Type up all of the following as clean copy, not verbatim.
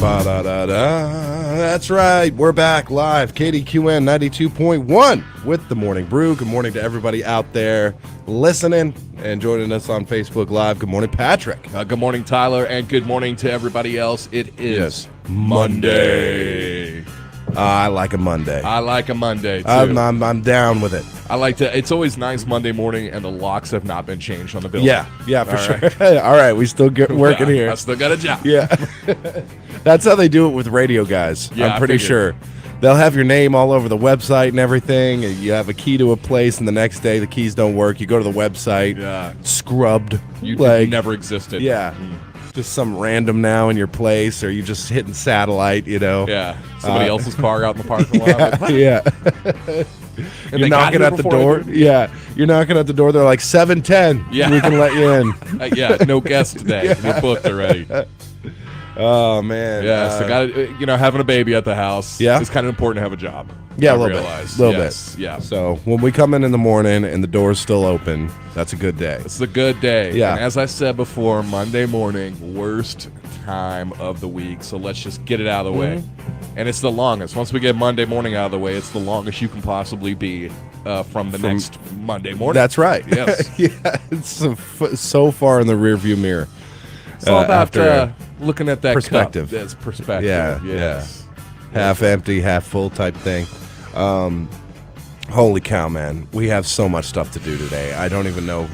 Ba-da-da-da. That's right. We're back live. Kdqn 92.1 with the Morning Brew. Good morning to everybody out there listening and joining us on Facebook Live. Good morning, Patrick. Good morning, Tyler, and good morning to everybody else. It is Monday. I like a Monday. I like a Monday, too. I'm down with it. I like to. It's always nice Monday morning, and the locks have not been changed on the building. Yeah, for sure. All right, we still get working here. I still got a job. Yeah. That's how they do it with radio guys. Yeah, I'm pretty sure. They'll have your name all over the website and everything, and you have a key to a place, and the next day the keys don't work. You go to the website, scrubbed. You never existed. Yeah. Just some random now in your place, or you just hitting satellite, you know. Yeah. Somebody else's car out in the parking lot. Yeah. And you're knocking at the door. Yeah. You're knocking at the door. They're like 7:10. Yeah. We can let you in. No guests today. We're booked already. Oh man. Yeah. So having a baby at the house. Yeah. It's kind of important to have a job. Yeah, a little bit. Yeah. So when we come in the morning and the door's still open, that's a good day. It's a good day. Yeah. And as I said before, Monday morning, worst time of the week. So let's just get it out of the way. And it's the longest. Once we get Monday morning out of the way, it's the longest you can possibly be from next Monday morning. That's right. Yes. Yeah. It's so far in the rearview mirror. It's all about looking at that perspective. Cup. That's perspective. Yeah. Yes. Yeah. Half empty, half full type thing. Holy cow, man. We have so much stuff to do today. I don't even know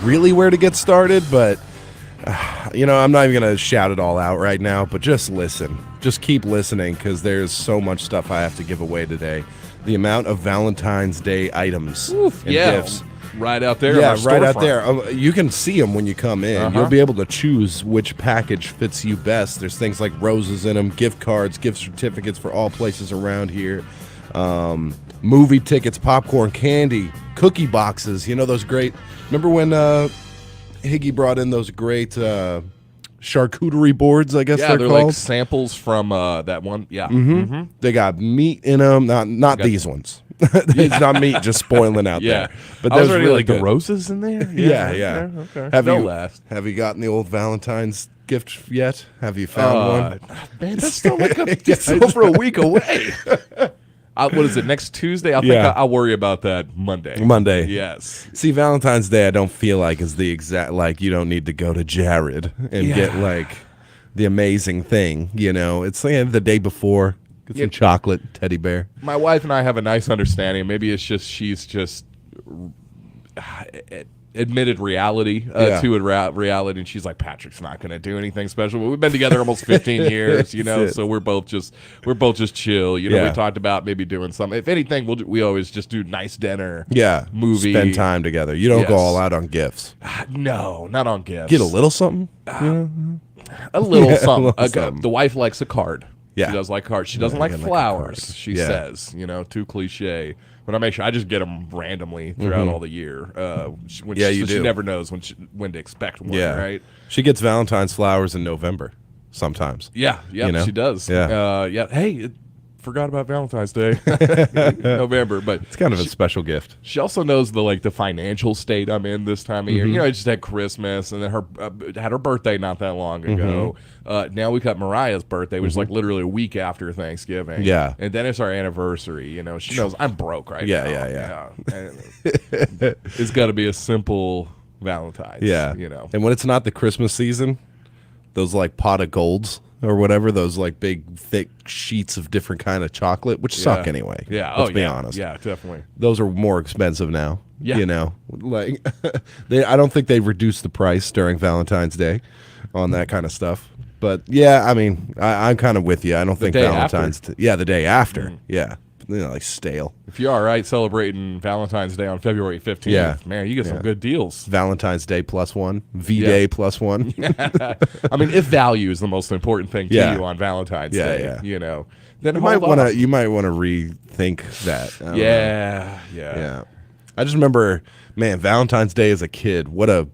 really where to get started, but, I'm not even going to shout it all out right now, but just listen. Just keep listening, because there's so much stuff I have to give away today. The amount of Valentine's Day items and gifts. Right out there. Yeah, right out there. You can see them when you come in. You'll be able to choose which package fits you best. There's things like roses in them, gift cards, gift certificates for all places around here. Movie tickets, popcorn, candy, cookie boxes. You know those great. Remember when Higgy brought in those great charcuterie boards? I guess they're called. Like samples from that one. Yeah, They got meat in them. Not these ones. It's not meat, just spoiling out there. But there's really the roses in there. Yeah. Okay. Have you gotten the old Valentine's gift yet? Have you found one? Man, that's still over a week away. What is it, next Tuesday? I think I'll worry about that Monday. Yes. See, Valentine's Day I don't feel like is the exact, like, you don't need to go to Jared and get, like, the amazing thing, It's like the day before. Get some chocolate, teddy bear. My wife and I have a nice understanding. Maybe it's just she's just admitted reality reality, and she's like, Patrick's not going to do anything special. But we've been together almost 15 years, so we're both just chill. We talked about maybe doing something. If anything, we always just do nice dinner. Yeah, movie, spend time together. You don't go all out on gifts. No, not on gifts. Get a little something. A little something. The wife likes a card. Yeah. She does like cards. She doesn't like flowers, she says. Too cliche. But I make sure I just get them randomly throughout all the year. She never knows when to expect one, right? She gets Valentine's flowers in November sometimes. Yeah, she does. Yeah. Hey, forgot about Valentine's Day. November, but it's kind of a special gift. She also knows the financial state I'm in this time of year. I just had Christmas, and then had her birthday not that long ago. Now we got Mariah's birthday, which is like literally a week after Thanksgiving. Yeah, and then it's our anniversary. She knows I'm broke right now. Yeah. It's got to be a simple Valentine's. Yeah, and when it's not the Christmas season, those like pot of golds or whatever, those like big thick sheets of different kind of chocolate, which suck anyway. Yeah, let's be honest. Yeah, definitely. Those are more expensive now. Yeah, like I don't think they reduced the price during Valentine's Day on that kind of stuff. But yeah, I mean, I'm kind of with you. I don't think Valentine's. The day after. Yeah. Like stale. If you're all right celebrating Valentine's Day on February 15th, man, you get some good deals. Valentine's Day +1, V-Day +1. I mean, if value is the most important thing to you on Valentine's Day, then you might want to rethink that. Yeah. I just remember, man, Valentine's Day as a kid. What a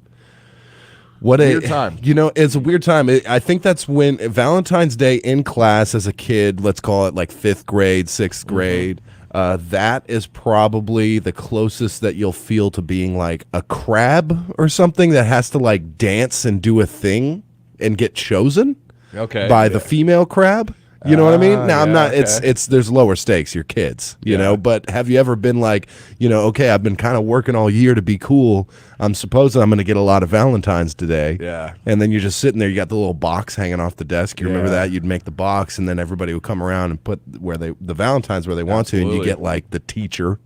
weird time. It's a weird time. I think that's when Valentine's Day in class as a kid, let's call it like 5th grade, 6th grade, that is probably the closest that you'll feel to being like a crab or something that has to like dance and do a thing and get chosen. Okay. by the female crab. You know what I mean? Now I'm not. okay. It's there's lower stakes. You're kids, you know. But have you ever been like, okay, I've been kind of working all year to be cool. I'm supposing I'm going to get a lot of Valentines today. Yeah. And then you're just sitting there. You got the little box hanging off the desk. You remember Yeah. that? You'd make the box, and then everybody would come around and put the Valentines where they want to, and you get like the teacher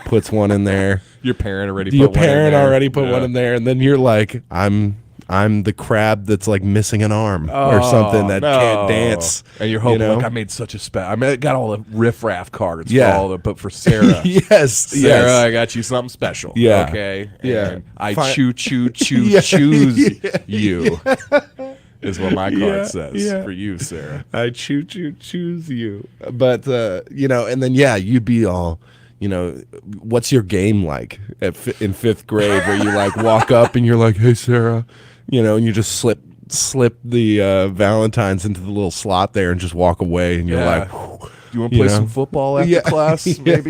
puts one in there. Your parent already. Your put one in parent there. already put one in there, and then you're like, I'm the crab that's like missing an arm or something that can't dance. And you're hoping, like, I made such a I got all the riffraff cards for all the, but for Sarah. Yes. Sarah, I got you something special. Yeah. Okay. Yeah. And I choose you. Is what my card says for you, Sarah. I choose you. But, and then, you'd be all, what's your game like in fifth grade where you like walk up and you're like, hey, Sarah, and you just slip the Valentines into the little slot there and just walk away. And you're like, do you want to play some football after class? Maybe.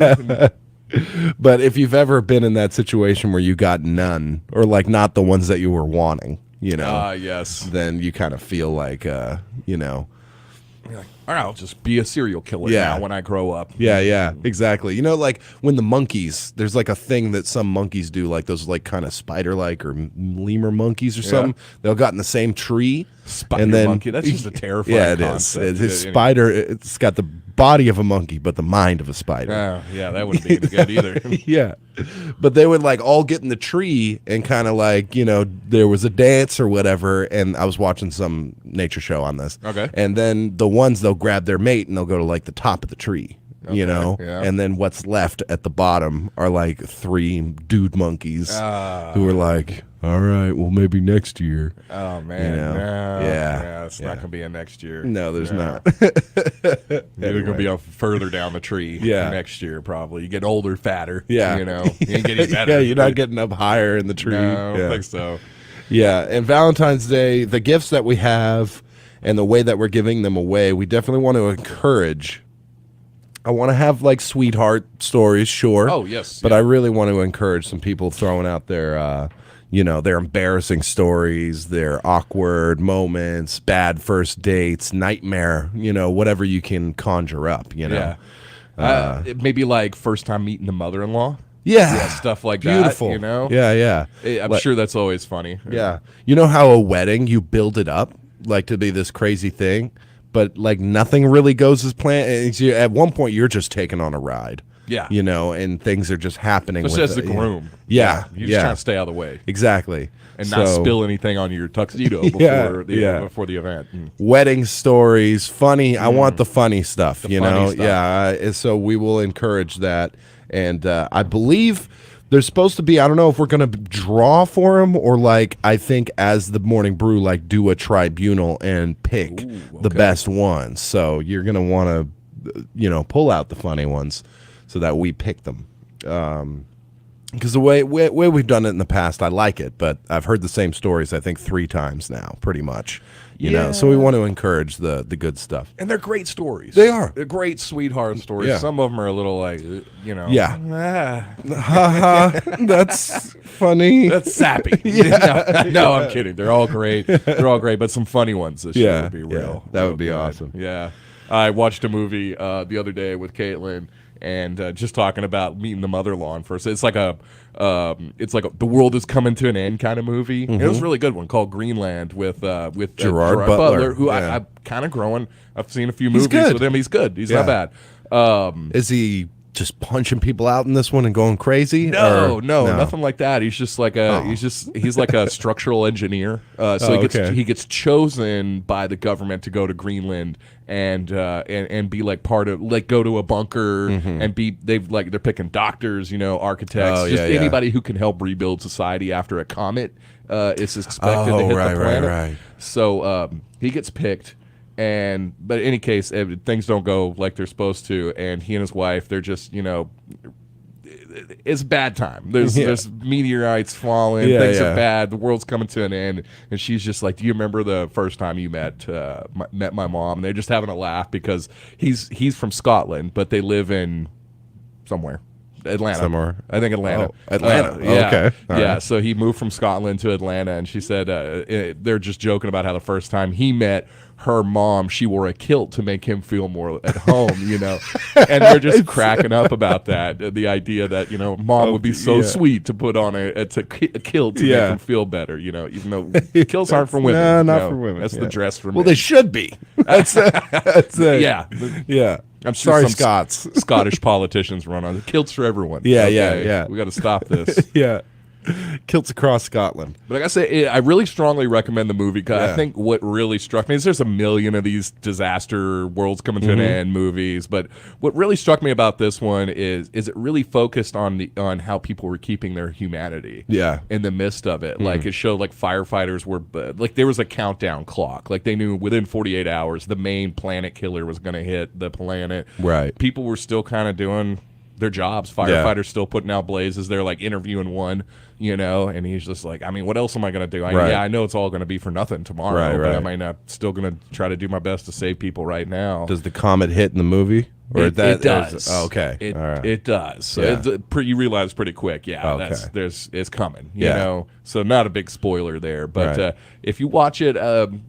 But if you've ever been in that situation where you got none or like not the ones that you were wanting, yes, then you kind of feel like, You're like, all right, I'll just be a serial killer now when I grow up. Yeah, exactly. Like when the monkeys, there's like a thing that some monkeys do, like those like kind of spider-like or lemur monkeys or something. They all got in the same tree. Monkey, that's just a terrifying concept. It's spider. It's got the body of a monkey, but the mind of a spider. Oh, yeah, that wouldn't be any good either. Yeah. But they would like all get in the tree and kind of like, there was a dance or whatever. And I was watching some nature show on this. Okay. And then the ones, they'll grab their mate and they'll go to like the top of the tree, Yeah. And then what's left at the bottom are like 3 dude monkeys who are like, all right, well, maybe next year. Oh, man. No. It's not going to be a next year. No, there's not. They're going to be further down the tree next year, probably. You get older, fatter. Yeah. You ain't getting better. Yeah, you're not getting up higher in the tree. No, I don't think so. Yeah, and Valentine's Day, the gifts that we have and the way that we're giving them away, we definitely want to encourage. I want to have like sweetheart stories, sure. Oh, yes. But I really want to encourage some people throwing out their their embarrassing stories, their awkward moments, bad first dates, nightmare, whatever you can conjure up, Yeah. Maybe like first time meeting the mother-in-law. Yeah. Stuff like Beautiful. that, Yeah. I'm sure that's always funny. Yeah. You know how a wedding, you build it up like to be this crazy thing, but like nothing really goes as planned. At one point, you're just taking on a ride. Yeah. And things are just happening. Just as the groom. Yeah. You're just trying to stay out of the way. Exactly. And not spill anything on your tuxedo before the event. Wedding stories, funny. I want the funny stuff, funny stuff. Yeah. So we will encourage that. And I believe there's supposed to be, I don't know if we're going to draw for them or like, I think as the Morning Brew, like do a tribunal and pick the best ones. So you're going to want to, pull out the funny ones so that we pick them. Because the way we've done it in the past, I like it, but I've heard the same stories, I think 3 times now, pretty much. You know, so we want to encourage the good stuff. And they're great stories. They are. They're great sweetheart stories. Yeah. Some of them are a little like, Yeah. That's funny. That's sappy. No, I'm kidding. They're all great. They're all great, but some funny ones this year would be real. That would be awesome. Yeah. I watched a movie the other day with Caitlin, and just talking about meeting the mother-in-law first. It's like the world is coming to an end kind of movie. Mm-hmm. It was a really good one called Greenland with Gerard Butler, who I'm kind of growing. I've seen a few movies with him. He's good. He's not bad. Is he just punching people out in this one and going crazy? No, nothing like that. He's just like he's like a structural engineer. He gets chosen by the government to go to Greenland and be like part of, like, go to a bunker and they're picking doctors, architects, anybody who can help rebuild society after a comet is expected to hit the planet. Right. So he gets picked. But in any case, things don't go like they're supposed to, and he and his wife, they're just, it's a bad time. There's meteorites falling, things are bad, the world's coming to an end, and she's just like, do you remember the first time you met my mom? And they're just having a laugh because he's from Scotland, but they live in somewhere. Atlanta. Somewhere. I think Atlanta. Oh, Atlanta. Yeah. Okay. All yeah. right. So he moved from Scotland to Atlanta, and she said they're just joking about how the first time he met her mom, she wore a kilt to make him feel more at home, and they're just cracking up about that. The idea that, mom would be so sweet to put on a kilt to make him feel better, even though kilts aren't for women. No, not for women. That's the dress for men. Well, they should be. Yeah. I'm sure some Scots. Scottish politicians run on the kilts for everyone. Yeah. We got to stop this. Yeah. Kilts across Scotland. But like I say, I really strongly recommend the movie because I think what really struck me is there's a million of these disaster worlds coming to an end movies, but what really struck me about this one is it really focused on how people were keeping their humanity. Yeah. In the midst of it, like it showed like firefighters were like there was a countdown clock, like they knew within 48 hours the main planet killer was going to hit the planet. Right. People were still kind of doing their jobs. Firefighters still putting out blazes. They're like interviewing one, and he's just like, I mean, what else am I going to do? I know it's all going to be for nothing tomorrow, but am I not still going to try to do my best to save people right now? Does the comet hit in the movie? Or it does. Oh, okay. It, all right. It does. So you realize pretty quick. Yeah, okay. It's coming. You know, so not a big spoiler there. But if you watch it,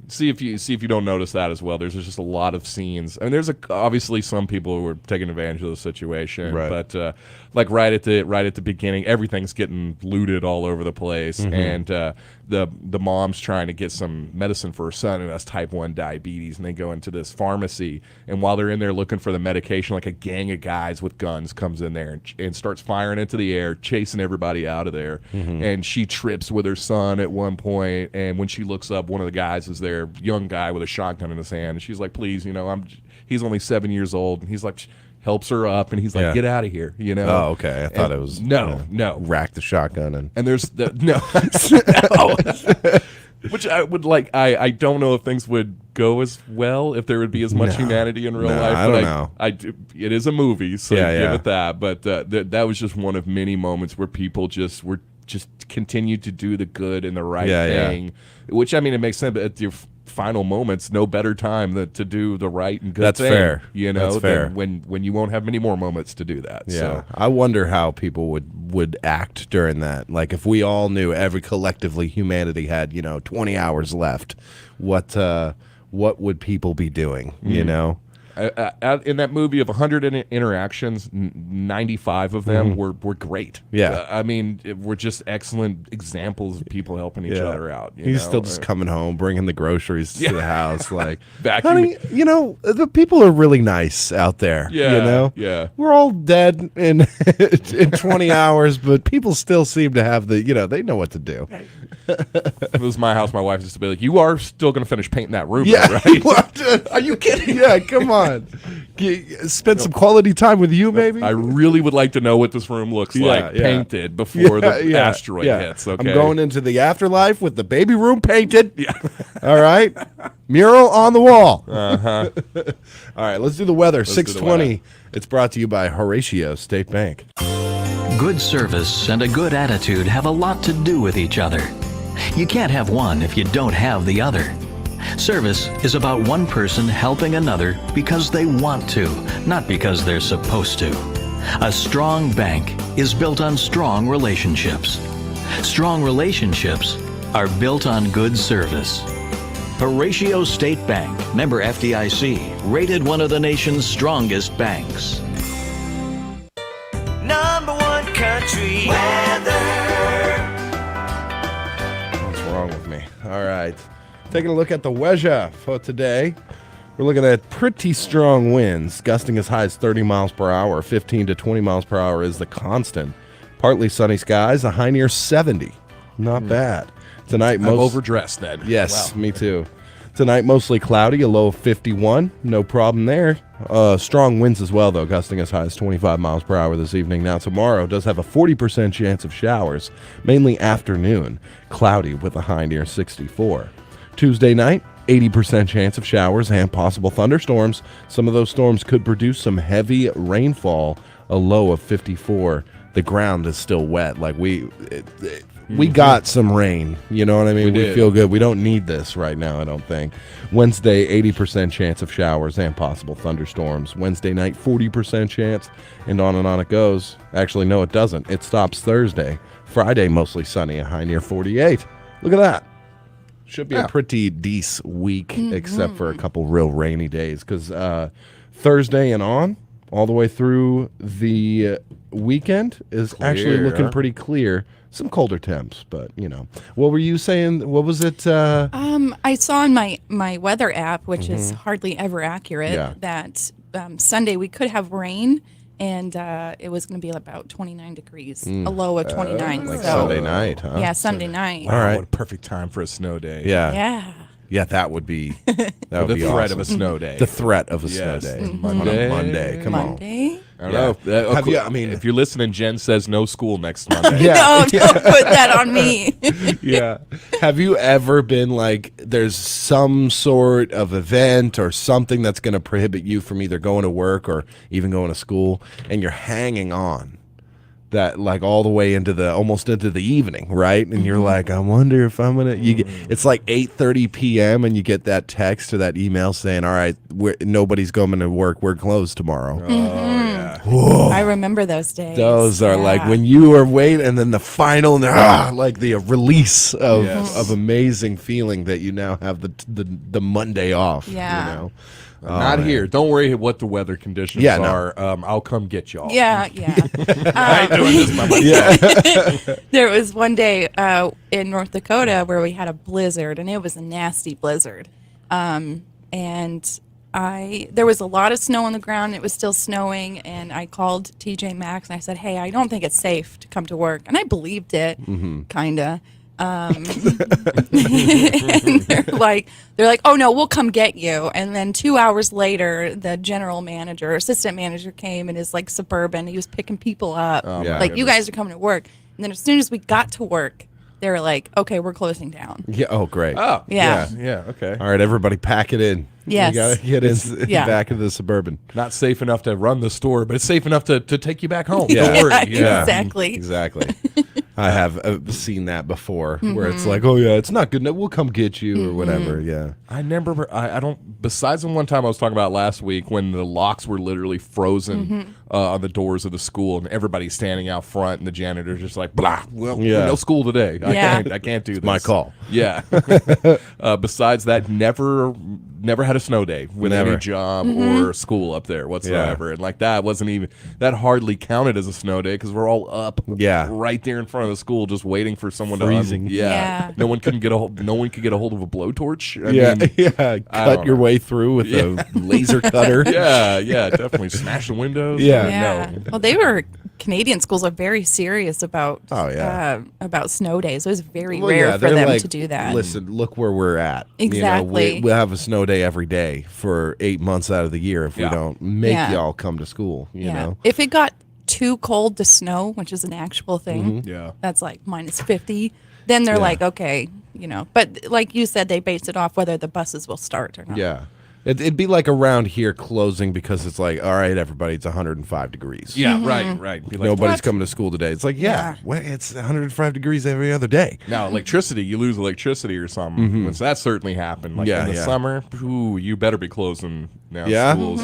see if you don't notice that as well. There's just a lot of scenes. I mean, there's obviously some people who are taking advantage of the situation. Right. But like right at the beginning, everything's getting looted all over the place, and the mom's trying to get some medicine for her son who has type 1 diabetes, and they go into this pharmacy, and while they're in there looking for the medication, like a gang of guys with guns comes in there and starts firing into the air, chasing everybody out of there. And she trips with her son at one point, and when she looks up, one of the guys is there, young guy with a shotgun in his hand, and she's like, please, he's only 7 years old, and he's like, helps her up, and he's like, get out of here, Oh, okay. I thought it was no, rack the shotgun and there's the no. Which I would like. I don't know if things would go as well if there would be as much humanity in real life. I don't know. It is a movie, so give it that. But that was just one of many moments where people just continued to do the good and the right thing. Which, I mean, it makes sense. But at your final moments, no better time than to do the right and good thing. Fair. That's fair. When you won't have many more moments to do that. Yeah. So. I wonder how people would act during that. Like if we all knew collectively humanity had 20 hours left, what would people be doing? In that movie of 100 interactions, 95 of them were great. Yeah. I mean, were just excellent examples of people helping each other out. He's still just coming home, bringing the groceries to the house. Like, honey, the people are really nice out there. Yeah. We're all dead in 20 hours, but people still seem to have they know what to do. If it was my house, my wife used to be like, you are still going to finish painting that room, right? What? Are you kidding? Yeah, come on. Spend some quality time with you, maybe? I really would like to know what this room looks like painted before the asteroid hits. Okay, I'm going into the afterlife with the baby room painted. Yeah. All right. Mural on the wall. Uh-huh. All right, let's do the weather. 6:20. It's brought to you by Horatio State Bank. Good service and a good attitude have a lot to do with each other. You can't have one if you don't have the other. Service is about one person helping another because they want to, not because they're supposed to. A strong bank is built on strong relationships. Strong relationships are built on good service. Horatio State Bank, member FDIC, rated one of the nation's strongest banks. Number one country weather. What's wrong with me? All right. Taking a look at the weather for today. We're looking at pretty strong winds, gusting as high as 30 miles per hour. 15 to 20 miles per hour is the constant. Partly sunny skies, a high near 70. Not bad. Tonight, I'm overdressed then. Yes, wow. Me too. Tonight, mostly cloudy, a low of 51. No problem there. Strong winds as well, though, gusting as high as 25 miles per hour this evening. Now, tomorrow does have a 40% chance of showers, mainly afternoon. Cloudy with a high near 64. Tuesday night, 80% chance of showers and possible thunderstorms. Some of those storms could produce some heavy rainfall, a low of 54. The ground is still wet. Like we got some rain. You know what I mean? We feel good. We don't need this right now, I don't think. Wednesday, 80% chance of showers and possible thunderstorms. Wednesday night, 40% chance, and on it goes. Actually, no, it doesn't. It stops Thursday. Friday, mostly sunny, a high near 48. Look at that. Should be a pretty decent week, except for a couple real rainy days. Because Thursday and on, all the way through the weekend, is actually looking pretty clear. Some colder temps, but What were you saying? What was it? I saw in my weather app, which is hardly ever accurate, that Sunday we could have rain, and it was going to be about 29 degrees, a low of 29. Like so, Sunday night, huh? Yeah, Sunday night. Wow, All right. what a perfect time for a snow day. Yeah. Yeah, that would be The be threat awesome. of a snow day. The threat of a snow Yes. day Monday. on a Monday. Come on. Monday? I don't know. Have you- I mean- if you're listening, Jen says no school next Monday. Yeah. No, don't put that on me. Yeah. Have you ever been like, there's some sort of event or something that's going to prohibit you from either going to work or even going to school, and you're hanging on that like all the way almost into the evening, right? And you're like, I wonder if I'm gonna. It's like 8:30 p.m. and you get that text or that email saying, all right, nobody's going to work. We're closed tomorrow. Oh, yeah. I remember those days. Those are like Yeah. when you are waiting, and then the final, like the release of amazing feeling that you now have the Monday off. Yeah. Not here. Don't worry what the weather conditions Yeah, no. are. I'll come get y'all. Yeah. I ain't doing this by myself. Yeah. There was one day in North Dakota where we had a blizzard, and it was a nasty blizzard. And there was a lot of snow on the ground. It was still snowing, and I called TJ Maxx and I said, "Hey, I don't think it's safe to come to work." And I believed it, kinda. And they're like, "Oh no, we'll come get you." And then 2 hours later, the general manager, assistant manager came in his like Suburban. He was picking people up, Yeah. like, "You guys are coming to work." And then as soon as we got to work, they were like, "Okay, we're closing down." Yeah. Oh, great. Oh, Yeah. yeah. Okay. All right, everybody, pack it in. Yes. You gotta get in Yeah. back into the Suburban. Not safe enough to run the store, but it's safe enough to take you back home. Yeah. Don't worry. Yeah. Exactly. Exactly. I have seen that before, where it's like, oh yeah, it's not good enough. We'll come get you or whatever. Yeah. I remember. I don't. Besides the one time I was talking about last week when the locks were literally frozen on the doors of the school, and everybody's standing out front, and the janitor's just like, "Blah, well, Yeah. no school today. Yeah. I can't do this. My call." Yeah. Besides that, never had a snow day with Never. any job or school up there whatsoever, and like that wasn't even that hardly counted as a snow day because we're all up, right there in front of the school, just waiting for someone Freezing. to. Yeah. No one could get a hold of a blowtorch. I Yeah. mean, Yeah. I Cut don't your know. way through with a laser cutter. yeah, definitely smash the windows. Yeah. Yeah. No. Well, Canadian schools are very serious about about snow days. It was very Well, rare yeah, for they're them like, to do that. Listen, look where we're at. Exactly. We'll have a snow day every day for 8 months out of the year if we Yeah. don't make Yeah. y'all come to school. You know. If it got too cold to snow, which is an actual thing, Yeah. that's like minus 50, then they're like, okay, But like you said, they base it off whether the buses will start or not. Yeah. It'd be like around here closing because it's like, all right, everybody, it's 105 degrees. Yeah, right. Be like, Nobody's what? coming to school today. It's like, Yeah. well, it's 105 degrees every other day. Now, electricity, you lose electricity or something. So that certainly happened. Like Yeah, in the yeah. summer, you better be closing now Yeah, schools.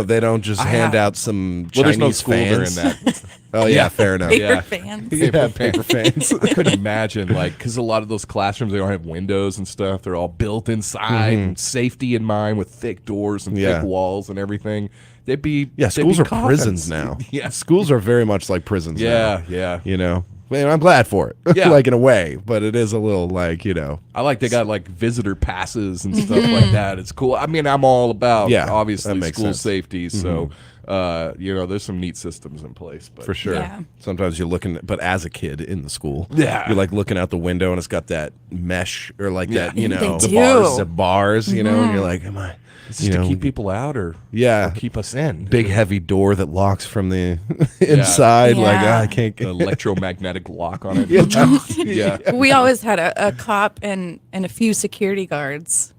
they don't just hand out some Well, Chinese there's no school fans. during that. Oh yeah, fair enough. Paper Yeah. fans. Yeah, paper fans. I couldn't imagine, because a lot of those classrooms, they don't have windows and stuff. They're all built inside, and safety in mind with thick doors and Yeah. thick walls and everything. They'd be Schools be are coffins. prisons now. Yeah, Schools are very much like prisons. yeah, now, yeah. you know. Man, I'm glad for it. Yeah. like in a way, but it is a little like I like they got visitor passes and stuff like that. It's cool. I mean, I'm all about obviously that makes school sense. safety. So there's some neat systems in place. But for sure. Yeah. Sometimes you're looking, but as a kid in the school, Yeah. you're like looking out the window and it's got that mesh or like that, They the do. bars, and you're like, am I? It's just to keep people out or keep us in. Big heavy door that locks from the inside. Yeah. Like Yeah. I can't The get. electromagnetic lock on it. Yeah. We always had a cop and a few security guards.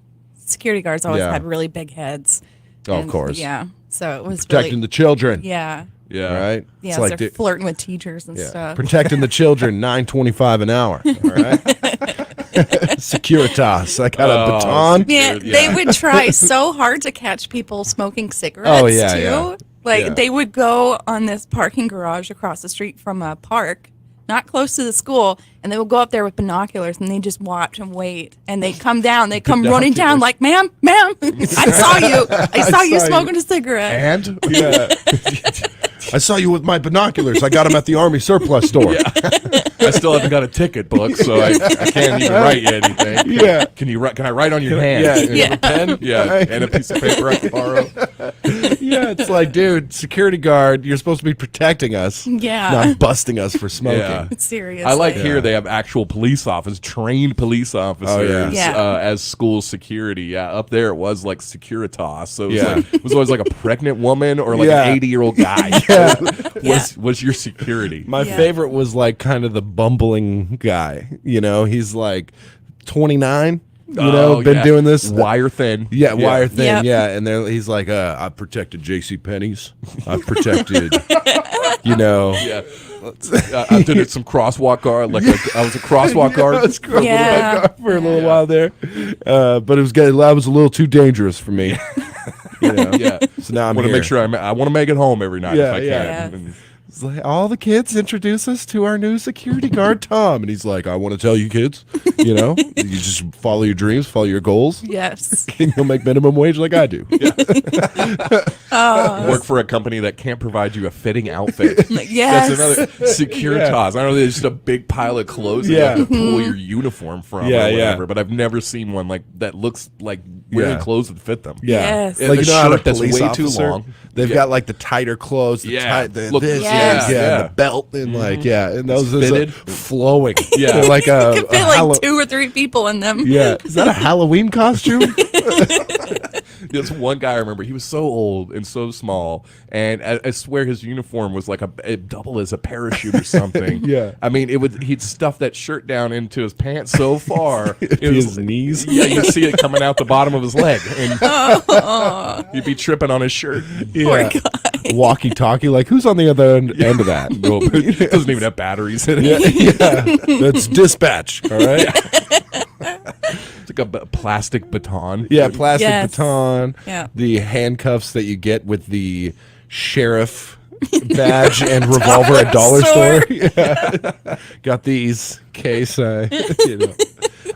Security guards always Yeah. had really big heads. Oh, of And, course. Yeah. So it was Protecting really, the children. yeah. Yeah. Right. Yeah, It's so like they're flirting with teachers and stuff. protecting the children. $9.25 an hour. All right. Securitas. I got a baton. Yeah, they would try so hard to catch people smoking cigarettes Oh, yeah, too. yeah. Like Yeah. they would go on this parking garage across the street from a park not close to the school, and they would go up there with binoculars, and they just watch and wait. And they come down, they come running down like, ma'am, I saw you. I saw you smoking a cigarette. And yeah. I saw you with my binoculars. I got them at the Army surplus store. Yeah. I still haven't got a ticket book, so I can't even write you anything. Yeah. Can I write on your hand? Yeah. You have a pen? Yeah. And a piece of paper I can borrow. Yeah, it's like, dude, security guard, you're supposed to be protecting us. Yeah. Not busting us for smoking. Yeah. Seriously. I like here they have actual police officers, trained police officers as school security. Yeah, up there it was like Securitas. So it was always like a pregnant woman or like an 80-year-old guy. Was your security. My favorite was like kind of the bumbling guy. You know, he's like 29. Been doing this wire thin. Yeah, wire thin. Yep. Yeah, and he's like, I protected J.C. Penney's. I protected, Yeah. I did some crosswalk guard. I was a crosswalk guard. I was crosswalk guard for a little while there, but it was a little too dangerous for me. Yeah. So now I'm want to make sure I want to make it home every night if I can. Yeah. It's like, all the kids introduce us to our new security guard, Tom. And he's like, I want to tell you kids, you just follow your dreams, follow your goals. Yes. And you'll make minimum wage like I do. Work for a company that can't provide you a fitting outfit. Yes. That's another Securitas. I know there's just a big pile of clothes that you have to pull your uniform from or whatever, but I've never seen one like that looks like wearing clothes that fit them. Yeah. Yes. And the how shirt that's police way too officer, long. They've got like the tighter clothes, Look, and the belt, and and those are fitted. flowing. Yeah. They're like You could fit like 2 or 3 people in them. Yeah, is that a Halloween costume? This one guy I remember, he was so old and so small, and I swear his uniform was like a double as a parachute or something. Yeah. I mean, he'd stuff that shirt down into his pants so far, His knees. Yeah, you'd see it coming out the bottom of his leg, and you'd be tripping on his shirt. Poor guy. Walkie-talkie, like who's on the other end of that? No, it doesn't even have batteries in it. Yeah, that's dispatch. All right. It's like a plastic baton. Yeah, plastic Yes. baton. Yeah. The handcuffs that you get with the sheriff badge and revolver at dollar store. Yeah. Got these case.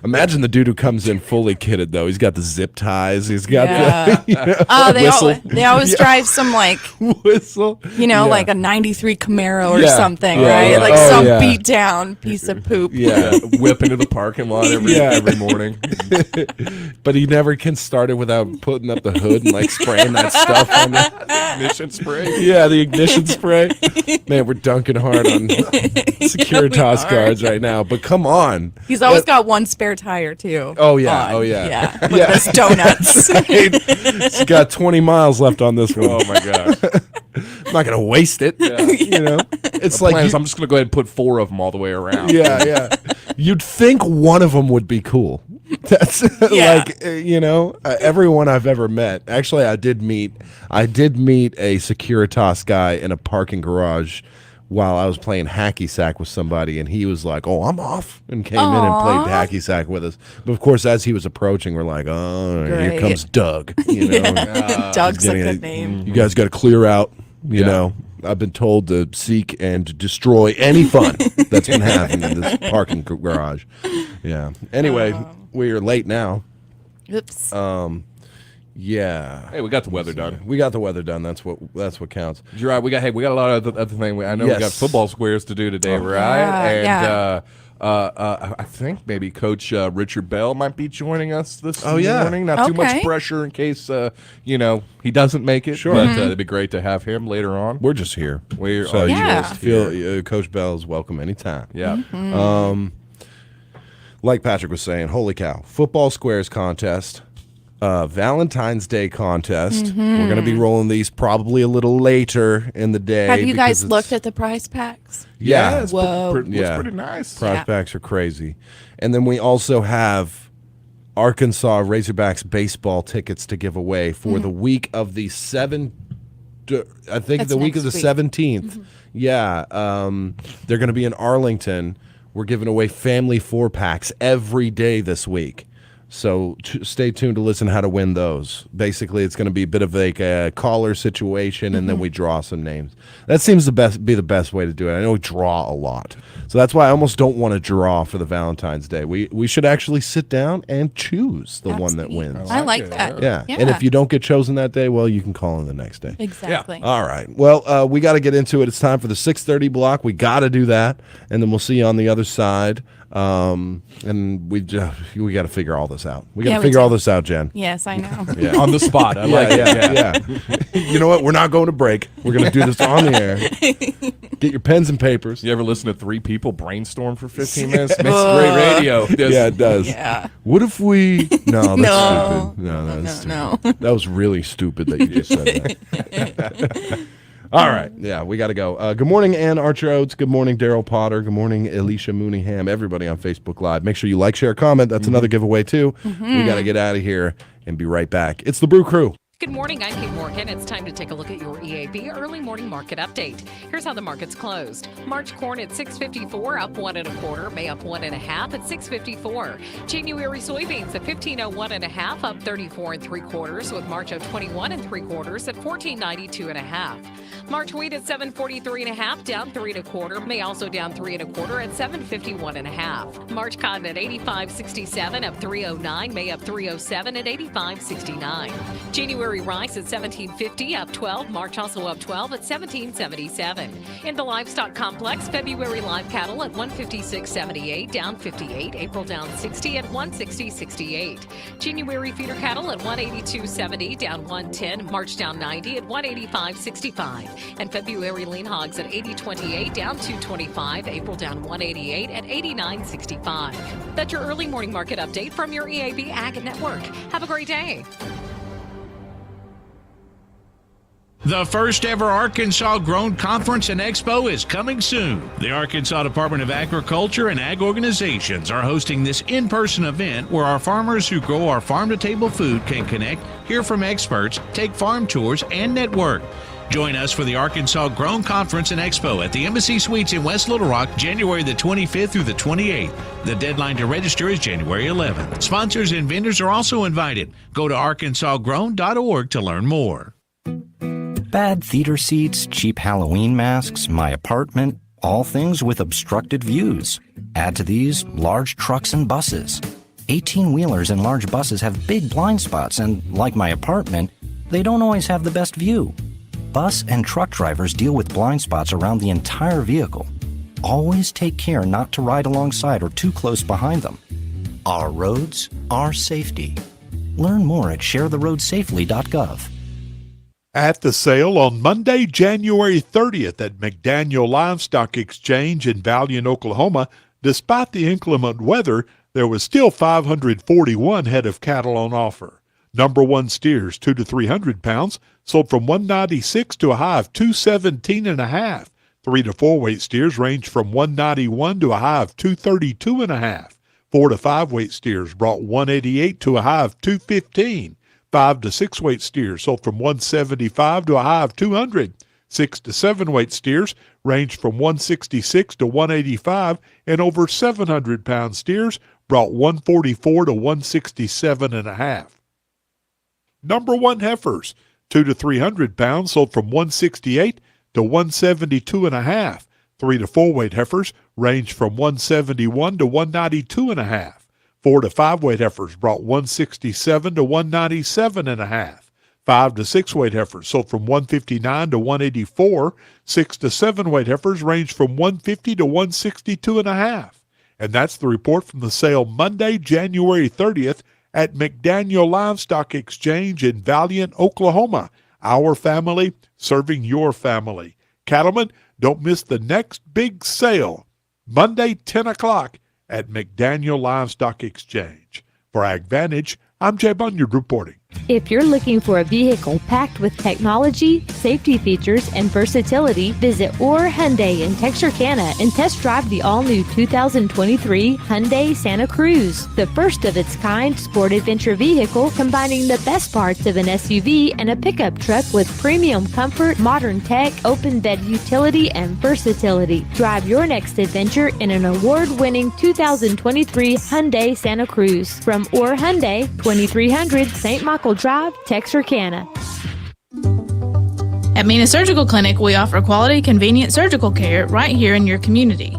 Imagine the dude who comes in fully kitted though. He's got the zip ties. He's got the whistle. They always drive some like whistle. like a '93 Camaro or Yeah. something, Yeah, right? yeah. Like Oh, some yeah. beat down piece of poop. Yeah. Whip into the parking lot every morning. But he never can start it without putting up the hood and like spraying that stuff on the Ignition spray. Yeah, the ignition spray. Man, we're dunking hard on Securitas guards right now. But come on. He's always got one spare tire too. Oh, yeah. on. Oh, yeah. Yeah. With his donuts. He's got 20 miles left on this one. Oh my gosh. I'm not going to waste it. It's like I'm just going to go ahead and put 4 of them all the way around. yeah. You'd think one of them would be cool. That's everyone I've ever met. Actually, I did meet a Securitas guy in a parking garage while I was playing hacky sack with somebody, and he was like, "Oh, I'm off," and came in and played hacky sack with us. But of course, as he was approaching, we're like, "Oh, here Great. comes Doug." Doug's a getting good name. You guys got to clear out. You know, I've been told to seek and destroy any fun that's been happening in this parking garage. Yeah. Anyway, we are late now. Oops. Yeah. Hey, we got the weather done. We got the weather done. That's what counts. You're right. We got a lot of other things. I know we got football squares to do today, right? Yeah, I think maybe Coach Richard Bell might be joining us this Oh, yeah. morning. Not too much Okay. pressure in case he doesn't make it. Sure. But it'd be great to have him later on. We're just here. We're So you Yeah. just feel Coach Bell is welcome anytime. Yeah. Like Patrick was saying, holy cow. Football squares contest. Valentine's Day contest. We're going to be rolling these probably a little later in the day. Have you because guys it's- looked at the prize packs? Yeah. it's Whoa. looks Yeah. pretty nice. Prospects are crazy. And then we also have Arkansas Razorbacks baseball tickets to give away for the week of the That's the week of the next week. 17th. Yeah. They're going to be in Arlington. We're giving away family 4-packs every day this week. So stay tuned to listen how to win those. Basically, it's going to be a bit of like a caller situation, and then we draw some names. That seems be the best way to do it. I know we draw a lot. So that's why I almost don't want to draw for the Valentine's Day. We should actually sit down and choose the one that wins. I like that. Yeah. And if you don't get chosen that day, well, you can call in the next day. Exactly. Yeah. All right. Well, we got to get into it. It's time for the 6:30 block. We got to do that, and then we'll see you on the other side. And we got to figure all this out. We got to figure all this out, Jen. Yes, I know. Yeah. On the spot. I like it. Yeah. You know what? We're not going to break. We're going to do this on the air. Get your pens and papers. You ever listen to three people brainstorm for 15 minutes? Makes great radio. Yeah, it does. Yeah. What if we? No, that's stupid. No, that's stupid. No. That was really stupid that you just said that. All right. Yeah, we got to go. Good morning, Ann Archer Oates. Good morning, Daryl Potter. Good morning, Alicia Mooneyham. Everybody on Facebook Live. Make sure you like, share, comment. That's another giveaway, too. We got to get out of here and be right back. It's the Brew Crew. Good morning, I'm Kate Morgan. It's time to take a look at your EAB early morning market update. Here's how the market's closed. March corn at $6.54, up 1 1/4. May up 1 1/2 at $6.54. January soybeans at $15.01 1/2, up 34 3/4, with March of 21 3/4 at $14.92 1/2. March wheat at $7.43 1/2, down 3 1/4. May also down 3 1/4 at $7.51 1/2. March cotton at $85.67, up 3.09. May up 3.07 at $85.69. January rice at $17.50, up 12. March also up 12 at $17.77. In the livestock complex, February live cattle at $156.78, down 58. April down 60 at $160.68. January feeder cattle at $182.70, down 110. March down 90 at $185.65. And February lean hogs at $80.28, down 225. April down 188 at $89.65. That's your early morning market update from your EAB Ag Network. Have a great day. The first ever Arkansas Grown Conference and Expo is coming soon. The Arkansas Department of Agriculture and ag organizations are hosting this in-person event where our farmers who grow our farm-to-table food can connect, hear from experts, take farm tours, and network. Join us for the Arkansas Grown Conference and Expo at the Embassy Suites in West Little Rock, January the 25th through the 28th. The deadline to register is January 11th. Sponsors and vendors are also invited. Go to arkansasgrown.org to learn more. Bad theater seats, cheap Halloween masks, my apartment, all things with obstructed views. Add to these large trucks and buses. 18-wheelers and large buses have big blind spots, and like my apartment, they don't always have the best view. Bus and truck drivers deal with blind spots around the entire vehicle. Always take care not to ride alongside or too close behind them. Our roads, our safety. Learn more at sharetheroadsafely.gov. At the sale on Monday, January 30th at McDaniel Livestock Exchange in Valiant, Oklahoma, despite the inclement weather, there was still 541 head of cattle on offer. Number 1 steers, 2 to 300 pounds, sold from $196 to a high of $217.5. 3 to 4 weight steers range from $191 to a high of $232.5. 4 to 5 weight steers brought $188 to a high of $215. 5 to 6 weight steers sold from $175 to a high of $200. 6 to 7 weight steers ranged from $166 to $185, and over 700 pound steers brought $144 to $167.5. Number 1 heifers, 2 to 300 pounds, sold from $168 to $172.5. 3 to 4 weight heifers ranged from $171 to $192.5. 4 to 5 weight heifers brought $167 to $197.5. 5 to 6 weight heifers sold from $159 to $184. 6 to 7 weight heifers ranged from $150 to $162.5. And that's the report from the sale Monday, January 30th at McDaniel Livestock Exchange in Valiant, Oklahoma. Our family serving your family. Cattlemen, don't miss the next big sale, Monday, 10 o'clock at McDaniel Livestock Exchange. For AgVantage, I'm Jay Bunyard reporting. If you're looking for a vehicle packed with technology, safety features, and versatility, visit Orr Hyundai in Texarkana and test drive the all-new 2023 Hyundai Santa Cruz, the first of its kind sport adventure vehicle combining the best parts of an SUV and a pickup truck with premium comfort, modern tech, open bed utility, and versatility. Drive your next adventure in an award-winning 2023 Hyundai Santa Cruz from Orr Hyundai, 2300 St. Michael Drive, Texarkana. At Mina Surgical Clinic, we offer quality, convenient surgical care right here in your community.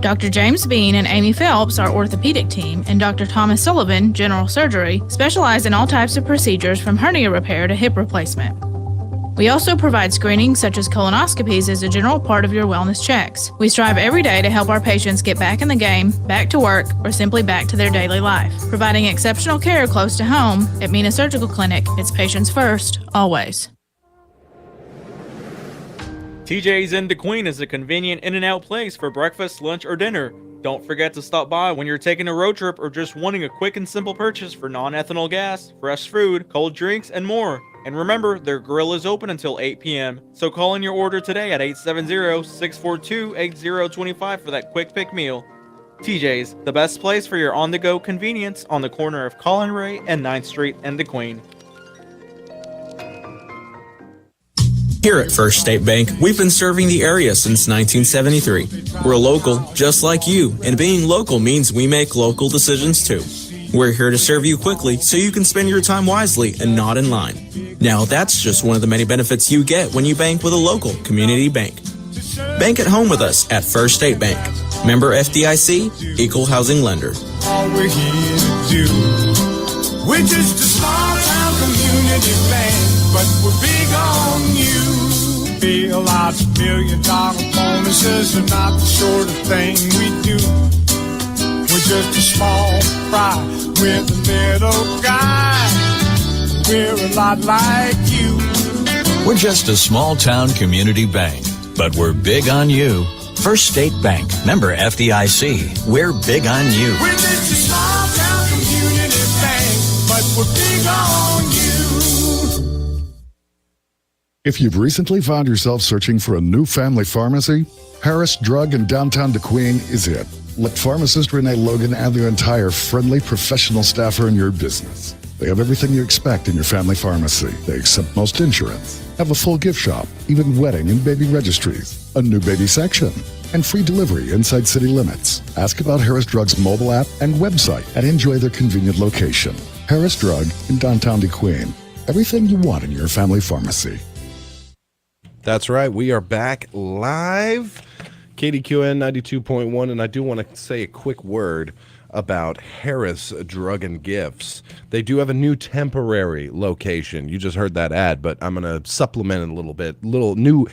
Dr. James Bean and Amy Phelps, our orthopedic team, and Dr. Thomas Sullivan, general surgery, specialize in all types of procedures from hernia repair to hip replacement. We also provide screenings such as colonoscopies as a general part of your wellness checks. We strive every day to help our patients get back in the game, back to work, or simply back to their daily life. Providing exceptional care close to home, at Mina Surgical Clinic, it's patients first, always. TJ's in Kdqn is a convenient in-and-out place for breakfast, lunch, or dinner. Don't forget to stop by when you're taking a road trip or just wanting a quick and simple purchase for non-ethanol gas, fresh food, cold drinks, and more. And remember, their grill is open until 8 p.m. So call in your order today at 870-642-8025 for that quick pick meal. TJ's, the best place for your on-the-go convenience on the corner of Colin Ray and 9th Street in Kdqn. Here at First State Bank, we've been serving the area since 1973. We're local, just like you, and being local means we make local decisions too. We're here to serve you quickly so you can spend your time wisely and not in line. Now, that's just one of the many benefits you get when you bank with a local community bank. Bank at home with us at First State Bank. Member FDIC, Equal Housing Lender. All we're here to do. We're just a small town community bank, but we're big on you. Bailouts, $1 million bonuses are not the sort of thing we do. We're just a small fry with a little guy. We're a lot like you. We're just a small town community bank, but we're big on you. First State Bank, member FDIC. We're big on you. We're just a small town community bank, but we're big on you. If you've recently found yourself searching for a new family pharmacy, Harris Drug in downtown Kdqn is it. Let pharmacist Renee Logan and the entire friendly professional staff are in your business. They have everything you expect in your family pharmacy. They accept most insurance, have a full gift shop, even wedding and baby registries, a new baby section, and free delivery inside city limits. Ask about Harris Drug's mobile app and website and enjoy their convenient location. Harris Drug in downtown Kdqn. Everything you want in your family pharmacy. That's right. We are back live. Kdqn 92.1, and I do want to say a quick word about Harris Drug and Gifts. They do have a new temporary location. You just heard that ad, but I'm going to supplement it a little bit. Little new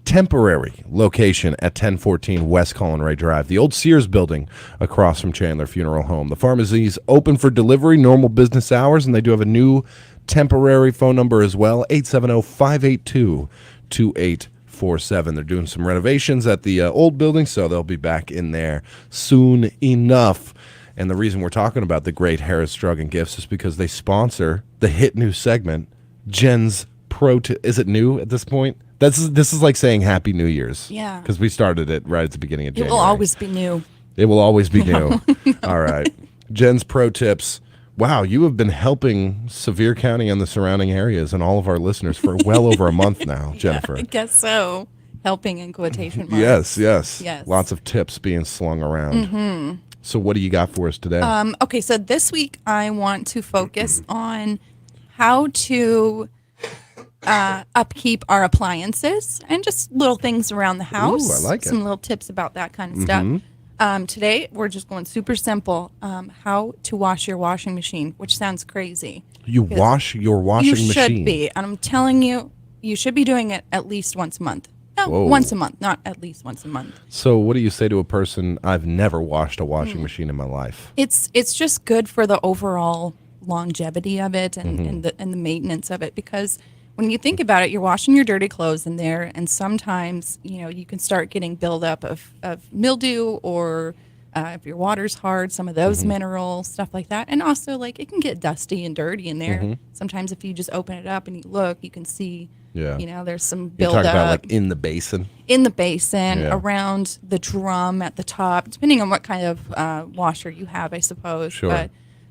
temporary location at 1014 West Colin Ray Drive, the old Sears building across from Chandler Funeral Home. The pharmacy's open for delivery, normal business hours, and they do have a new temporary phone number as well, 870-582-2847. They're doing some renovations at the old building, so they'll be back in there soon enough. And the reason we're talking about the great Harris Drug and Gifts is because they sponsor the hit new segment, Jen's Pro Tip. Is it new at this point? This is like saying Happy New Year's. Yeah. Because we started it right at the beginning of January. It will always be new. It will always be new. All right. Jen's Pro Tips. Wow, you have been helping Sevier County and the surrounding areas and all of our listeners for well over a month now, Jennifer. Yeah, I guess so. Helping in quotation marks. Yes. Yes. Lots of tips being slung around. Mm-hmm. So what do you got for us today? Okay, so this week I want to focus on how to upkeep our appliances and just little things around the house. Ooh, I like it. Some little tips about that kind of stuff. Today, we're just going super simple. How to wash your washing machine, which sounds crazy. You wash your washing machine? You should be. And I'm telling you, you should be doing it at least once a month. No, Whoa. once a month, not at least once a month. So what do you say to a person, I've never washed a washing machine in my life? It's just good for the overall longevity of it and the maintenance of it, because when you think about it, you're washing your dirty clothes in there, and sometimes you can start getting buildup of mildew or if your water's hard, some of those minerals, stuff like that. And also, like, it can get dusty and dirty in there. Sometimes if you just open it up and you look, you can see, there's some You're buildup. talking about like in the basin? In the basin, around the drum at the top, depending on what kind of washer you have, I suppose. Sure.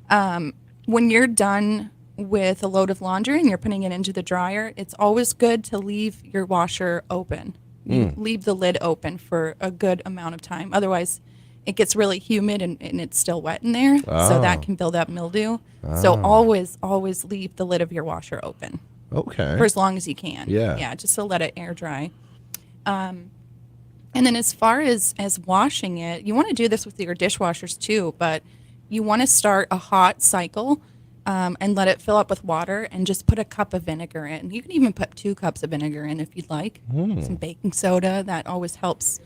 But when you're done with a load of laundry and you're putting it into the dryer, it's always good to leave your washer open. Leave the lid open for a good amount of time. Otherwise, it gets really humid and it's still wet in there, so that can build up mildew. So always leave the lid of your washer open. Okay. For as long as you can. Yeah, just to let it air dry. And then as far as washing it, you want to do this with your dishwashers too, but you want to start a hot cycle and let it fill up with water and just put a cup of vinegar in. You can even put 2 cups of vinegar in if you'd like. Some baking soda, that always helps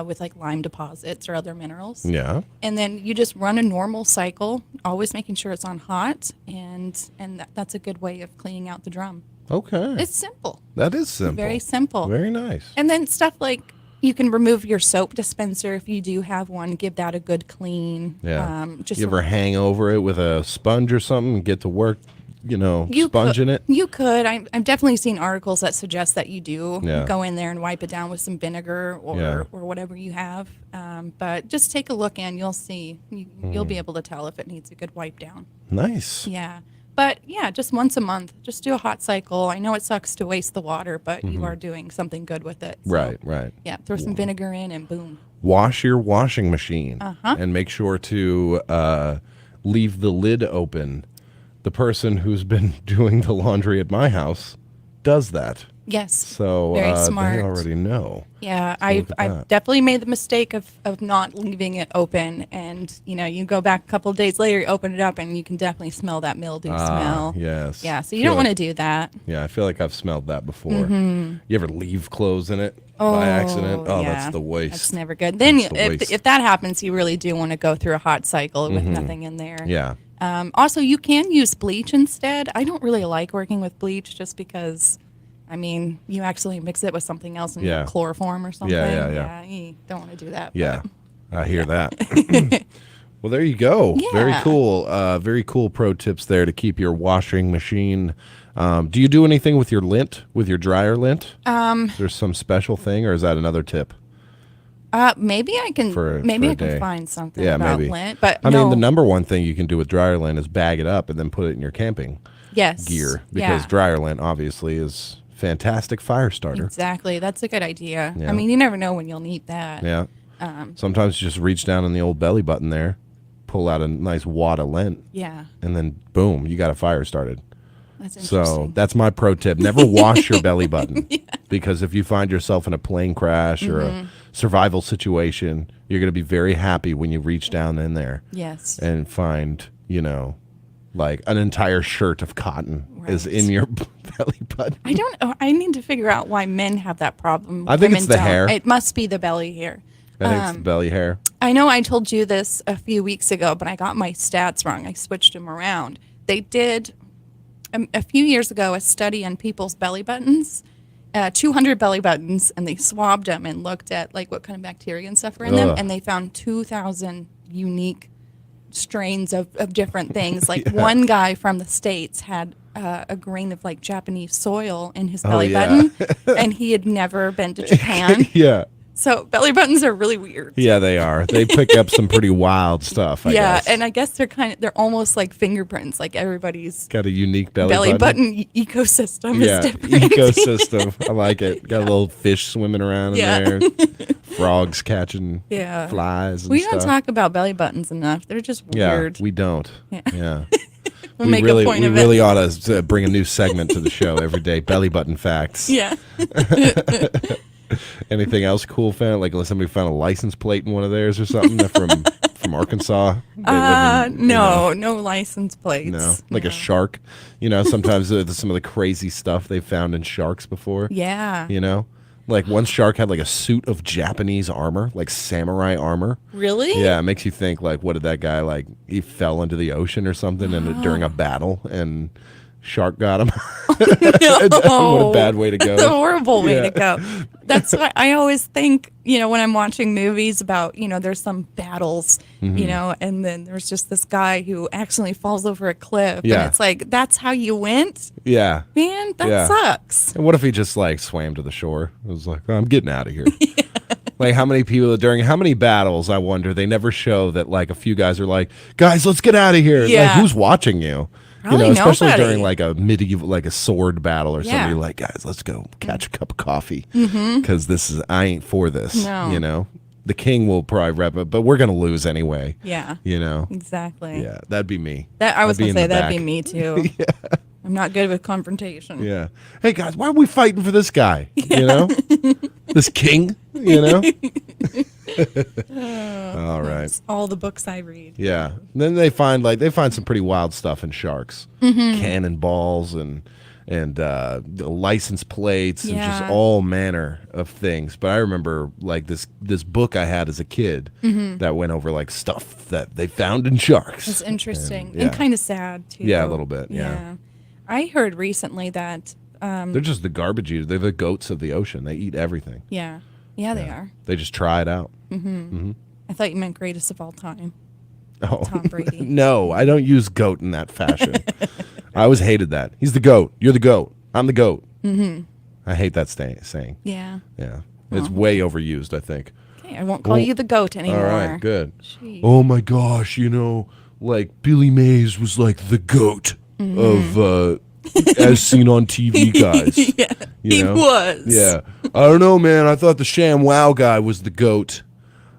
with like lime deposits or other minerals. Yeah. And then you just run a normal cycle, always making sure it's on hot, and that's a good way of cleaning out the drum. Okay. It's simple. That is simple. Very simple. Very nice. And then stuff like you can remove your soap dispenser if you do have one. Give that a good clean. Yeah. Just you ever hang over it with a sponge or something and get to work, sponging it? You could. I've definitely seen articles that suggest that you do go in there and wipe it down with some vinegar or whatever you have. But just take a look and you'll see. You'll be able to tell if it needs a good wipe down. Nice. Yeah. But yeah, just once a month, just do a hot cycle. I know it sucks to waste the water, but you are doing something good with it. So, Right. Yeah, throw some vinegar in and boom. Wash your washing machine and make sure to leave the lid open. The person who's been doing the laundry at my house does that. Yes. So very smart. they already know. Yeah, So I've definitely made the mistake of not leaving it open, and you go back a couple of days later, you open it up, and you can definitely smell that mildew smell. Yes. Yeah, so you don't want to do that. Yeah, I feel like I've smelled that before. You ever leave clothes in it by accident? Oh, yeah. that's the waste. That's never good. Then That's the waste. if that happens, you really do want to go through a hot cycle with nothing in there. Yeah. Also, you can use bleach instead. I don't really like working with bleach just because, you actually mix it with something else and you have chloroform or something. Yeah. You don't want to do that. Yeah, I hear that. Well, there you go. Yeah. Very cool. Very cool pro tips there to keep your washing machine. Do you do anything with your lint, with your dryer lint? Is there some special thing, or is that another tip? Maybe I can. For maybe a I can day. find something about lint. But I mean, the number one thing you can do with dryer lint is bag it up and then put it in your camping gear, because dryer lint obviously is fantastic fire starter. Exactly, that's a good idea. Yeah. You never know when you'll need that. Yeah. Sometimes you just reach down in the old belly button there, pull out a nice wad of lint. Yeah. And then boom, you got a fire started. That's interesting. So that's my pro tip. Never wash your belly button, because if you find yourself in a plane crash or a survival situation, you're going to be very happy when you reach down in there and find, like an entire shirt of cotton is in your belly button. I don't know. I need to figure out why men have that problem. I think Women it's the don't. hair. It must be the belly hair. I think it's the belly hair. I know I told you this a few weeks ago, but I got my stats wrong. I switched them around. They did a few years ago a study on people's belly buttons, 200 belly buttons, and they swabbed them and looked at like what kind of bacteria and stuff were in them, and they found 2,000 unique strains of different things. Like one guy from the States had a grain of like Japanese soil in his belly button, and he had never been to Japan. So belly buttons are really weird. Yeah, they are. They pick up some pretty wild stuff, I guess. And I guess they're almost like fingerprints. Like everybody's got a unique belly button ecosystem is different. Ecosystem. I like it. Got a little fish swimming around in there. Frogs catching flies and We stuff. don't talk about belly buttons enough. They're just weird. Yeah, we don't. Yeah. We'll make a point of it. We really ought to bring a new segment to the show every day. Belly button facts. Yeah. Anything else cool found? Like unless somebody found a license plate in one of theirs or something from Arkansas. No license plates. No, like a shark. Sometimes some of the crazy stuff they've found in sharks before. Yeah. Like one shark had like a suit of Japanese armor, like samurai armor. Really? Yeah, it makes you think like, what did that guy like? He fell into the ocean or something, and during a battle and Shark got him. No. What a bad way to go. A horrible way to go. That's why I always think, when I'm watching movies about, there's some battles, and then there's just this guy who accidentally falls over a cliff. Yeah. And it's like, that's how you went? Yeah. Man, that sucks. And what if he just like swam to the shore? It was like, I'm getting out of here. Like how many people during how many battles, I wonder, they never show that like a few guys are like, guys, let's get out of here. Yeah. Like who's watching you? Probably especially nobody. during like a medieval, like a sword battle or something. Yeah. You're like, guys, let's go catch a cup of coffee because I ain't for this. No. The king will probably rep it, but we're gonna lose anyway. Yeah. Exactly. Yeah, that'd be me. I was going to say, in the that'd back. be me too. Yeah. I'm not good with confrontation. Yeah. Hey guys, why are we fighting for this guy? This king. All right. That's all the books I read. Yeah. And then they find some pretty wild stuff in sharks, cannonballs and license plates and just all manner of things. But I remember like this book I had as a kid that went over like stuff that they found in sharks. It's interesting And and kind of sad too. Yeah, a little bit. Yeah. I heard recently that. They're just the garbage eaters. They're the goats of the ocean. They eat everything. Yeah. Yeah, they are. They just try it out. I thought you meant greatest of all time. Oh, Tom Brady. No, I don't use goat in that fashion. I always hated that. He's the goat. You're the goat. I'm the goat. I hate that saying. Yeah. Yeah. It's way overused, I think. Okay, I won't call you the goat anymore. All right, good. Jeez. Oh my gosh, like Billy Mays was like the goat of as seen on TV guys. Yeah, he was. Yeah. I don't know, man. I thought the Sham Wow guy was the goat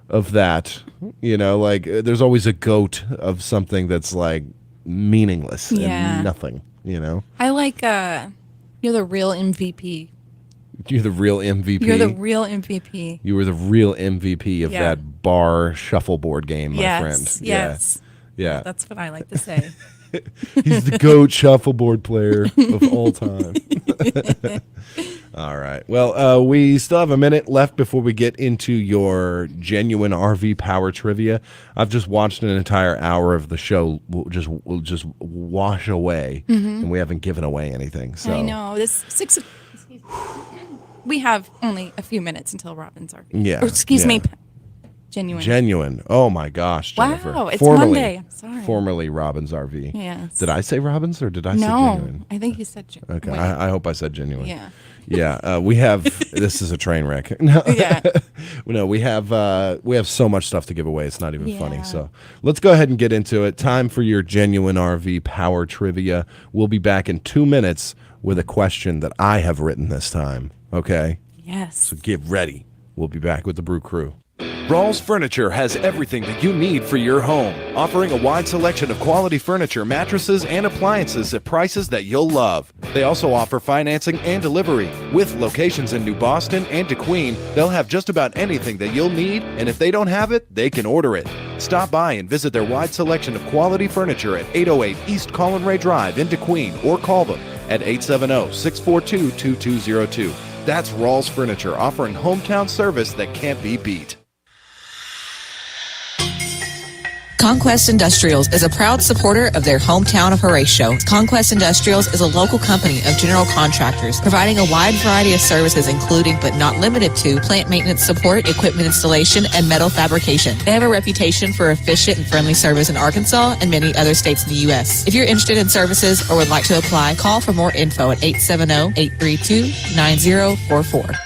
of that. Like there's always a goat of something that's like meaningless and nothing, I like you're the real MVP. You're the real MVP. You're the real MVP. You were the real MVP of that bar shuffleboard game, my friend. Yes. Yeah. That's what I like to say. He's the GOAT shuffleboard player of all time. All right. Well, we still have a minute left before we get into your genuine RV power trivia. I've just watched an entire hour of the show will just wash away, and we haven't given away anything. So I know we have only a few minutes until Robin's RV. Yeah. Or, excuse me. Genuine. Oh my gosh, Jennifer. Wow, it's Monday. I'm sorry. Formerly Robin's RV. Yes. Did I say Robin's or did I say genuine? I think you said genuine. Okay, I hope I said genuine. Yeah. Yeah, we have. This is a train wreck. No, yeah. No, we have so much stuff to give away. It's not even funny. So let's go ahead and get into it. Time for your genuine RV power trivia. We'll be back in 2 minutes with a question that I have written this time. Okay. Yes. So get ready. We'll be back with the Brew Crew. Rawls Furniture has everything that you need for your home, offering a wide selection of quality furniture, mattresses, and appliances at prices that you'll love. They also offer financing and delivery. With locations in New Boston and Kdqn, they'll have just about anything that you'll need, and if they don't have it, they can order it. Stop by and visit their wide selection of quality furniture at 808 East Colin Ray Drive in Kdqn, or call them at 870-642-2202. That's Rawls Furniture, offering hometown service that can't be beat. Conquest Industrials is a proud supporter of their hometown of Horatio. Conquest Industrials is a local company of general contractors providing a wide variety of services, including but not limited to plant maintenance support, equipment installation, and metal fabrication. They have a reputation for efficient and friendly service in Arkansas and many other states in the U.S. If you're interested in services or would like to apply, call for more info at 870-832-9044.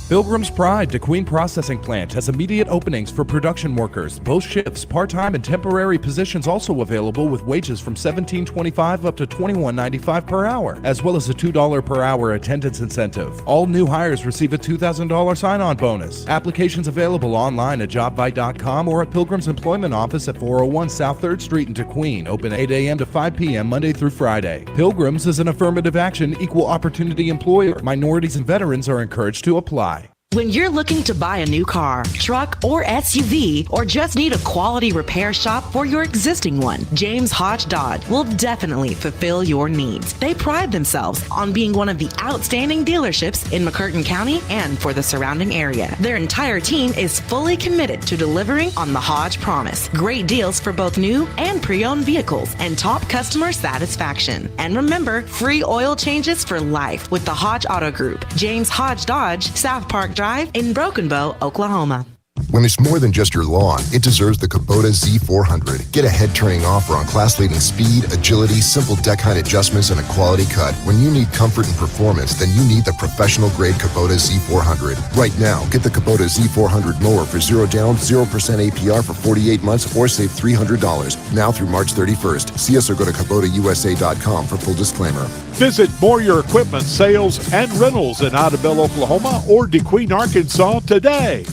Pilgrim's Pride Kdqn Processing Plant has immediate openings for production workers. Both shifts, part-time and temporary positions also available with wages from $17.25 up to $21.95 per hour, as well as a $2 per hour attendance incentive. All new hires receive a $2,000 sign-on bonus. Applications available online at jobvite.com or at Pilgrim's Employment Office at 401 South 3rd Street in Kdqn, open 8 a.m. to 5 p.m. Monday through Friday. Pilgrim's is an affirmative action, equal opportunity employer. Minorities and veterans are encouraged to apply. When you're looking to buy a new car, truck, or SUV, or just need a quality repair shop for your existing one, James Hodge Dodge will definitely fulfill your needs. They pride themselves on being one of the outstanding dealerships in McCurtain County and for the surrounding area. Their entire team is fully committed to delivering on the Hodge promise. Great deals for both new and pre-owned vehicles and top customer satisfaction. And remember, free oil changes for life with the Hodge Auto Group. James Hodge Dodge, South Park Drive in Broken Bow, Oklahoma. When it's more than just your lawn, it deserves the Kubota Z400. Get a head-turning offer on class-leading speed, agility, simple deck height adjustments, and a quality cut. When you need comfort and performance, then you need the professional-grade Kubota Z400. Right now, get the Kubota Z400 mower for 0 down, 0% APR for 48 months, or save $300. Now through March 31st. See us or go to KubotaUSA.com for full disclaimer. Visit Moyer Equipment Sales and Rentals in Idabel, Oklahoma, or Kdqn, Arkansas today.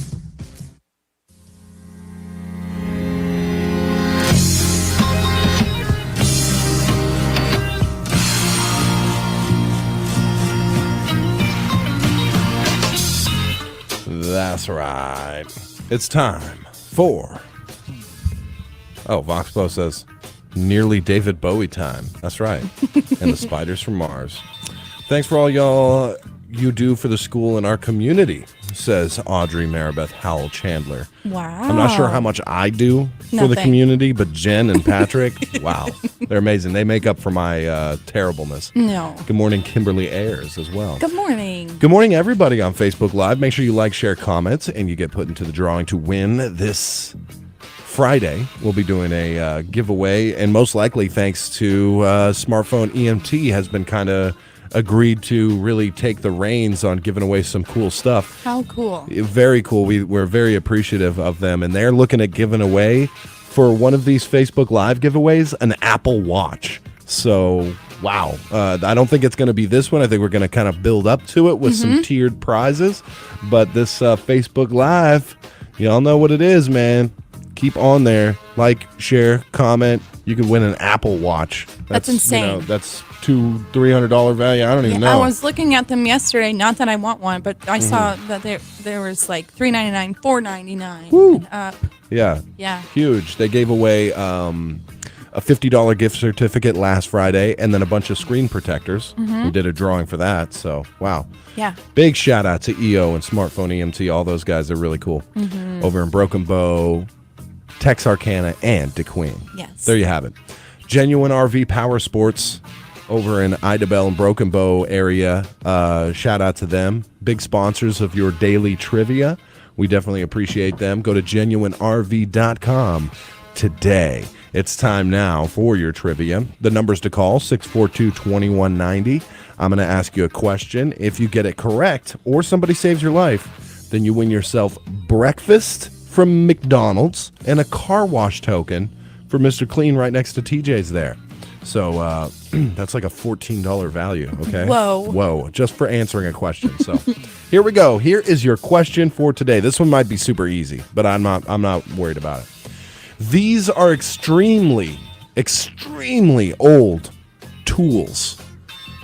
That's right. It's time for... Oh, Voxpo says, nearly David Bowie time. That's right. And the Spiders from Mars. Thanks for all y'all you do for the school and our community, says Audrey Maribeth Howell Chandler. Wow. I'm not sure how much I do for the community, but Jen and Patrick, wow, they're amazing. They make up for my terribleness. No. Good morning, Kimberly Ayers, as well. Good morning. Good morning, everybody on Facebook Live. Make sure you like, share, comment, and you get put into the drawing to win this Friday. We'll be doing a giveaway, and most likely thanks to Smartphone EMT has been kind of agreed to really take the reins on giving away some cool stuff. How cool. Very cool. We're very appreciative of them, and they're looking at giving away, for one of these Facebook Live giveaways, an Apple Watch. So, wow. I don't think it's going to be this one. I think we're going to kind of build up to it with some tiered prizes. But this Facebook Live, y'all know what it is, man. Keep on there. Like, share, comment. You could win an Apple Watch. That's insane. That's $200-$300 value. I don't even know. I was looking at them yesterday. Not that I want one, but I saw that there was like $399, $499 and up. Yeah. Yeah. Huge. They gave away a $50 gift certificate last Friday, and then a bunch of screen protectors. We did a drawing for that. So, wow. Yeah. Big shout out to EO and Smartphone EMT. All those guys are really cool. Over in Broken Bow, Texarkana, and Kdqn. Yes. There you have it. Genuine RV Power Sports over in Idabel and Broken Bow area. Shout out to them. Big sponsors of your daily trivia. We definitely appreciate them. Go to genuinerv.com today. It's time now for your trivia. The numbers to call, 642-2190. I'm going to ask you a question. If you get it correct or somebody saves your life, then you win yourself breakfast from McDonald's and a car wash token for Mr. Clean right next to TJ's there. So that's like a $14 value, okay? Whoa, just for answering a question. So here we go. Here is your question for today. This one might be super easy, but I'm not worried about it. These are extremely old tools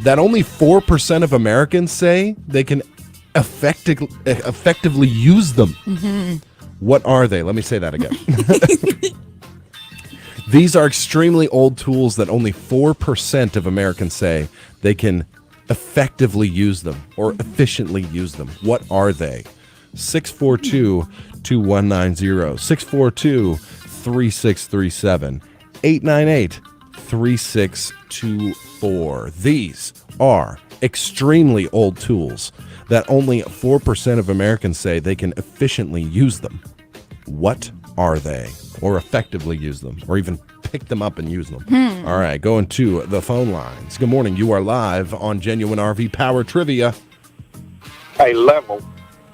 that only 4% of Americans say they can effectively use them. What are they? Let me say that again. These are extremely old tools that only 4% of Americans say they can effectively use them or efficiently use them. What are they? 642-2190, 642-3637, 898-3624. These are extremely old tools that only 4% of Americans say they can efficiently use them. What are they? Or effectively use them, or even pick them up and use them. All right, going to the phone lines. Good morning. You are live on Genuine RV Power Trivia. Hey, Level.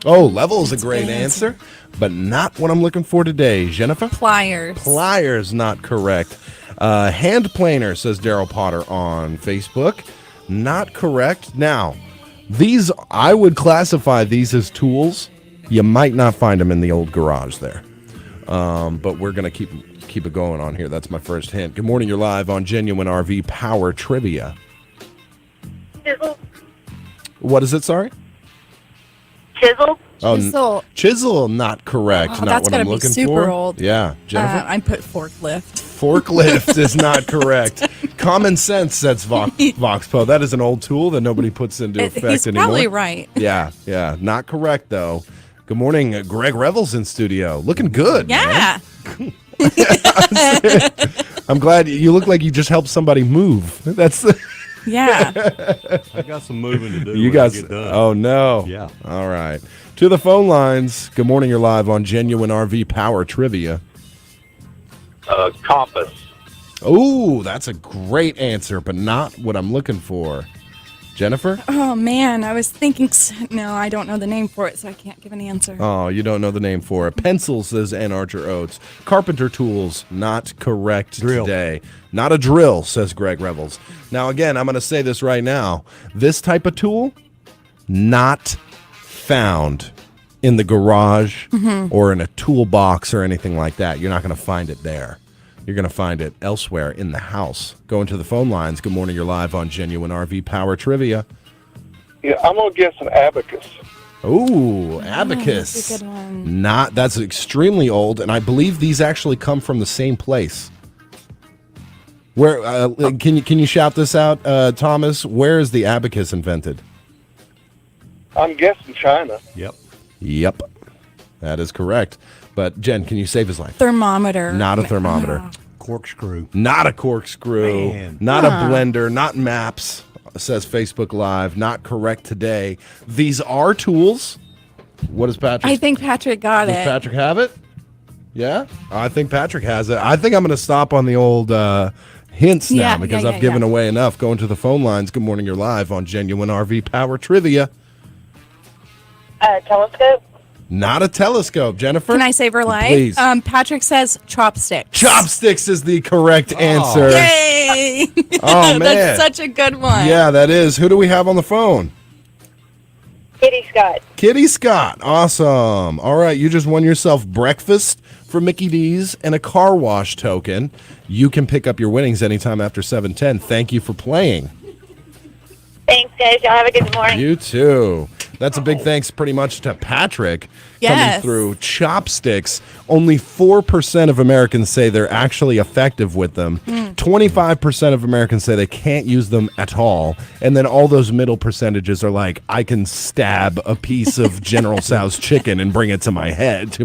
Oh, Level is a great answer, but not what I'm looking for today. Jennifer? Pliers. Pliers, not correct. Hand planer, says Daryl Potter on Facebook. Not correct. Now, these, I would classify these as tools. You might not find them in the old garage there. But we're going to keep it going on here. That's my first hint. Good morning. You're live on Genuine RV Power Trivia. Chisel. What is it, sorry? Chisel. Chisel. Chisel, not correct. Oh, not that's what gotta I'm be looking super for. old. Yeah, Jennifer. I put forklift. Forklift is not correct. Common sense, says Voxpo. That is an old tool that nobody puts into effect He's anymore. probably right. Yeah. Not correct, though. Good morning. Greg Revel's in studio. Looking good. Yeah. Man. I'm glad you look like you just helped somebody move. That's Yeah. I got some moving to do. You when guys. I get done. Oh, no. Yeah. All right. To the phone lines. Good morning. You're live on Genuine RV Power Trivia. Compass. Oh, that's a great answer, but not what I'm looking for. Jennifer? Oh, man. I was thinking. No, I don't know the name for it, so I can't give an answer. Oh, you don't know the name for it. Pencil, says Ann Archer Oates. Carpenter tools, not correct today. Not a drill, says Greg Revels. Now, again, I'm going to say this right now. This type of tool, not found in the garage or in a toolbox or anything like that. You're not going to find it there. You're going to find it elsewhere in the house. Going to the phone lines. Good morning. You're live on Genuine RV Power Trivia. Yeah, I'm going to guess an abacus. Ooh, abacus. That's a good one. That's extremely old, and I believe these actually come from the same place. Where can you shout this out, Thomas? Where is the abacus invented? I'm guessing China. Yep. That is correct. But Jen, can you save his life? Thermometer. Not a thermometer. Corkscrew. Not a corkscrew. Man. Not a blender. Not maps, says Facebook Live. Not correct today. These are tools. What is Patrick? I think Patrick got Does it. Patrick have it? Yeah? I think Patrick has it. I think I'm going to stop on the old hints now because I've given away enough. Going to the phone lines. Good morning. You're live on Genuine RV Power Trivia. Telescope? Not a telescope. Jennifer? Can I save her life? Please. Patrick says chopsticks. Chopsticks is the correct answer. Yay! Oh, man. That's such a good one. Yeah, that is. Who do we have on the phone? Kitty Scott. Kitty Scott. Awesome. All right, you just won yourself breakfast from Mickey D's and a car wash token. You can pick up your winnings anytime after 7:10. Thank you for playing. Thanks, guys. Y'all have a good morning. You too. That's a big thanks pretty much to Patrick coming Yes. through. Chopsticks. Only 4% of Americans say they're actually effective with them. 25% of Americans say they can't use them at all. And then all those middle percentages are like, I can stab a piece of General Tso's chicken and bring it to my head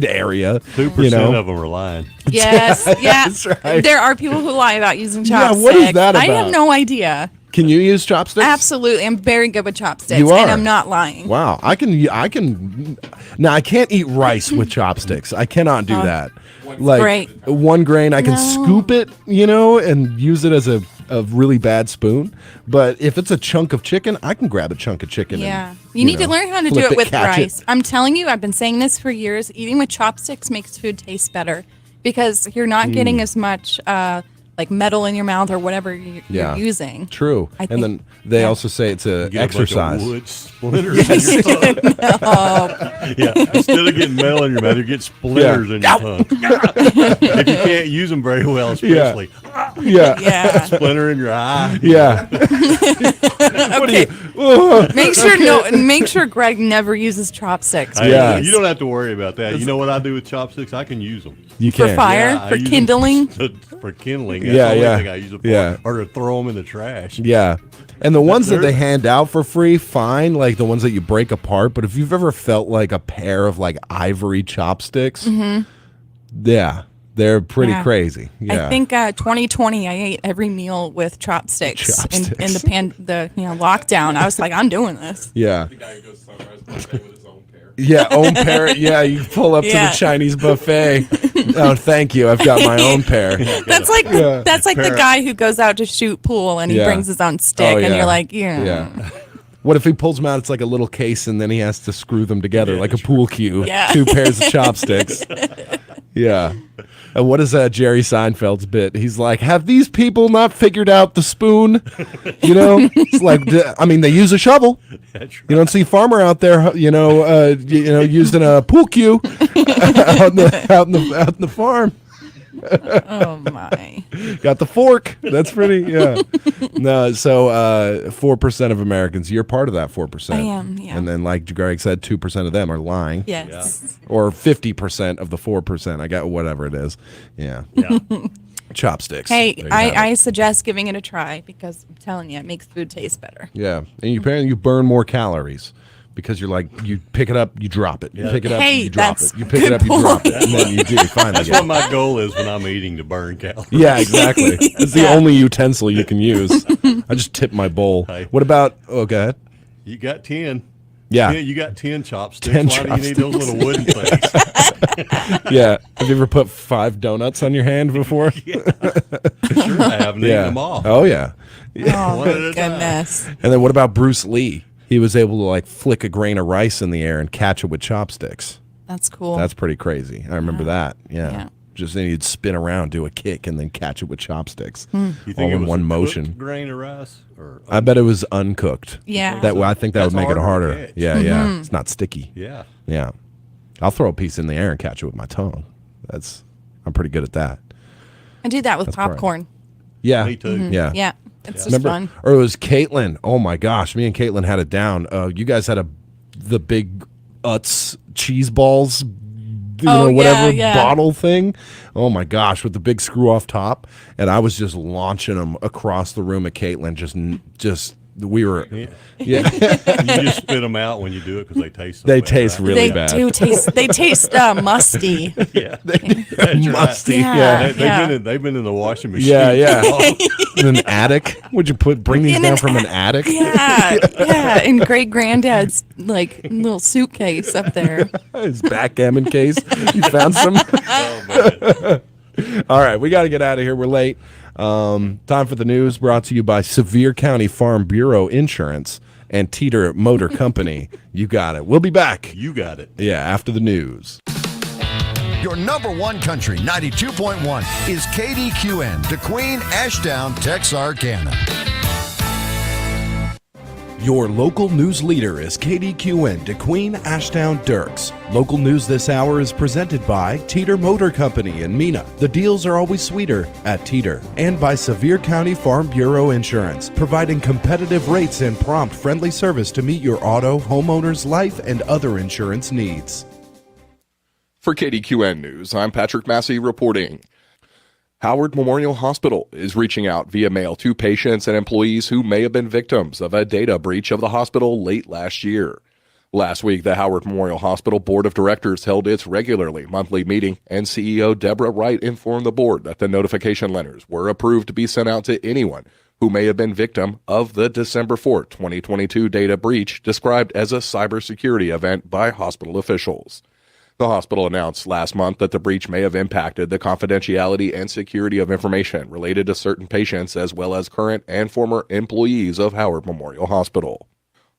area. 2% of them are lying. Yes. Yeah. That's right. There are people who lie about using Yeah, chopsticks. what is that I about? have no idea. Can you use chopsticks? Absolutely. I'm very good with chopsticks. You are? And I'm not lying. Wow, I can. Now I can't eat rice with chopsticks. I cannot do that. Like Great. one grain, I can scoop it, and use it as a really bad spoon. But if it's a chunk of chicken, I can grab a chunk of chicken. Yeah. And, You need to learn how to do flip it with catch it. rice. I'm telling you, I've been saying this for years. Eating with chopsticks makes food taste better because you're not getting as much like metal in your mouth or whatever you're using. True. I And think- then they also say it's a Get exercise. Like a wood splinter in your tongue. Yeah, instead of getting metal in your mouth, you get splinters in your tongue. If you can't use them very well, especially. Yeah. Splinter in your eye. Yeah. Okay. Make sure Greg never uses chopsticks. Yeah. You don't have to worry about that. You know what I do with chopsticks? I can use them. You For can. fire? Yeah, I For use 'em kindling? For kindling. That's Yeah, the only yeah. thing I use it for. Yeah. Or to throw them in the trash. Yeah. And the ones that they hand out for free, fine, like the ones that you break apart. But if you've ever felt like a pair of like ivory chopsticks, yeah, they're pretty Yeah. crazy. Yeah. I think 2020, I ate every meal with chopsticks, in the lockdown. I was like, I'm doing this. Yeah. The guy who goes to Sunrise Buffet with his own pair. Yeah, own pair. Yeah, you pull up to Yeah. the Chinese buffet. Oh, thank you. I've got my own pair. That's like the guy who goes out to shoot pool and he Yeah. brings his own stick, Oh, and yeah. you're like, yeah. Yeah. What if he pulls them out? It's like a little case, and then he has to screw them together like a pool cue. Yeah. 2 pairs of chopsticks. Yeah. And what is Jerry Seinfeld's bit? He's like, have these people not figured out the spoon? It's like, they use a shovel. That's right. You don't see Farmer out there, using a pool cue out in the farm. Oh my! Got the fork. That's pretty. Yeah. No. So 4% of Americans. You're part of that 4%. I am. Yeah. And then, like Greg said, 2% of them are lying. Yes. Or 50% of the 4%. I got whatever it is. Yeah. Yeah. Chopsticks. Hey, There you have it. I suggest giving it a try because I'm telling you, it makes food taste better. Yeah, and you burn more calories because you're like you pick it up, you drop it. You Yeah. pick it up, Hey, you drop that's it. You pick it up, you drop it, and then you do finally. That's get what it. my goal is when I'm eating, to burn calories. Yeah, exactly. It's the only utensil you can use. I just tip my bowl. Hey. What about? Oh, go ahead. You got 10. Yeah. You got 10 chopsticks. 10 Why do you need those little wooden things? Yeah. Have you ever put 5 donuts on your hand before? Sure I have. And eaten them all. Oh yeah. Oh One at my a time. goodness! And then what about Bruce Lee? He was able to like flick a grain of rice in the air and catch it with chopsticks. That's cool. That's pretty crazy. I remember that. Yeah. Yeah. Just then you'd spin around, do a kick, and then catch it with chopsticks. You think all it in was one a motion. cooked grain of rice? Or I bet it was uncooked. Yeah. That I think that That's would make it harder to harder. catch. Yeah, yeah. It's not sticky. Yeah. Yeah. I'll throw a piece in the air and catch it with my tongue. I'm pretty good at that. I do that with That's correct. popcorn. Yeah. Me too. Yeah. Yeah, it's just Remember, fun. or it was Caitlin. Oh my gosh, me and Caitlin had it down. You guys had the big Utz cheese balls, whatever yeah. bottle thing. Oh my gosh, with the big screw off top, and I was just launching them across the room at Caitlin. Just we were, yeah. You just spit them out when you do it because they taste so They bad, taste right? really They bad. do taste. They taste musty. Yeah. Musty. Yeah. Yeah. They've been in the washing machine. Yeah, yeah. In an attic? Would you bring these In down an from an attic? Yeah, yeah. In great granddad's like little suitcase up there. His backgammon case. You found some? All right, we got to get out of here. We're late. Time for the news, brought to you by Sevier County Farm Bureau Insurance and Teeter Motor Company. You got it. We'll be back. You got it. Yeah, after the news. Your number one country, 92.1, is KDQN, DeQueen, Ashdown, Texarkana. Your local news leader is KDQN, DeQueen, Ashdown, Dirks. Local news this hour is presented by Teeter Motor Company in Mena. The deals are always sweeter at Teeter. And by Sevier County Farm Bureau Insurance, providing competitive rates and prompt, friendly service to meet your auto, homeowner's life, and other insurance needs. For KDQN News, I'm Patrick Massey reporting. Howard Memorial Hospital is reaching out via mail to patients and employees who may have been victims of a data breach of the hospital late last year. Last week, the Howard Memorial Hospital Board of Directors held its regularly monthly meeting, and CEO Deborah Wright informed the board that the notification letters were approved to be sent out to anyone who may have been victim of the December 4, 2022 data breach described as a cybersecurity event by hospital officials. The hospital announced last month that the breach may have impacted the confidentiality and security of information related to certain patients as well as current and former employees of Howard Memorial Hospital.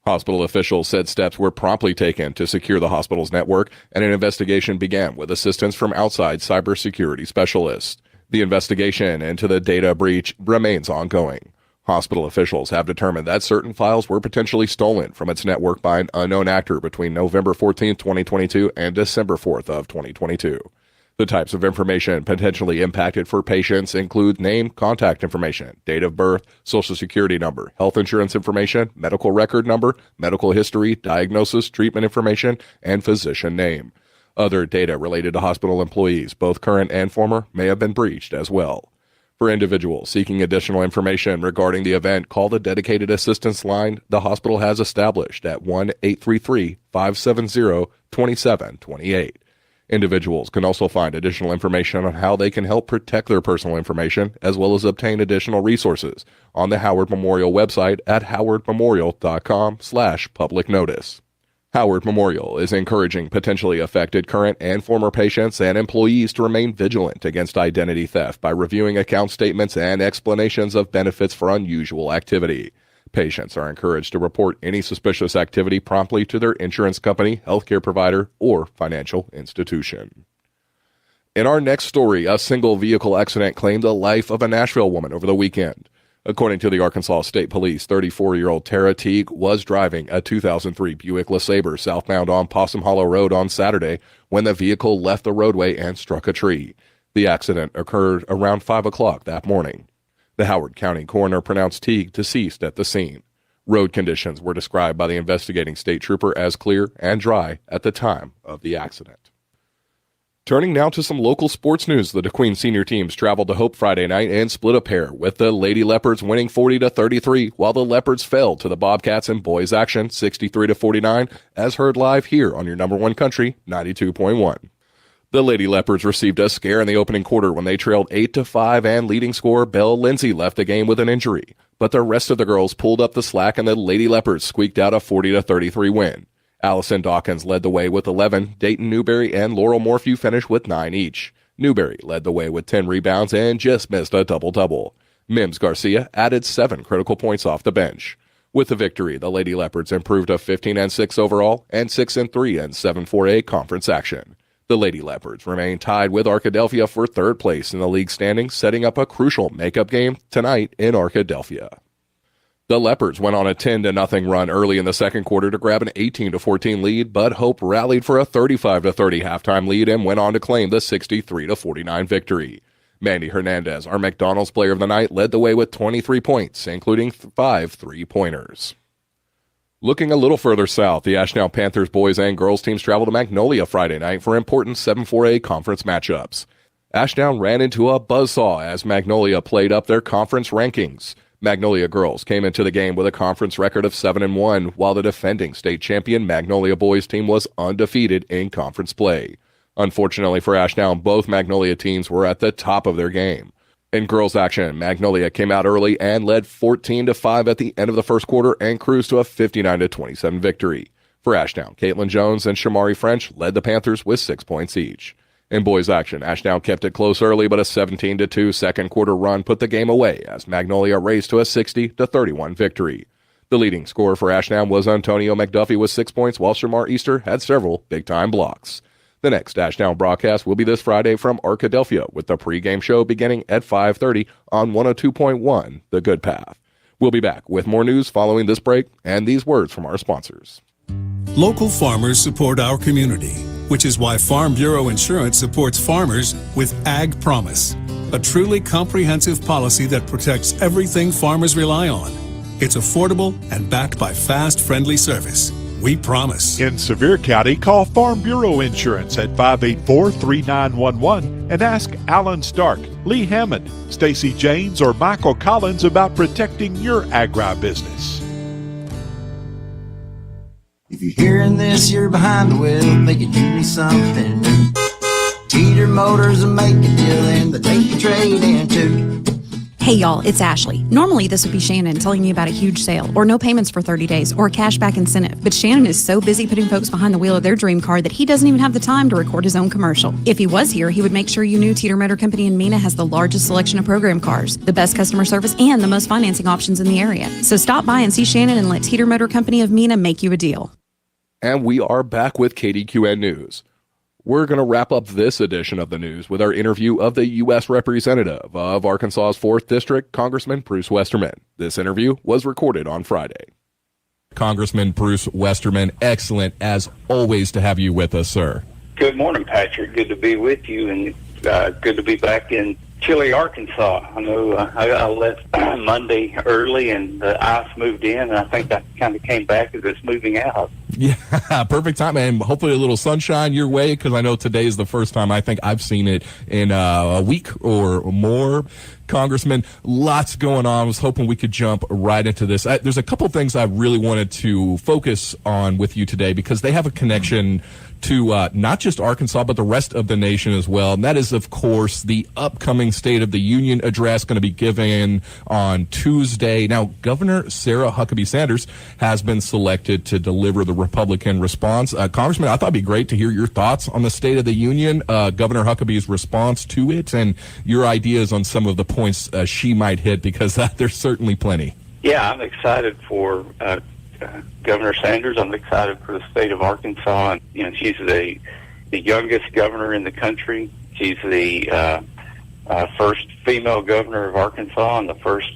Hospital officials said steps were promptly taken to secure the hospital's network, and an investigation began with assistance from outside cybersecurity specialists. The investigation into the data breach remains ongoing. Hospital officials have determined that certain files were potentially stolen from its network by an unknown actor between November 14, 2022 and December 4th of 2022. The types of information potentially impacted for patients include name, contact information, date of birth, social security number, health insurance information, medical record number, medical history, diagnosis, treatment information, and physician name. Other data related to hospital employees, both current and former, may have been breached as well. For individuals seeking additional information regarding the event, call the dedicated assistance line the hospital has established at 1-833-570-2728. Individuals can also find additional information on how they can help protect their personal information, as well as obtain additional resources on the Howard Memorial website at howardmemorial.com/public notice. Howard Memorial is encouraging potentially affected current and former patients and employees to remain vigilant against identity theft by reviewing account statements and explanations of benefits for unusual activity. Patients are encouraged to report any suspicious activity promptly to their insurance company, healthcare provider, or financial institution. In our next story, a single vehicle accident claimed the life of a Nashville woman over the weekend. According to the Arkansas State Police, 34-year-old Tara Teague was driving a 2003 Buick LeSabre southbound on Possum Hollow Road on Saturday when the vehicle left the roadway and struck a tree. The accident occurred around 5 o'clock that morning. The Howard County coroner pronounced Teague deceased at the scene. Road conditions were described by the investigating state trooper as clear and dry at the time of the accident. Turning now to some local sports news, the Kdqn senior teams traveled to Hope Friday night and split a pair, with the Lady Leopards winning 40-33, while the Leopards fell to the Bobcats in boys action 63-49, as heard live here on your number one country, 92.1. The Lady Leopards received a scare in the opening quarter when they trailed 8-5, and leading scorer Belle Lindsay left the game with an injury. But the rest of the girls pulled up the slack, and the Lady Leopards squeaked out a 40-33 win. Allison Dawkins led the way with 11, Dayton Newberry and Laurel Morphew finished with 9 each. Newberry led the way with 10 rebounds and just missed a double-double. Mims Garcia added 7 critical points off the bench. With the victory, the Lady Leopards improved to 15-6 overall and 6-3 in 7-4A conference action. The Lady Leopards remain tied with Arkadelphia for third place in the league standings, setting up a crucial makeup game tonight in Arkadelphia. The Leopards went on a 10-0 run early in the second quarter to grab an 18-14 lead, but Hope rallied for a 35-30 halftime lead and went on to claim the 63-49 victory. Mandy Hernandez, our McDonald's player of the night, led the way with 23 points, including 5 3-pointers. Looking a little further south, the Ashdown Panthers boys and girls teams traveled to Magnolia Friday night for important 7-4A conference matchups. Ashdown ran into a buzzsaw as Magnolia played up their conference rankings. Magnolia girls came into the game with a conference record of 7-1, while the defending state champion Magnolia boys team was undefeated in conference play. Unfortunately for Ashdown, both Magnolia teams were at the top of their game. In girls action, Magnolia came out early and led 14-5 at the end of the first quarter and cruised to a 59-27 victory. For Ashdown, Caitlin Jones and Shamari French led the Panthers with 6 points each. In boys action, Ashdown kept it close early, but a 17-2 second quarter run put the game away as Magnolia raced to a 60-31 victory. The leading scorer for Ashdown was Antonio McDuffie with 6 points, while Shamar Easter had several big-time blocks. The next Ashdown broadcast will be this Friday from Arkadelphia, with the pregame show beginning at 5:30 on 102.1 The Good Path. We'll be back with more news following this break and these words from our sponsors. Local farmers support our community, which is why Farm Bureau Insurance supports farmers with Ag Promise, a truly comprehensive policy that protects everything farmers rely on. It's affordable and backed by fast, friendly service. We promise. In Sevier County, call Farm Bureau Insurance at 584-3911 and ask Alan Stark, Lee Hammond, Stacy Janes, or Michael Collins about protecting your agribusiness. If you're hearing this, you're behind the wheel, thinking you need something new. Teeter Motors will make a deal in the day you trade into. Hey y'all, it's Ashley. Normally this would be Shannon telling you about a huge sale, or no payments for 30 days, or a cashback incentive. But Shannon is so busy putting folks behind the wheel of their dream car that he doesn't even have the time to record his own commercial. If he was here, he would make sure you knew Teeter Motor Company in Mena has the largest selection of program cars, the best customer service, and the most financing options in the area. So stop by and see Shannon and let Teeter Motor Company of Mena make you a deal. And we are back with Kdqn News. We're going to wrap up this edition of the news with our interview of the U.S. Representative of Arkansas's 4th District, Congressman Bruce Westerman. This interview was recorded on Friday. Congressman Bruce Westerman, excellent as always to have you with us, sir. Good morning, Patrick. Good to be with you, and good to be back in chilly Arkansas. I know I left Monday early, and the ice moved in, and I think I kind of came back as it's moving out. Yeah, perfect time, and hopefully a little sunshine your way, because I know today is the first time I think I've seen it in a week or more. Congressman, lots going on. I was hoping we could jump right into this. There's a couple things I really wanted to focus on with you today, because they have a connection to not just Arkansas, but the rest of the nation as well. And that is, of course, the upcoming State of the Union address going to be given on Tuesday. Now, Governor Sarah Huckabee Sanders has been selected to deliver the Republican response. Congressman, I thought it'd be great to hear your thoughts on the State of the Union, Governor Huckabee's response to it, and your ideas on some of the points she might hit, because there's certainly plenty. Yeah, I'm excited for Governor Sanders. I'm excited for the state of Arkansas. And, you know, she's the youngest governor in the country. She's the first female governor of Arkansas, and the first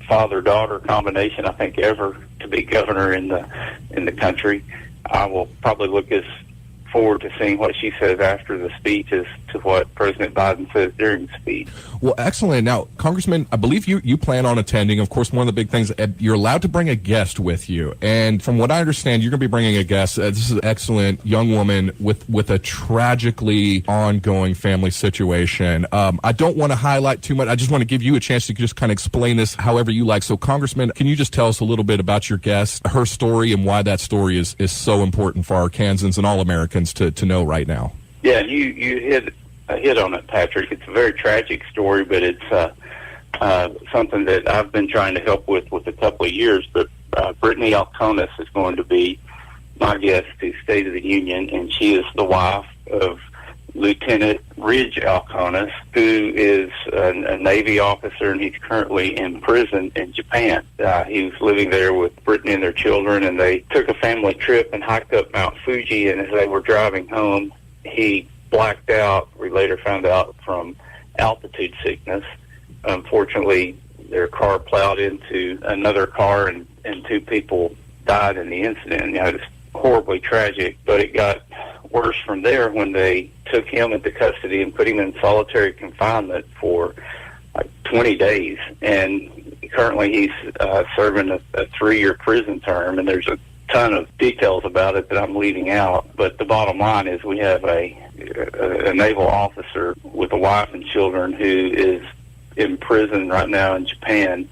father-daughter combination, I think, ever to be governor in the country. I will probably look forward to seeing what she says after the speech as to what President Biden says during the speech. Well, excellent. Now, Congressman, I believe you plan on attending. Of course, one of the big things, you're allowed to bring a guest with you. And from what I understand, you're going to be bringing a guest. This is an excellent young woman with a tragically ongoing family situation. I don't want to highlight too much. I just want to give you a chance to just kind of explain this however you like. So, Congressman, can you just tell us a little bit about your guest, her story, and why that story is so important for our Kansans and all Americans to know right now? Yeah, you hit on it, Patrick. It's a very tragic story, but it's something that I've been trying to help with a couple of years. But Brittany Alconis is going to be my guest to State of the Union, and she is the wife of Lieutenant Ridge Alconis, who is a Navy officer, and he's currently in prison in Japan. He was living there with Brittany and their children, and they took a family trip and hiked up Mount Fuji, and as they were driving home, he blacked out. We later found out from altitude sickness. Unfortunately, their car plowed into another car, and two people died in the incident. It was horribly tragic, but it got worse from there when they took him into custody and put him in solitary confinement for like 20 days. And currently he's serving a 3-year prison term, and there's a ton of details about it that I'm leaving out. But the bottom line is we have a naval officer with a wife and children who is in prison right now in Japan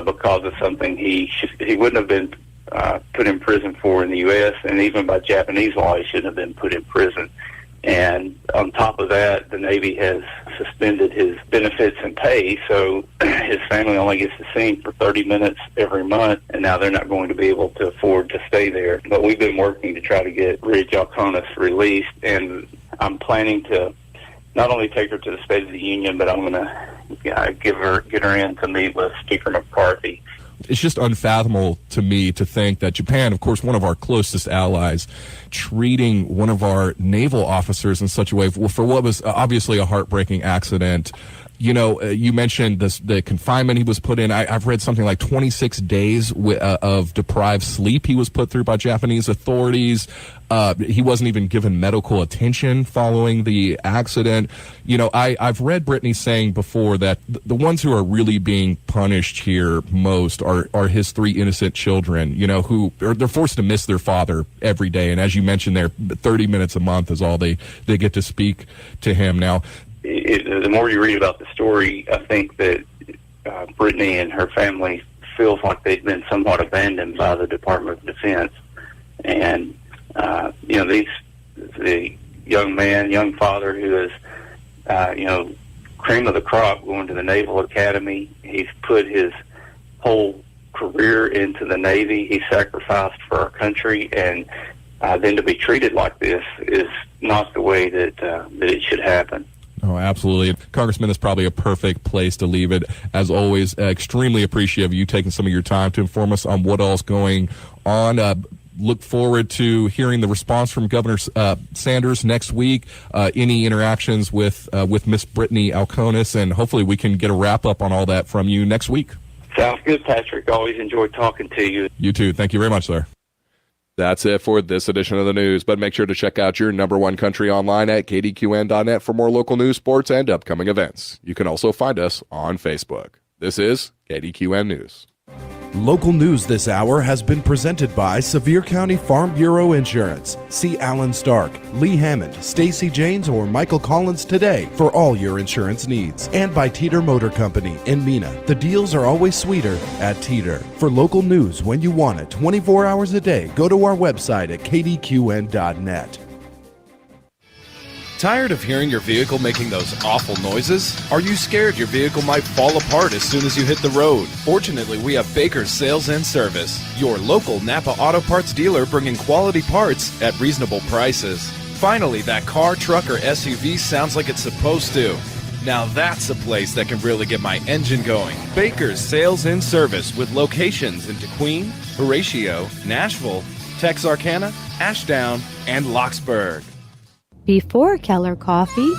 because of something he wouldn't have been put in prison for in the U.S., and even by Japanese law, he shouldn't have been put in prison. And on top of that, the Navy has suspended his benefits and pay, so his family only gets to see him for 30 minutes every month, and now they're not going to be able to afford to stay there. But we've been working to try to get Ridge Alconis released, and I'm planning to not only take her to the State of the Union, but I'm going to get her in to meet with Speaker McCarthy. It's just unfathomable to me to think that Japan, of course, one of our closest allies, treating one of our naval officers in such a way for what was obviously a heartbreaking accident. You know, you mentioned the confinement he was put in. I've read something like 26 days of deprived sleep he was put through by Japanese authorities. He wasn't even given medical attention following the accident. You know, I've read Brittany saying before that the ones who are really being punished here most are his 3 innocent children, you know, who they're forced to miss their father every day. And as you mentioned there, 30 minutes a month is all they get to speak to him. Now, the more you read about the story, I think that Brittany and her family feels like they've been somewhat abandoned by the Department of Defense. And, you know, the young father who is, you know, cream of the crop going to the Naval Academy. He's put his whole career into the Navy. He sacrificed for our country, and then to be treated like this is not the way that it should happen. Oh, absolutely. Congressman, that's probably a perfect place to leave it. As always, extremely appreciative of you taking some of your time to inform us on what all's going on. Look forward to hearing the response from Governor Sanders next week. Any interactions with Miss Brittany Alconis, and hopefully we can get a wrap-up on all that from you next week. Sounds good, Patrick. Always enjoy talking to you. You too. Thank you very much, sir. That's it for this edition of the news, but make sure to check out your number one country online at kdqn.net for more local news, sports, and upcoming events. You can also find us on Facebook. This is KDQN News. Local news this hour has been presented by Sevier County Farm Bureau Insurance. See Alan Stark, Lee Hammond, Stacy Janes, or Michael Collins today for all your insurance needs. And by Teeter Motor Company in Mena. The deals are always sweeter at Teeter. For local news when you want it, 24 hours a day, go to our website at kdqn.net. Tired of hearing your vehicle making those awful noises? Are you scared your vehicle might fall apart as soon as you hit the road? Fortunately, we have Baker's Sales and Service, your local Napa Auto Parts dealer bringing quality parts at reasonable prices. Finally, that car, truck, or SUV sounds like it's supposed to. Now that's a place that can really get my engine going. Baker's Sales and Service with locations in Kdqn, Horatio, Nashville, Texarkana, Ashdown, and Locksburg. Before Keller Coffee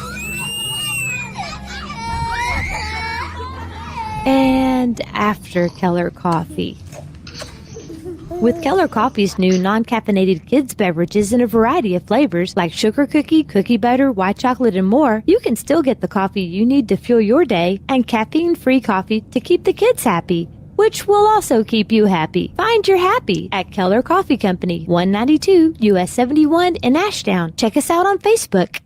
and after Keller Coffee. With Keller Coffee's new non-caffeinated kids beverages in a variety of flavors like sugar cookie, cookie butter, white chocolate, and more, you can still get the coffee you need to fuel your day and caffeine-free coffee to keep the kids happy, which will also keep you happy. Find your happy at Keller Coffee Company, 192 US 71 in Ashdown. Check us out on Facebook.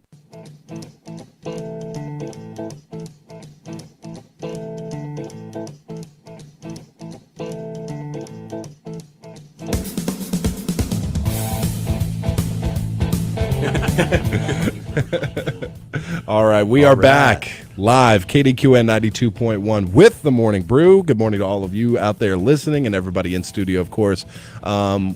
All right, we are back live, KDQN 92.1 with the Morning Brew. Good morning to all of you out there listening and everybody in studio, of course.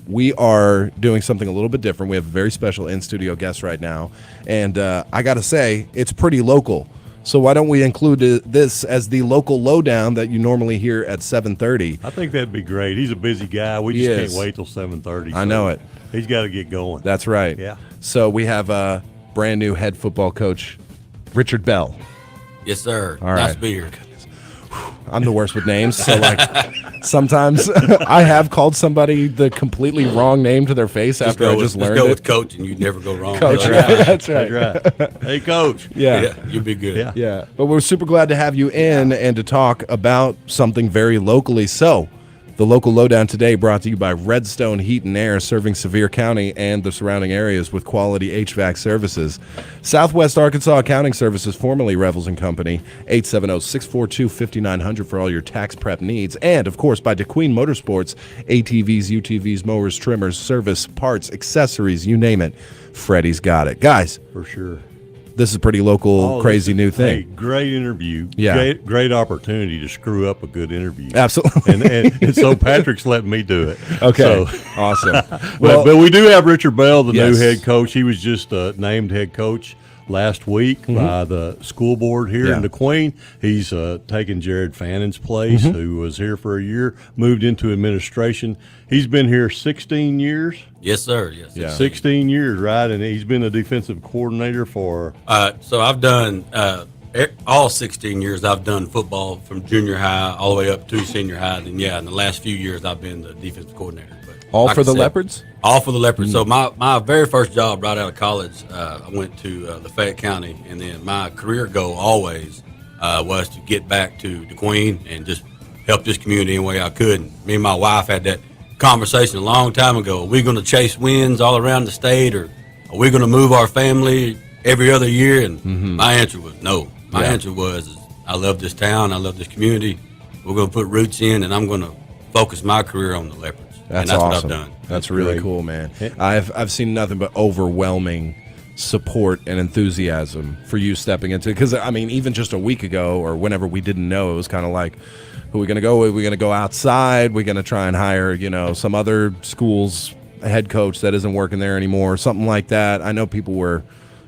We are doing something a little bit different. We have a very special in-studio guest right now, and I got to say, it's pretty local. So why don't we include this as the local lowdown that you normally hear at 7:30? I think that'd be great. He's a busy guy. We just can't wait till 7:30. I know it. He's got to get going. That's right. Yeah. So we have a brand new head football coach, Richard Bell. Yes, sir. All nice right. to be here. I'm the worst with names, so like sometimes I have called somebody the completely wrong name to their face after I just learned it. Just go with coach, and you'd never go wrong. Coach, that's right. That's right. Hey, coach. Yeah, you'll be good. Yeah. But we're super glad to have you in and to talk about something very locally. So, the local lowdown today brought to you by Redstone Heat and Air, serving Sevier County and the surrounding areas with quality HVAC services. Southwest Arkansas Accounting Services, formerly Revels & Company, 870-642-5900 for all your tax prep needs. And, of course, by Kdqn Motorsports, ATVs, UTVs, mowers, trimmers, service, parts, accessories, you name it. Freddie's got it. Guys. For sure. This is a pretty local, crazy new thing. Hey, great interview. Yeah. Great opportunity to screw up a good interview. Absolutely. And so Patrick's letting me do it. Okay. So, awesome. but we do have Richard Bell, the Yes. new head coach. He was just named head coach last week by the school board here in Kdqn. He's taken Jared Fannon's place, who was here for a year, moved into administration. He's been here 16 years. Yes, sir. Yes. Yeah. 16 years, right? And he's been a defensive coordinator for. So I've done all 16 years. I've done football from junior high all the way up to senior high. And in the last few years, I've been the defensive coordinator. But All like for I the said, Leopards? All for the Leopards. So my very first job right out of college, I went to Lafayette County, and then my career goal always was to get back to Kdqn and just help this community any way I could. And me and my wife had that conversation a long time ago. Are we going to chase wins all around the state, or are we going to move our family every other year? And my answer was no. My answer was, I love this town. I love this community. We're going to put roots in, and I'm going to focus my career on the Leopards. That's and that's awesome. what I've done. That's really cool, man. I've seen nothing but overwhelming support and enthusiasm for you stepping into, because I mean, even just a week ago or whenever we didn't know, it was kind of like, who are we going to go with? Are we going to go outside? We're going to try and hire, some other school's head coach that isn't working there anymore, something like that. I know people were,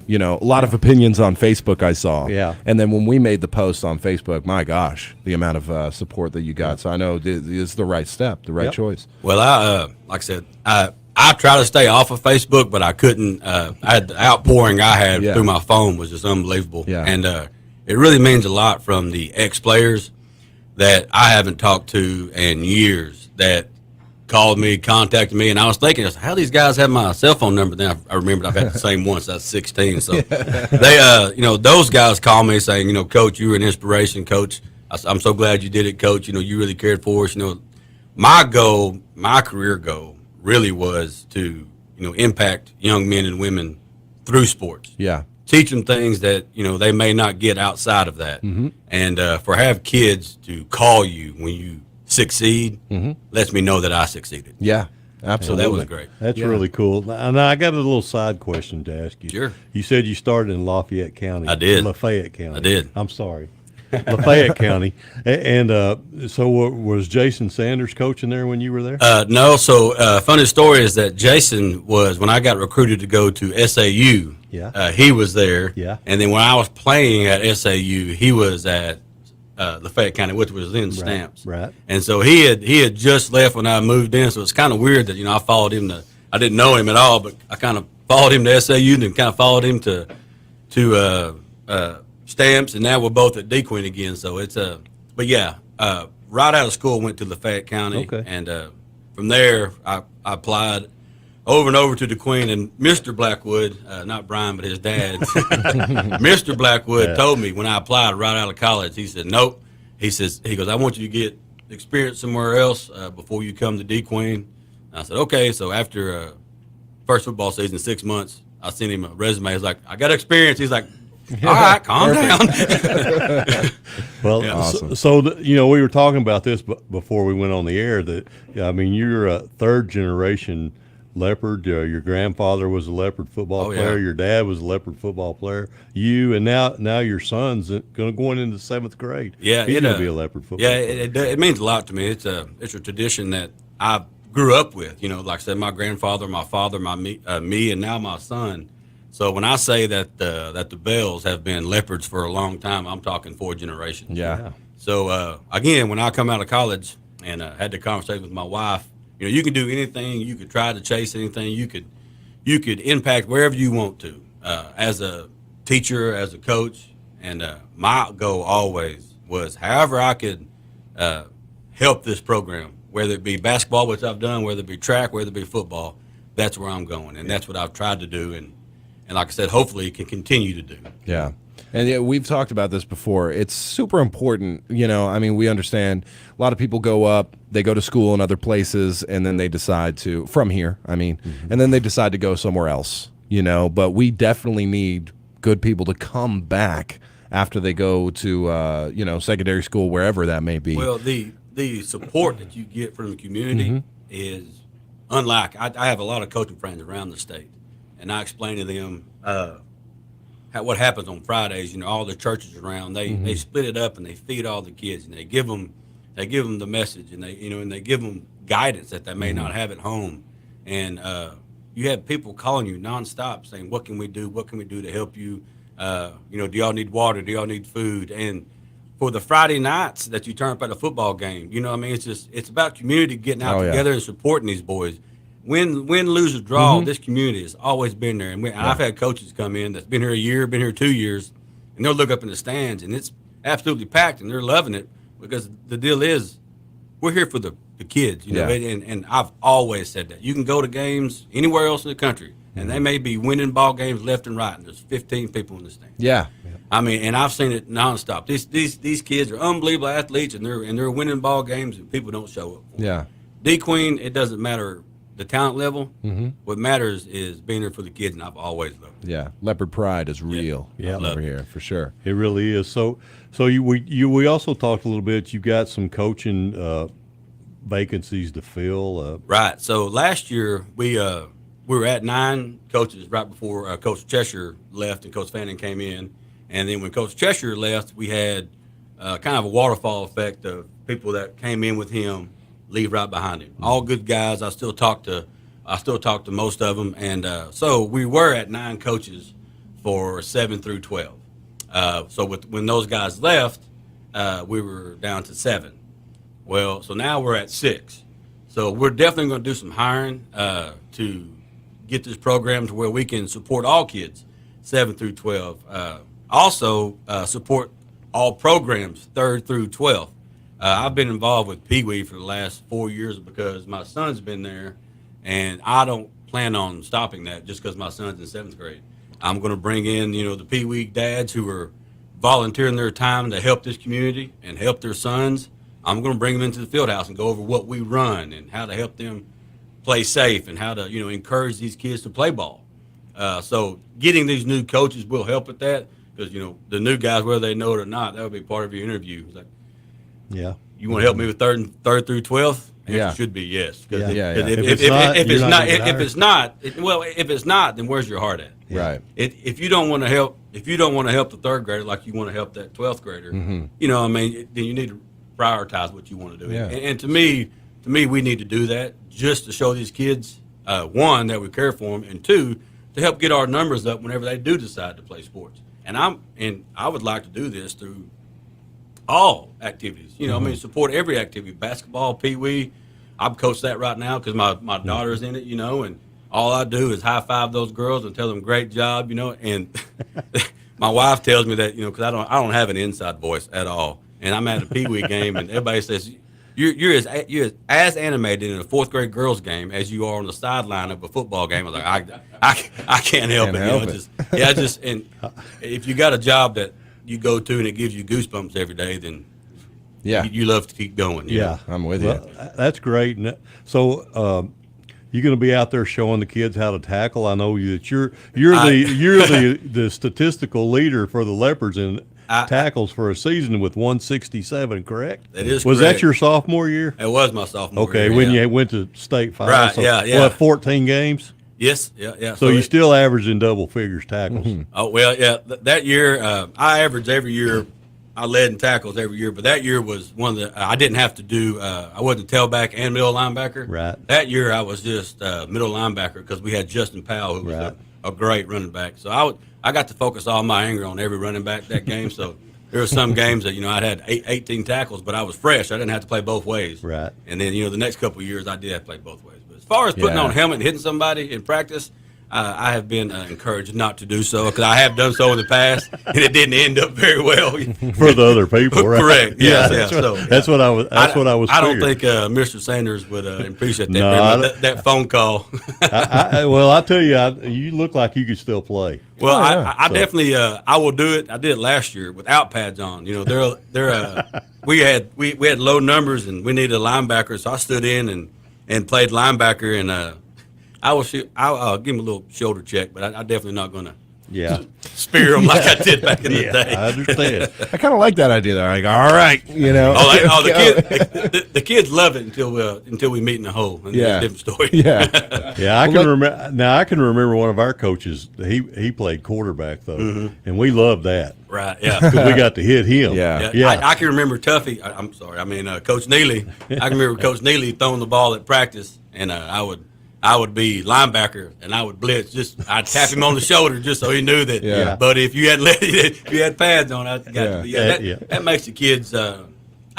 a lot of opinions on Facebook I saw. Yeah. And then when we made the post on Facebook, my gosh, the amount of support that you got. So I know it's the right step, the right choice. Well, like I said, I try to stay off of Facebook, but I couldn't. The outpouring I had through my phone was just unbelievable. Yeah. And it really means a lot from the ex-players that I haven't talked to in years that called me, contacted me, and I was thinking, how these guys have my cell phone number? Then I remembered I've had the same one since I was 16. So they, those guys call me saying, Coach, you were an inspiration, Coach. I'm so glad you did it, Coach. You really cared for us. My goal, my career goal, really was to, impact young men and women through sports. Yeah. Teach them things that, they may not get outside of that. And for have kids to call you when you succeed lets me know that I succeeded. Yeah, absolutely. So that was great. That's really cool. Now, I got a little side question to ask you. Sure. You said you started in Lafayette County. I did. Lafayette County. I did. I'm sorry. Lafayette County. And so was Jason Sanders coaching there when you were there? No. So funny story is that Jason was, when I got recruited to go to SAU, he was there. Yeah. And then when I was playing at SAU, he was at Lafayette County, which was in Stamps. Right. And so he had just left when I moved in. So it's kind of weird that, I followed him I didn't know him at all, but I kind of followed him to SAU and then kind of followed him to Stamps, and now we're both at Kdqn again. So it's right out of school, went to Lafayette County, and from there, I applied over and over to Kdqn, and Mr. Blackwood, not Brian, but his dad, Mr. Blackwood told me when I applied right out of college, he said, nope. He goes, I want you to get experience somewhere else before you come to Kdqn. I said, okay. So after first football season, 6 months, I sent him a resume. He's like, I got experience. He's like, all right, calm down. Well, Awesome. We were talking about this before we went on the air. You're a third generation Leopard. Your grandfather was a Leopard football player. Your dad was a Leopard football player. You and now your son's going into 7th grade. Yeah, he's going to be a Leopard football player. It means a lot to me. It's a tradition that I grew up with. Like I said, my grandfather, my father, me, and now my son. So when I say that the Bells have been Leopards for a long time, I'm talking 4 generations. Yeah. So again, when I come out of college and had the conversation with my wife, you can do anything. You could try to chase anything. You could impact wherever you want to as a teacher, as a coach. And my goal always was however I could help this program, whether it be basketball, which I've done, whether it be track, whether it be football. That's where I'm going, and that's what I've tried to do. And like I said, hopefully can continue to do. Yeah. And we've talked about this before. It's super important. We understand a lot of people go up, they go to school in other places, and then they decide to, from here, and then they decide to go somewhere else, But we definitely need good people to come back after they go to, secondary school, wherever that may be. Well, the support that you get from the community is unlike, I have a lot of coaching friends around the state. And I explain to them what happens on Fridays. All the churches around, they split it up and they feed all the kids, and they give them the message, and they give them guidance that they may not have at home. And you have people calling you nonstop saying, "What can we do? What can we do to help you? Do y'all need water? Do y'all need food?" And for the Friday nights that you turn up at a football game, it's about community getting out together and supporting these boys. Win, lose, or draw, this community has always been there. And I've had coaches come in that's been here a year, been here 2 years, and they'll look up in the stands, and it's absolutely packed, and they're loving it because the deal is we're here for the kids, and I've always said that. You can go to games anywhere else in the country, and they may be winning ball games left and right, and there's 15 people in the stands. Yeah. And I've seen it nonstop. These kids are unbelievable athletes, and they're winning ball games, and people don't show up. Yeah. Kdqn, it doesn't matter the talent level. What matters is being there for the kids, and I've always loved it. Yeah, Leopard pride is real over here for sure. It really is. So we also talked a little bit. You got some coaching vacancies to fill. Right. So last year we were at 9 coaches right before Coach Cheshire left and Coach Fanning came in, and then when Coach Cheshire left, we had kind of a waterfall effect of people that came in with him leave right behind him. All good guys. I still talk to most of them, and so we were at 9 coaches for 7 through 12. So when those guys left, we were down to 7. Well, so now we're at 6. So we're definitely going to do some hiring to get this program to where we can support all kids, 7 through 12. Also support all programs, 3rd through 12th. I've been involved with Pee Wee for the last 4 years because my son's been there, and I don't plan on stopping that just because my son's in 7th grade. I'm going to bring in, the Pee Wee dads who are volunteering their time to help this community and help their sons. I'm going to bring them into the field house and go over what we run and how to help them play safe and how to, encourage these kids to play ball. So getting these new coaches will help with that because, the new guys, whether they know it or not, that would be part of your interview. It's like, yeah. You want to help me with third through 12th? Yeah. It should be yes. If it's not, then where's your heart at? Right. If you don't want to help the 3rd grader like you want to help that 12th grader, then you need to prioritize what you want to do. Yeah. And to me, we need to do that just to show these kids, 1, that we care for them, and 2, to help get our numbers up whenever they do decide to play sports. And I would like to do this through all activities, support every activity, basketball, Pee Wee. I'm coached that right now because my daughter's in it, and all I do is high five those girls and tell them great job, and my wife tells me that, because I don't have an inside voice at all. And I'm at a Pee Wee game and everybody says, you're as animated in a fourth grade girls game as you are on the sideline of a football game. I was like, I can't help it. And if you got a job that you go to and it gives you goosebumps every day, then you love to keep going. You know? I'm with you. That's great. So you're going to be out there showing the kids how to tackle. I know that you're the statistical leader for the Leopards in tackles for a season with 167. Correct? That is. Was correct. that your sophomore year? It was my sophomore year. Okay, when you went to state finals. Right. So, Yeah. What, 14 games? Yes. Yeah. So you still averaged in double figures tackles. Oh well, yeah. That year, I averaged every year. I led in tackles every year, but that year was one of the. I didn't have to do. I wasn't tailback and middle linebacker. Right. That year, I was just middle linebacker because we had Justin Powell, who was a great running back. So I got to focus all my anger on every running back that game. So there were some games that I'd had 18 tackles, but I was fresh. I didn't have to play both ways. Right. And then the next couple of years, I did have to play both ways. But as far as putting on a helmet and hitting somebody in practice. I have been encouraged not to do so because I have done so in the past, and it didn't end up very well for the other people. Right? Correct. Yes. That's what I was. That's what I was. I don't think Mr. Sanders would appreciate that that phone call. Well, I tell you, you look like you could still play. Well, I definitely I will do it. I did it last year without pads on. We had low numbers and we needed a linebacker, so I stood in and played linebacker and. I'll give him a little shoulder check, but I'm definitely not going to spear him like I did back in the day. I understand. I kind of like that idea. They're like, all right, the kids love it until we meet in the hole. And that's a different story. Yeah. I can remember. Now I can remember one of our coaches. He played quarterback though, and we loved that. Right. Yeah. Because we got to hit him. Yeah. I can remember Tuffy. I'm sorry. I mean Coach Neely. I can remember Coach Neely throwing the ball at practice, and I would be linebacker and I would blitz. I'd tap him on the shoulder just so he knew that. Yeah. But if you had pads on, that makes the kids, I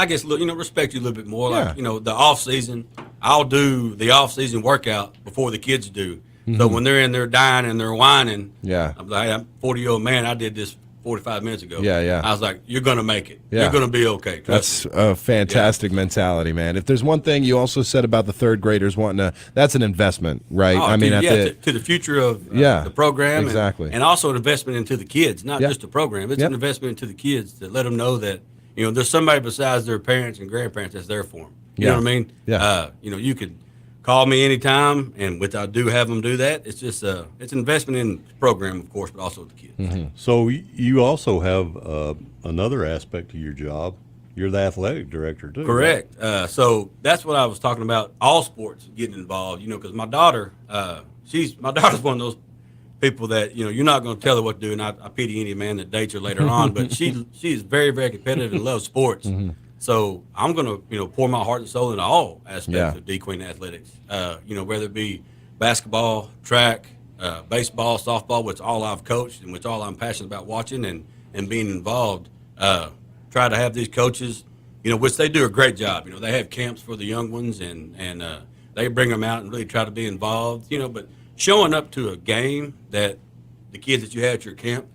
guess, respect you a little bit more. Like the off season, I'll do the off season workout before the kids do. Mm-hmm. So when they're in there dying and they're whining, I'm like, hey, I'm a 40-year-old man. I did this 45 minutes ago. I was like, you're going to make it. You're going to be okay. That's a fantastic mentality, man. If there's one thing you also said about the third graders wanting that's an investment, right? To the future of the program. Exactly. And also an investment into the kids, not just the program. It's an investment into the kids to let them know that, there's somebody besides their parents and grandparents that's there for them. You know what I mean? Yeah. You could call me anytime, and which I do have them do that. It's just it's an investment in the program, of course, but also the kids. Mm-hmm. So you also have another aspect to your job. You're the athletic director too. Correct. Right? So that's what I was talking about. All sports getting involved. Because my daughter, my daughter's one of those people that you're not going to tell her what to do, and I pity any man that dates her later on. But she's very, very competitive and loves sports. Mm-hmm. So I'm going to, pour my heart and soul into all aspects of Kdqn athletics. Whether it be basketball, track, baseball, softball, which all I've coached and which all I'm passionate about watching and being involved. Try to have these coaches, which they do a great job. They have camps for the young ones and they bring them out and really try to be involved. But showing up to a game that the kids that you have at your camp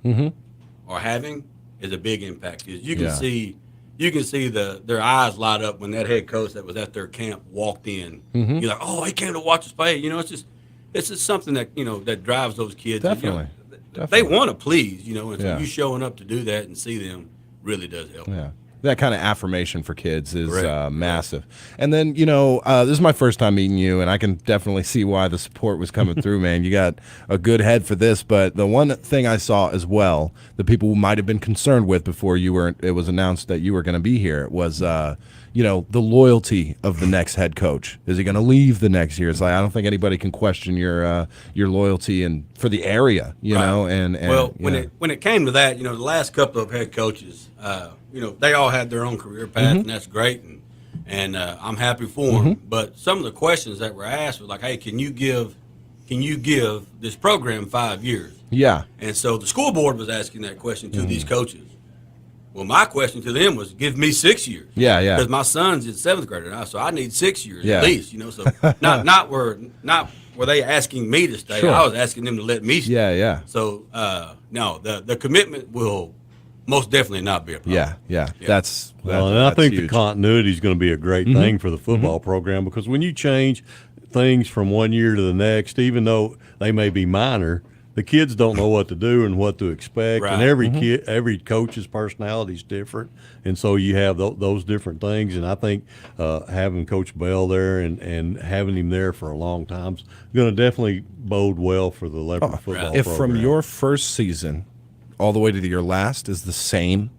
are having is a big impact. You can see. You can see their eyes light up when that head coach that was at their camp walked in. Mm-hmm. You're like, oh, he came to watch us play. it's just something that that drives those kids. Definitely. They want to please. And so you showing up to do that and see them really does help. Yeah. That kind of affirmation for kids is massive. And then, this is my first time meeting you, and I can definitely see why the support was coming through, man. You got a good head for this. But the one thing I saw as well, the people might have been concerned with before it was announced that you were going to be here, was, the loyalty of the next head coach. Is he going to leave the next year? It's like, I don't think anybody can question your loyalty and for the area, know. And when it came to that, the last couple of head coaches, they all had their own career path, and that's great, and I'm happy for them. But some of the questions that were asked were like, "Hey, can you give this program 5 years?" Yeah. And so the school board was asking that question to these coaches. Well, my question to them was, "Give me 6 years." Yeah. Because my son's in 7th grader now, so I need 6 years at least. So not were they asking me to stay? Sure. I was asking them to let me stay. Yeah. So no, the commitment will most definitely not be a problem. Yeah. That's and I that's think huge. the continuity is going to be a great thing for the football program, because when you change things from one year to the next, even though they may be minor, the kids don't know what to do and what to expect, and Right. every coach's personality is different, and so you have those different things. And I think having Coach Bell there and having him there for a long time is going to definitely bode well for the Leopard football If program. from your first season all the way to your last is the same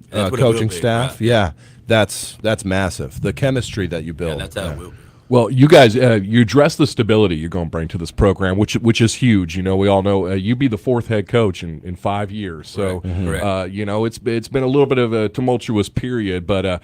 That's what it coaching will be, staff, right. yeah, that's massive. The chemistry that you build. That's how it will be. Well, you guys, you address the stability you're going to bring to this program, which is huge. You know, we all know you be the fourth head coach in 5 years. So, you know, it's been a little bit of a tumultuous period. But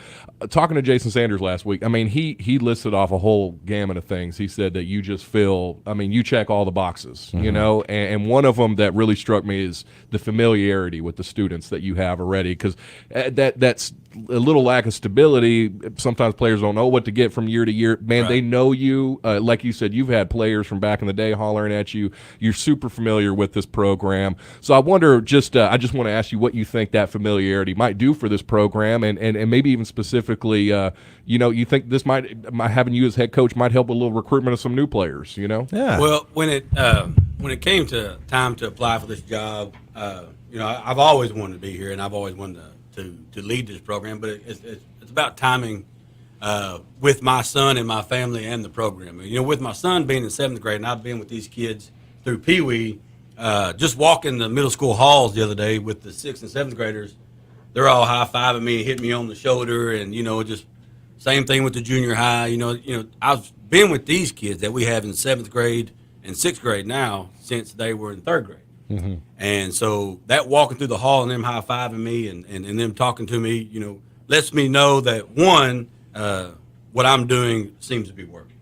talking to Jason Sanders last week, I mean, he listed off a whole gamut of things. He said that you just you check all the boxes, you know, and one of them that really struck me is the familiarity with the students that you have already, because that's a little lack of stability. Sometimes players don't know what to get from year to year. Man, they know you. Like you said, you've had players from back in the day hollering at you. You're super familiar with this program. So I wonder, I just want to ask you what you think that familiarity might do for this program, and maybe even specifically, you know, you think this might having you as head coach might help a little recruitment of some new players, you know? Yeah. Well, when it came to time to apply for this job, you know, I've always wanted to be here, and I've always wanted to lead this program, but it's about timing with my son and my family and the program. You know, with my son being in 7th grade, and I've been with these kids through Pee Wee, just walking the middle school halls the other day with the 6th and 7th graders, they're all high-fiving me and hitting me on the shoulder, and, you know, just same thing with the junior high. You know, I've been with these kids that we have in 7th grade and 6th grade now since they were in 3rd grade. And so that walking through the hall and them high-fiving me and them talking to me, you know, lets me know that, one, what I'm doing seems to be working,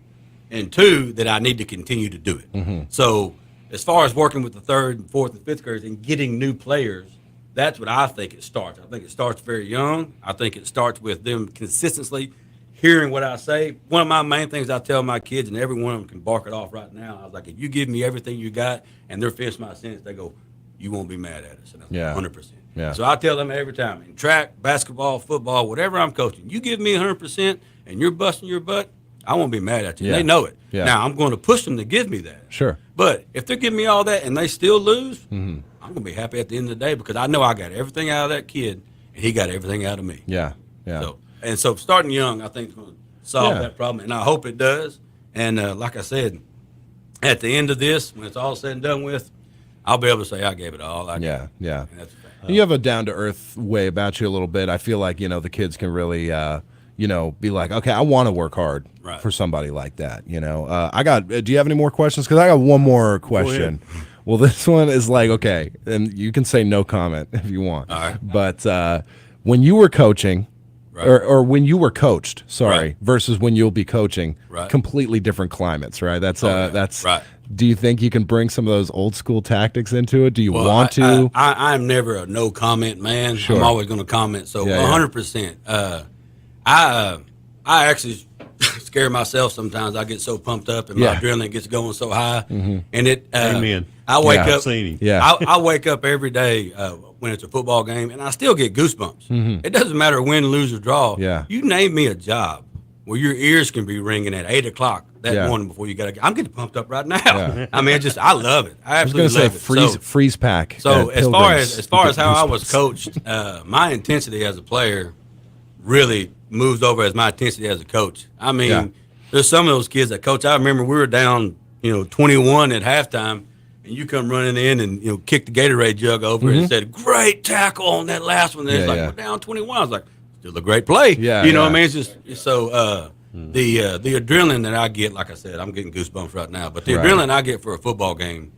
and 2, that I need to continue to do it. So as far as working with the 3rd and 4th and 5th graders and getting new players, that's what I think it starts. I think it starts very young. I think it starts with them consistently hearing what I say. One of my main things I tell my kids, and every one of them can bark it off right now, I was like, if you give me everything you got and they're finished my sentence, they go, you won't be mad at us. And I'm like, 100%. Yeah. So I tell them every time, in track, basketball, football, whatever I'm coaching, you give me 100% and you're busting your butt, I won't be mad at you. Yeah. They know it. Yeah. Now, I'm going to push them to give me that. Sure. But if they're giving me all that and they still lose, I'm going to be happy at the end of the day, because I know I got everything out of that kid and he got everything out of me. Yeah. Yeah. So starting young, I think, is going to solve that problem, and I hope it does. And like I said, at the end of this, when it's all said and done with, I'll be able to say I gave it all. Yeah. And that's a fact. You have a down-to-earth way about you a little bit. I feel like, you know, the kids can really, you know, be like, okay, I want to work hard for somebody like that, you know. Do you have any more questions? Because I got one more question. Well, this one is like, okay, and you can say no comment if you want. All right. But when you were coaching, or when you were coached, versus when you'll be coaching, completely different climates, right? That's right. Do you think you can bring some of those old school tactics into it? Do you want to? I'm never a no comment man. Sure. I'm always going to comment. So 100%. I actually scare myself sometimes. I get so pumped up and my adrenaline gets going so high. And it. Amen. I wake up. I wake up every day when it's a football game, and I still get goosebumps. It doesn't matter win, lose, or draw. Yeah. You name me a job where your ears can be ringing at 8 o'clock that morning before you got to. I'm getting pumped up right now. Yeah. I mean, I love it. I absolutely love it. Freeze pack. So as far as how I was coached, my intensity as a player really moves over as my intensity as a coach. I mean, there's some of those kids that coach. I remember we were down, 21 at halftime, and you come running in and kick the Gatorade jug over and said, "Great tackle on that last one." And it's we're down 21. I was like, still a great play. Yeah, you know what I mean? It's just so. The adrenaline that I get, like I said, I'm getting goosebumps right now. But the adrenaline I get for a football game,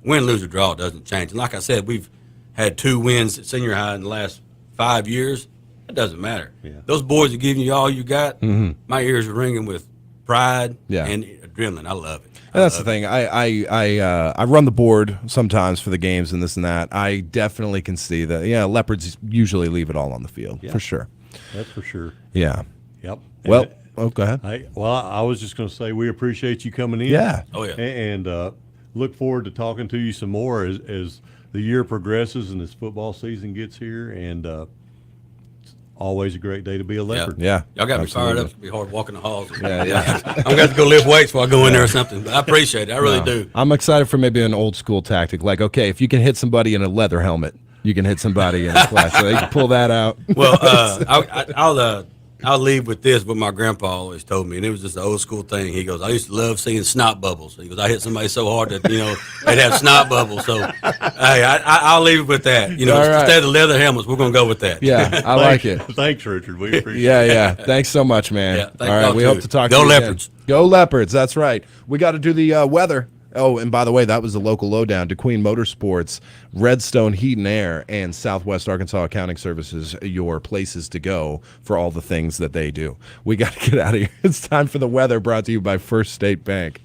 win, lose, or draw, doesn't change. And like I said, we've had 2 wins at senior high in the last 5 years. It doesn't matter. Yeah. Those boys are giving you all you got. My ears are ringing with pride and adrenaline. I love it. And that's the thing. I run the board sometimes for the games and this and that. I definitely can see that. Yeah, Leopards usually leave it all on the field for sure. That's for sure. Yeah. Yep. Well. Go ahead. I was just going to say we appreciate you coming in. Yeah. Oh, yeah. And look forward to talking to you some more as the year progresses and this football season gets here, and it's always a great day to be a Leopard. Yeah. Y'all got me Absolutely. fired up to be hard walking the halls. Yeah. I'm going to have to go lift weights before I go in there or something. But I appreciate it. I really do. I'm excited for maybe an old school tactic. Like, okay, if you can hit somebody in a leather helmet, you can hit somebody in a class. So they can pull that out. Well, I'll leave with this, what my grandpa always told me, and it was just an old school thing. He goes, I used to love seeing snot bubbles. He goes, I hit somebody so hard that, they'd have snot bubbles. So, hey, I'll leave it with that. All right. Instead of the leather helmets, we're going to go with that. Yeah, I like it. Thanks, Richard. We appreciate it. Yeah. Thanks so much, man. Yeah, All right, we hope to talk to you Go again. Leopards. Go Leopards, that's right. We got to do the weather. Oh, and by the way, that was the local lowdown. Kdqn Motorsports, Redstone Heat and Air, and Southwest Arkansas Accounting Services, your places to go for all the things that they do. We got to get out of here. It's time for the weather, brought to you by First State Bank.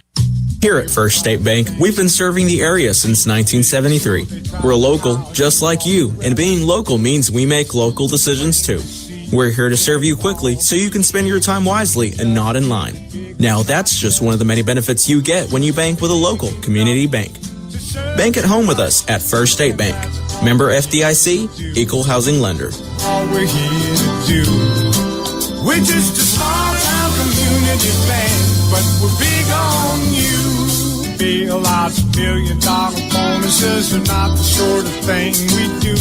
Here at First State Bank, we've been serving the area since 1973. We're local, just like you, and being local means we make local decisions too. We're here to serve you quickly so you can spend your time wisely and not in line. Now, that's just one of the many benefits you get when you bank with a local community bank. Bank at home with us at First State Bank. Member FDIC, Equal Housing Lender. All we're here to do. We're just a small town community bank, but we're big on you. Bailouts, $1 billion bonuses are not the sort of thing we do.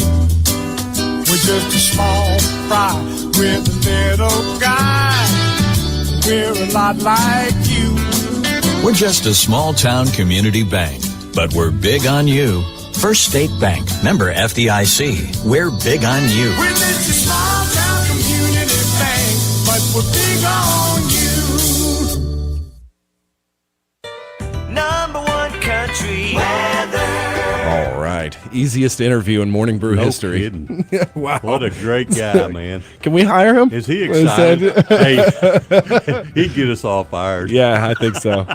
We're just a small fry with a little guy. We're a lot like you. We're just a small town community bank, but we're big on you. First State Bank, member FDIC. We're big on you. We're just a small town community bank, but we're big on you. Number one country weather. All right. Easiest interview in Morning Brew history. Kidding. Wow. What a great guy, man. Can we hire him? Is he excited? Hey, he'd get us all fired. Yeah, I think so.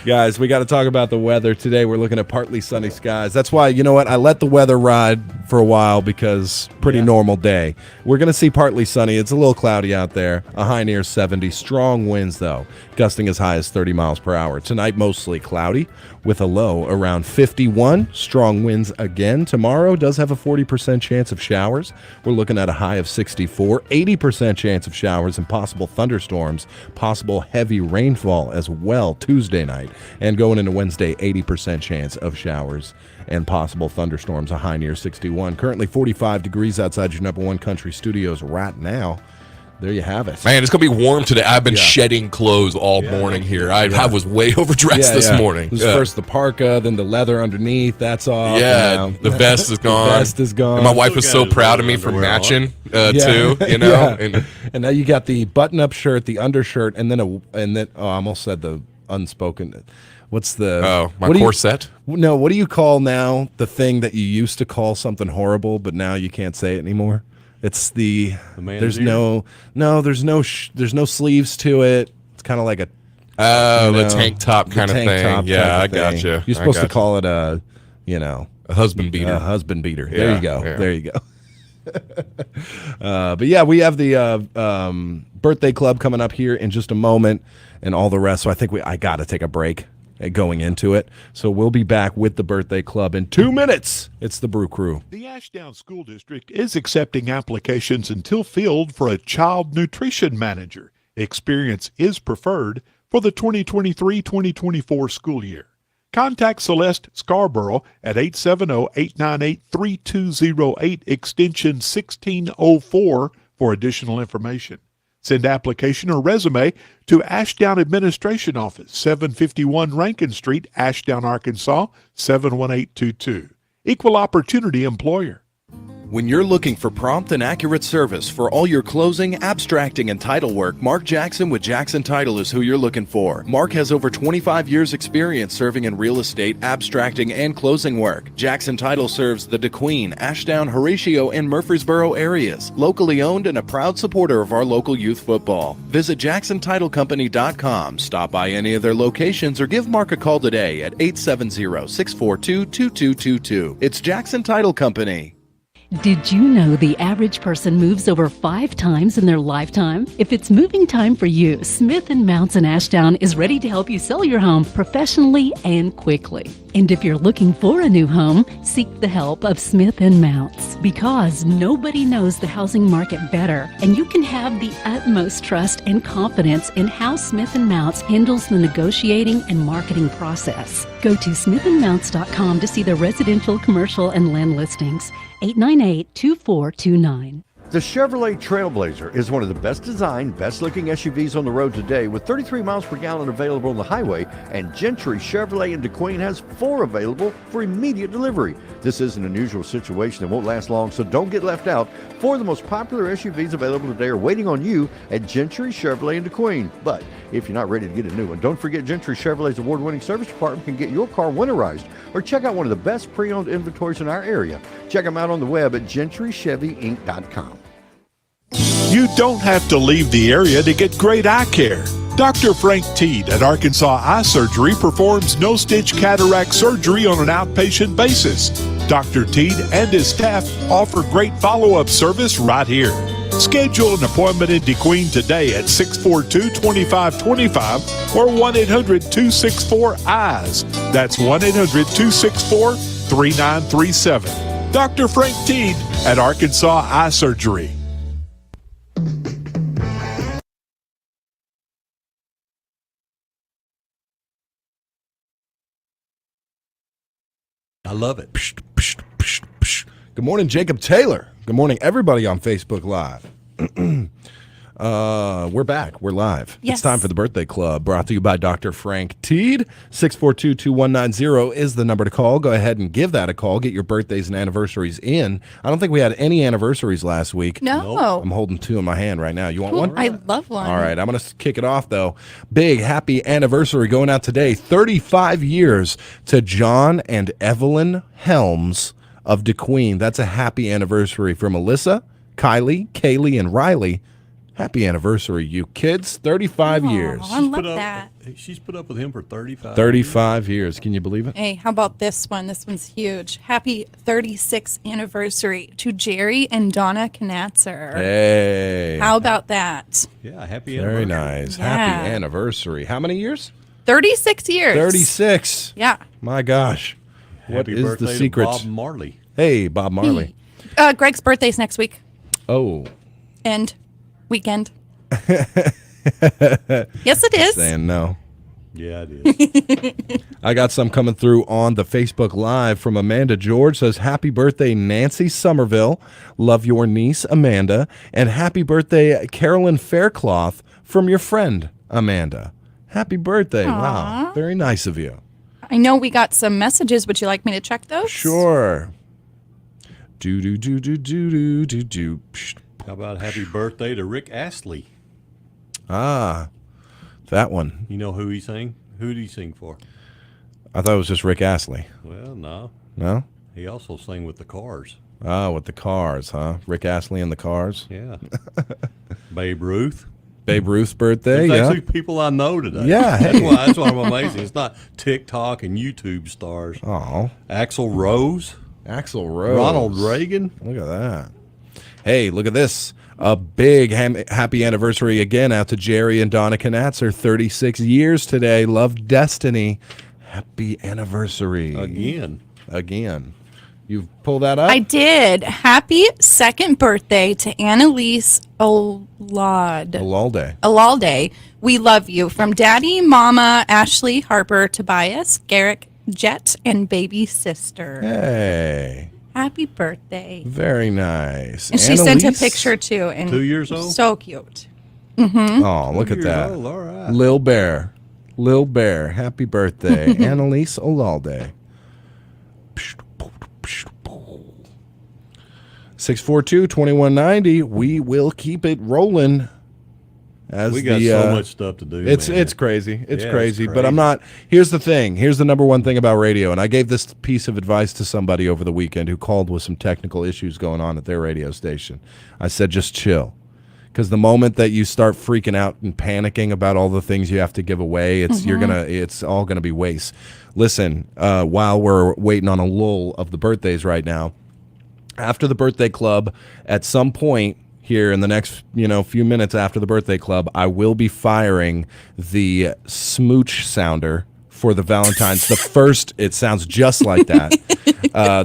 Guys, we got to talk about the weather today. We're looking at partly sunny skies. That's why, you know what, I let the weather ride for a while because pretty normal day. We're going to see partly sunny. It's a little cloudy out there. A high near 70. Strong winds, though, gusting as high as 30 miles per hour. Tonight, mostly cloudy with a low around 51. Strong winds again. Tomorrow does have a 40% chance of showers. We're looking at a high of 64. 80% chance of showers and possible thunderstorms. Possible heavy rainfall as well Tuesday night. And going into Wednesday, 80% chance of showers and possible thunderstorms, a high near 61. Currently 45 degrees outside your number one country studios right now. There you have it. Man, it's going to be warm today. I've been shedding clothes all morning here. I was way overdressed this morning. It was first the parka, then the leather underneath. That's off. Yeah, the vest is gone. The vest is gone. And my wife was so proud of me for matching, too, you know. Yeah. And now you got the button-up shirt, the undershirt, and then I almost said the unspoken. What's the corset? What do you call now the thing that you used to call something horrible, but now you can't say it anymore? It's there's no sleeves to it. It's kind of like a the tank top kind of thing. Yeah, I got you. You're supposed to call it a husband beater. A husband beater. Yeah, there you go. yeah. There you go. But yeah, we have the birthday club coming up here in just a moment, and all the rest. So I think I got to take a break going into it. So we'll be back with the birthday club in 2 minutes. It's the Brew Crew. The Ashdown School District is accepting applications until filled for a child nutrition manager. Experience is preferred for the 2023-2024 school year. Contact Celeste Scarborough at 870-898-3208 extension 1604 for additional information. Send application or resume to Ashdown Administration Office, 751 Rankin Street, Ashdown, Arkansas, 71822. Equal Opportunity Employer. When you're looking for prompt and accurate service for all your closing, abstracting, and title work, Mark Jackson with Jackson Title is who you're looking for. Mark has over 25 years experience serving in real estate, abstracting, and closing work. Jackson Title serves the Kdqn, Ashdown, Horatio, and Murfreesboro areas. Locally owned and a proud supporter of our local youth football. Visit JacksonTitleCompany.com. Stop by any of their locations or give Mark a call today at 870-642-2222. It's Jackson Title Company. Did you know the average person moves over 5 times in their lifetime? If it's moving time for you, Smith & Mounts in Ashdown is ready to help you sell your home professionally and quickly. And if you're looking for a new home, seek the help of Smith & Mounts, because nobody knows the housing market better, and you can have the utmost trust and confidence in how Smith & Mounts handles the negotiating and marketing process. Go to smithandmounts.com to see the residential, commercial, and land listings. 898-2429. The Chevrolet Trailblazer is one of the best designed, best looking SUVs on the road today, with 33 miles per gallon available on the highway, and Gentry Chevrolet in DeQueen has 4 available for immediate delivery. This is an unusual situation that won't last long, so don't get left out. 4 of the most popular SUVs available today are waiting on you at Gentry Chevrolet in DeQueen. But if you're not ready to get a new one, don't forget Gentry Chevrolet's award-winning service department can get your car winterized, or check out one of the best pre-owned inventories in our area. Check them out on the web at GentryChevyInc.com. You don't have to leave the area to get great eye care. Dr. Frank Teed at Arkansas Eye Surgery performs no-stitch cataract surgery on an outpatient basis. Dr. Teed and his staff offer great follow-up service right here. Schedule an appointment in DeQueen today at 642-2525 or 1-800-264-EYES. That's 1-800-264-3937. Dr. Frank Teed at Arkansas Eye Surgery. I love it. Good morning, Jacob Taylor. Good morning, everybody on Facebook Live. We're back. We're live. Yes. It's time for the Birthday Club, brought to you by Dr. Frank Teed. 642-2190 is the number to call. Go ahead and give that a call. Get your birthdays and anniversaries in. I don't think we had any anniversaries last week. No. Nope. I'm holding 2 in my hand right now. You want one? I love one. All right, I'm going to kick it off, though. Big happy anniversary going out today. 35 years to John and Evelyn Helms of DeQueen. That's a happy anniversary for Melissa, Kylie, Kaylee, and Riley. Happy anniversary, you kids. 35 years. I love that. She's put up with him for 35 35 years. Can you believe it? Hey, how about this one? This one's huge. Happy 36th anniversary to Jerry and Donna Knatzer. Hey. How about that? Yeah, happy Very anniversary. nice. Yeah. Happy anniversary. How many years? 36 years. 36. Yeah. My gosh. What Happy is birthday the to secret? Bob Marley. Hey, Bob Marley. Greg's birthday's next week. Oh. And weekend. Yes, it is. Saying no. Yeah, it is. I got some coming through on the Facebook Live from Amanda George. Says, happy birthday, Nancy Somerville. Love your niece, Amanda. And happy birthday, Carolyn Faircloth, from your friend, Amanda. Happy birthday. Aww. Wow. Very nice of you. I know we got some messages. Would you like me to check those? Sure. Do. How about happy birthday to Rick Astley? Ah, that one. You know who he sang? Who did he sing for? I thought it was just Rick Astley. Well, no. No? He also sang with the Cars. Ah, with the Cars, huh? Rick Astley and the Cars. Yeah. Babe Ruth. Babe Ruth's birthday, It's yeah. actually people I know today. Yeah, That's hey. why I'm amazing. It's not TikTok and YouTube stars. Oh. Axl Rose. Axl Rose. Ronald Reagan. Look at that. Hey, look at this. A big happy anniversary again out to Jerry and Donna Knatzer. 36 years today. Love Destiny. Happy anniversary. Again. You've pulled that up? I did. Happy second birthday to Annalise Alalde. We love you. From Daddy, Mama, Ashley, Harper, Tobias, Garrick, Jet, and baby sister. Hey. Happy birthday. Very nice. And she sent a picture too. And 2 years old? So cute. Mm-hmm. Oh, look 2 at years that. old, all right. Lil Bear. Happy birthday. Annalise Olalde. 642-2190. We will keep it rolling. As We got so much stuff to do. It's man. crazy. It's Yeah, crazy. But I'm not. Here's the thing. Here's the number one thing about radio. And I gave this piece of advice to somebody over the weekend who called with some technical issues going on at their radio station. I said, just chill. Because the moment that you start freaking out and panicking about all the things you have to give away, it's all gonna be waste. Listen, while we're waiting on a lull of the birthdays right now, after the birthday club, at some point here in the next, few minutes after the birthday club, I will be firing the smooch sounder for the Valentine's. The first, it sounds just like that.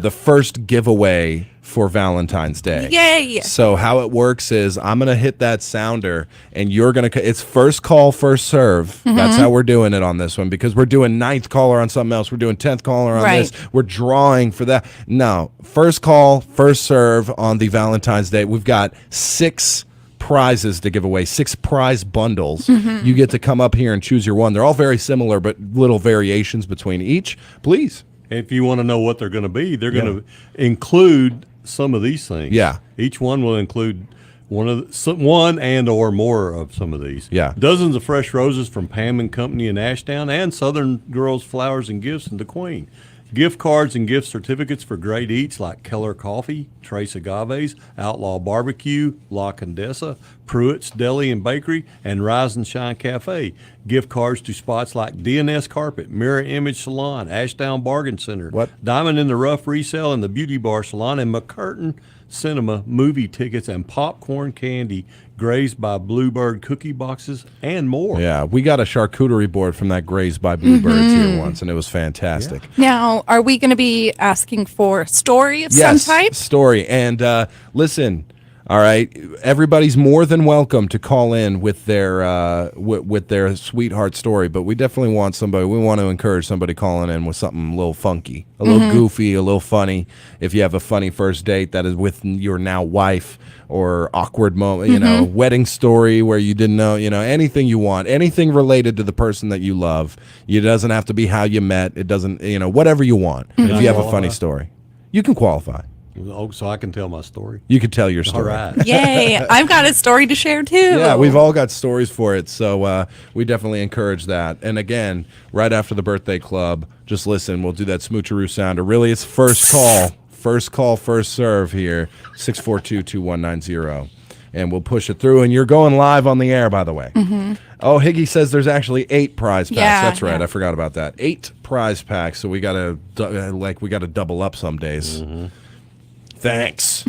The first giveaway for Valentine's Day. Yay! So how it works is I'm going to hit that sounder and you're going to, it's first call, first serve. Mm-hmm. That's how we're doing it on this one, because we're doing 9th caller on something else. We're doing 10th caller on this. We're drawing for that. No, first call, first serve on the Valentine's Day. We've got 6 prizes to give away, 6 prize bundles. Mm-hmm. You get to come up here and choose your one. They're all very similar, but little variations between each. Please. If you want to know what they're going to be, they're going to include some of these things. Yeah. Each one will include one and or more of some of these. Yeah. Dozens of fresh roses from Pam and Company in Ashdown, and Southern Girls Flowers and Gifts in Kdqn. Gift cards and gift certificates for great eats like Keller Coffee, Trace Agaves, Outlaw Barbecue, La Condesa, Pruitt's Deli and Bakery, and Rise and Shine Cafe. Gift cards to spots like DNS Carpet, Mirror Image Salon, Ashdown Bargain Center, Diamond in the Rough Resale and the Beauty Bar Salon, and McCurtain Cinema movie tickets and popcorn candy Grazed by Bluebird cookie boxes and more. Yeah, we got a charcuterie board from that Grazed by Bluebirds here once, and it was fantastic. Now, are we going to be asking for a story of some type? Story. And listen, all right, everybody's more than welcome to call in with their with their sweetheart story, but we definitely want somebody. We want to encourage somebody calling in with something a little funky, a little goofy, a little funny. If you have a funny first date that is with your now wife, or awkward moment, wedding story where you didn't know, anything you want, anything related to the person that you love. It doesn't have to be how you met. It doesn't, whatever you want. If you have a funny story, you can qualify. Oh, so I can tell my story? You can tell your story. All right. Yay. I've got a story to share too. Yeah, we've all got stories for it. So we definitely encourage that. And again, right after the birthday club, just listen. We'll do that smoocheroo sounder. Really, it's first call. First call, first serve here, 642-2190. And we'll push it through. And you're going live on the air, by the way. Oh, Higgy says there's actually 8 prize packs. Yeah, That's right. I forgot about that. 8 prize packs. So we got to double up some days. Thanks.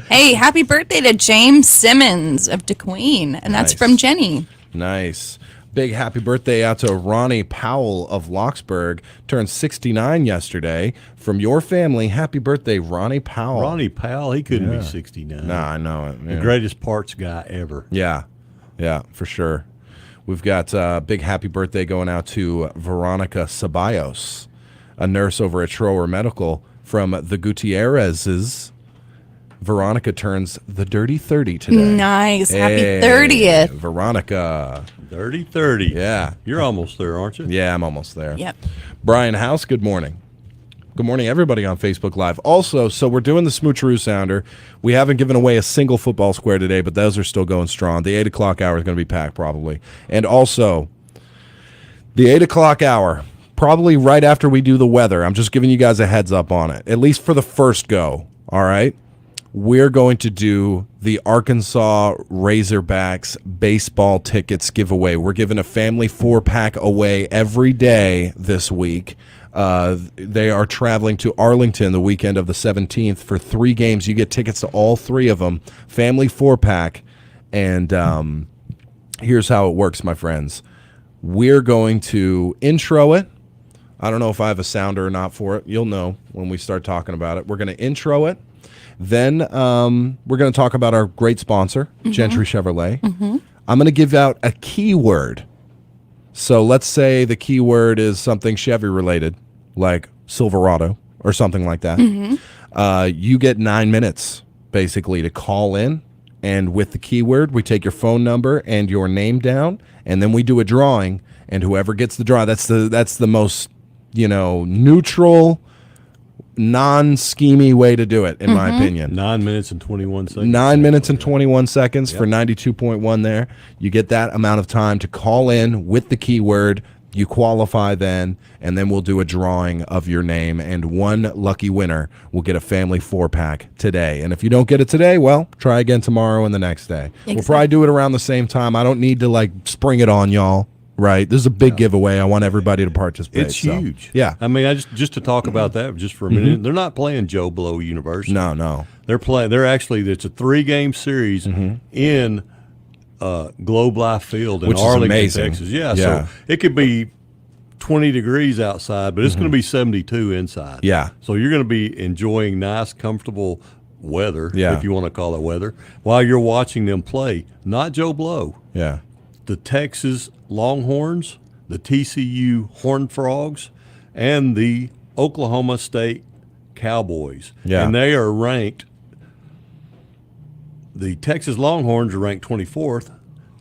Hey, happy birthday to James Simmons of Kdqn. And that's from Jenny. Nice. Big happy birthday out to Ronnie Powell of Locksburg. Turned 69 yesterday. From your family, happy birthday, Ronnie Powell. Ronnie Powell, he couldn't be 69. Nah, I know it. The greatest parts guy ever. Yeah, for sure. We've got big happy birthday going out to Veronica Ceballos, a nurse over at Schroer Medical from the Gutierrez's. Veronica turns the dirty 30 today. Nice. Happy 30th. Veronica. Dirty 30. Yeah. You're almost there, aren't you? Yeah, I'm almost there. Yep. Brian House, good morning. Good morning, everybody on Facebook Live. Also, so we're doing the Smoocheroo Sounder. We haven't given away a single football square today, but those are still going strong. The 8 o'clock hour is going to be packed probably. And also, the 8 o'clock hour, probably right after we do the weather. I'm just giving you guys a heads up on it, at least for the first go, all right? We're going to do the Arkansas Razorbacks baseball tickets giveaway. We're giving a family 4-pack away every day this week. They are traveling to Arlington the weekend of the 17th for 3 games. You get tickets to all 3 of them. Family 4-pack. And here's how it works, my friends. We're going to intro it. I don't know if I have a sounder or not for it. You'll know when we start talking about it. We're going to intro it. Then we're going to talk about our great sponsor, Gentry Chevrolet. I'm going to give out a keyword. So let's say the keyword is something Chevy related, like Silverado or something like that. You get 9 minutes, basically, to call in. And with the keyword, we take your phone number and your name down, and then we do a drawing. And whoever gets the draw, that's the most, neutral, non-schemy way to do it, in my opinion. 9 minutes and 21 seconds. 9 minutes and 21 seconds for 92.1 there. You get that amount of time to call in with the keyword. You qualify then, and then we'll do a drawing of your name, and one lucky winner will get a family 4-pack today. And if you don't get it today, well, try again tomorrow and the next day. We'll probably do it around the same time. I don't need to, spring it on y'all. right? This is a big giveaway. I want everybody to participate. It's so, huge. Yeah. I mean, just to talk about that just for a minute, they're not playing Joe Blow University. No. They're playing. It's a 3-game series in Globe Life Field in Which is Arlington, amazing. Texas. Yeah, Yeah. so it could be 20 degrees outside, but it's going to be 72 inside. Yeah. So you're going to be enjoying nice, comfortable weather, Yeah. if you want to call it weather, while you're watching them play. Not Joe Blow. Yeah. The Texas Longhorns, the TCU Horned Frogs, and the Oklahoma State Cowboys. Yeah. And they are ranked. The Texas Longhorns are ranked 24th.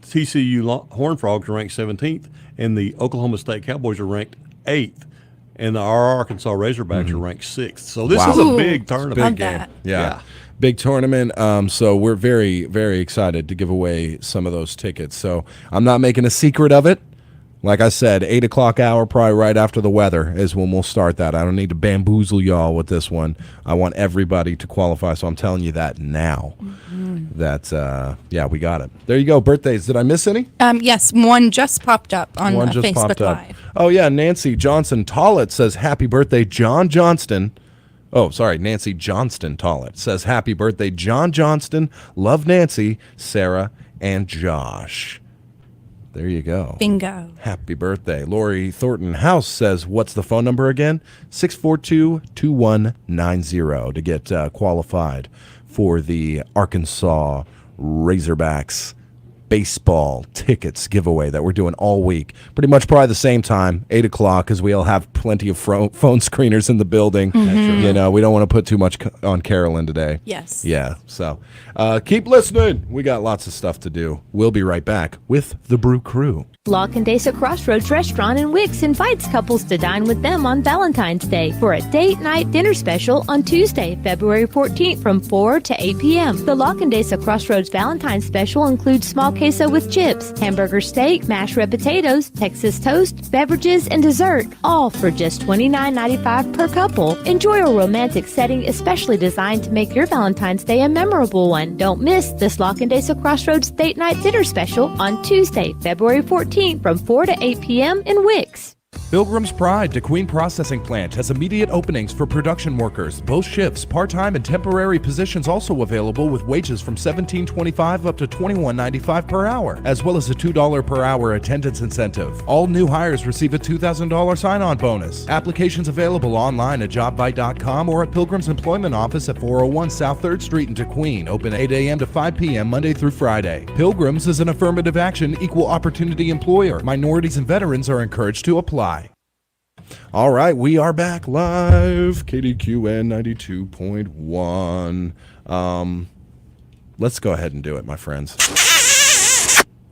TCU Horned Frogs are ranked 17th, and the Oklahoma State Cowboys are ranked 8th. And our Arkansas Razorbacks are ranked 6th. So this is a big tournament. Love that. Yeah. Big tournament. So we're very, very excited to give away some of those tickets. So I'm not making a secret of it. Like I said, 8 o'clock hour, probably right after the weather is when we'll start that. I don't need to bamboozle y'all with this one. I want everybody to qualify, so I'm telling you that now. That, we got it. There you go. Birthdays. Did I miss any? Yes, one just popped up on One just Facebook popped up. Live. Oh, yeah. Nancy Johnson Tollett says, happy birthday, John Johnston. Oh, sorry. Nancy Johnston Tollett says, happy birthday, John Johnston. Love Nancy, Sarah, and Josh. There you go. Bingo. Happy birthday. Lori Thornton House says, what's the phone number again? 642-2190 to get qualified for the Arkansas Razorbacks baseball tickets giveaway that we're doing all week. Pretty much probably the same time, 8 o'clock, because we'll have plenty of phone screeners in the building. You know, we don't want to put too much on Carolyn today. Yes. Yeah, so keep listening. We got lots of stuff to do. We'll be right back with the Brew Crew. La Condesa Crossroads Restaurant in Wicks invites couples to dine with them on Valentine's Day for a date night dinner special on Tuesday, February 14th from 4 to 8 p.m. The La Condesa Crossroads Valentine's Special includes small queso with chips, hamburger steak, mashed red potatoes, Texas toast, beverages, and dessert, all for just $29.95 per couple. Enjoy a romantic setting especially designed to make your Valentine's Day a memorable one. Don't miss this La Condesa Crossroads Date Night Dinner Special on Tuesday, February 14th from 4 to 8 p.m. in Wicks. Pilgrim's Pride Kdqn Processing Plant has immediate openings for production workers, both shifts, part-time and temporary positions also available with wages from $17.25 up to $21.95 per hour, as well as a $2 per hour attendance incentive. All new hires receive a $2,000 sign-on bonus. Applications available online at jobbite.com or at Pilgrim's Employment Office at 401 South 3rd Street in Kdqn, open 8 a.m. to 5 p.m. Monday through Friday. Pilgrim's is an affirmative action, equal opportunity employer. Minorities and veterans are encouraged to apply. All right, we are back live, KDQN 92.1. Let's go ahead and do it, my friends.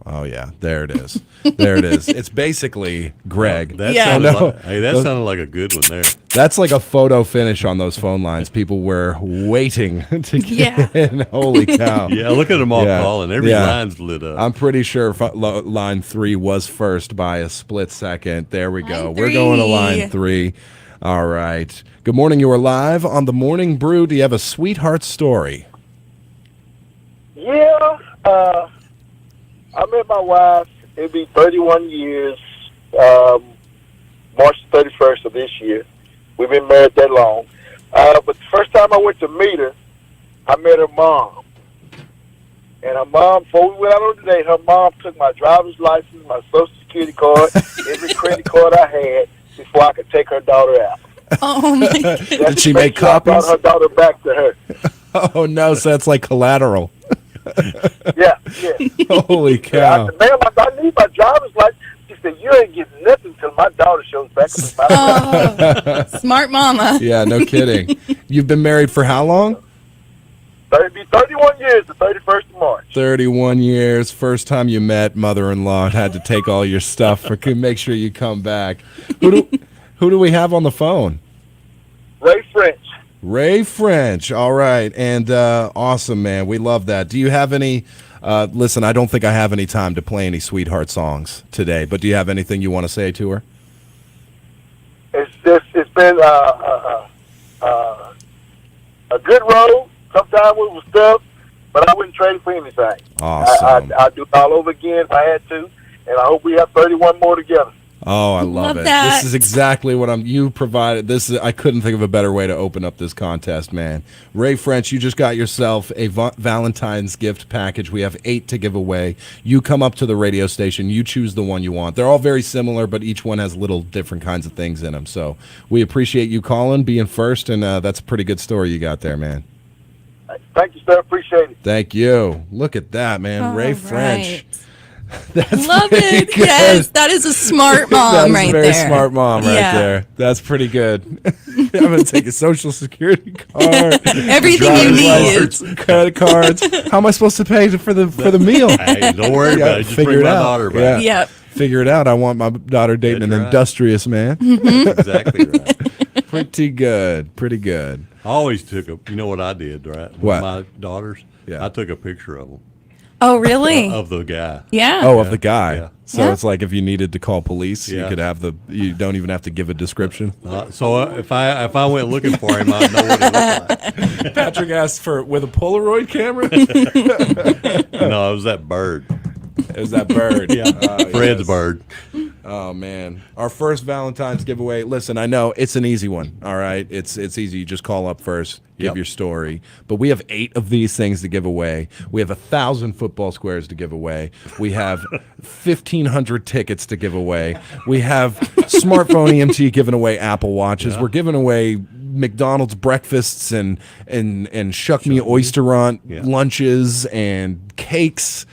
Oh, yeah, there it is. There it is. It's basically Greg. That sounded like a good one there. That's like a photo finish on those phone lines. People were waiting to get in. Holy cow. Yeah, look at them all calling. Every line's lit up. I'm pretty sure line 3 was first by a split second. There we go. We're going to line 3. All right. Good morning. You are live on the Morning Brew. Do you have a sweetheart story? Yeah. I met my wife. It'll be 31 years, March 31st of this year. We've been married that long. But the first time I went to meet her, I met her mom. And her mom, before we went out on the date, her mom took my driver's license, my Social Security card, every credit card I had before I could take her daughter out. Oh, my God. Did she make copies? I brought her daughter back to her. Oh, no, so that's like collateral. Yeah. Holy cow. I said, ma'am, I need my driver's license. She said, you ain't getting nothing until my daughter shows back up. Smart mama. Yeah, no kidding. You've been married for how long? It'll be 31 years, the 31st of March. 31 years. First time you met mother-in-law and had to take all your stuff for make sure you come back. Who do we have on the phone? Ray French. Ray French. All right. And awesome, man. We love that. Do you have any listen, I don't think I have any time to play any sweetheart songs today, but do you have anything you want to say to her? It's been a good road. Sometimes it was tough, but I wouldn't trade it for anything. Awesome. I'd do it all over again if I had to. and I hope we have 31 more together. Oh, I love it. that. This is exactly what you provided. I couldn't think of a better way to open up this contest, man. Ray French, you just got yourself a Valentine's gift package. We have 8 to give away. You come up to the radio station. You choose the one you want. They're all very similar, but each one has little different kinds of things in them. So we appreciate you calling, being first, and that's a pretty good story you got there, man. Thank you, sir. Appreciate it. Thank you. Look at that, man. Ray French. That's Love it. good. Yes, that is a smart mom right there. Very smart mom right there. That's pretty good. I'm going to take a social security card. Everything you need. License, credit cards. How am I supposed to pay for the meal? Hey, don't worry about it. Just bring my daughter back. Yeah. Yep. Figure it out. I want my daughter dating an industrious man. Exactly right. Pretty good. Pretty good. I always took you know what I did, right? What? With my daughters? Yeah. I took a picture of them. Oh, really? Of the guy. Yeah. Oh, of the guy. Yeah. So it's like if you needed to call police, you Yeah. could have you don't even have to give a description. So if I went looking for him, I'd know what he looked like. Patrick asked with a Polaroid camera. No, it was that bird. It was that bird. Yeah, Fred's bird. Oh man, our first Valentine's giveaway. Listen, I know it's an easy one. All right, it's easy. You just call up first, give your story. But we have 8 of these things to give away. We have 1,000 football squares to give away. We have 1,500 tickets to give away. We have smartphone EMT giving away Apple Watches. We're giving away McDonald's breakfasts and Shuck Me Oysterant lunches and cakes.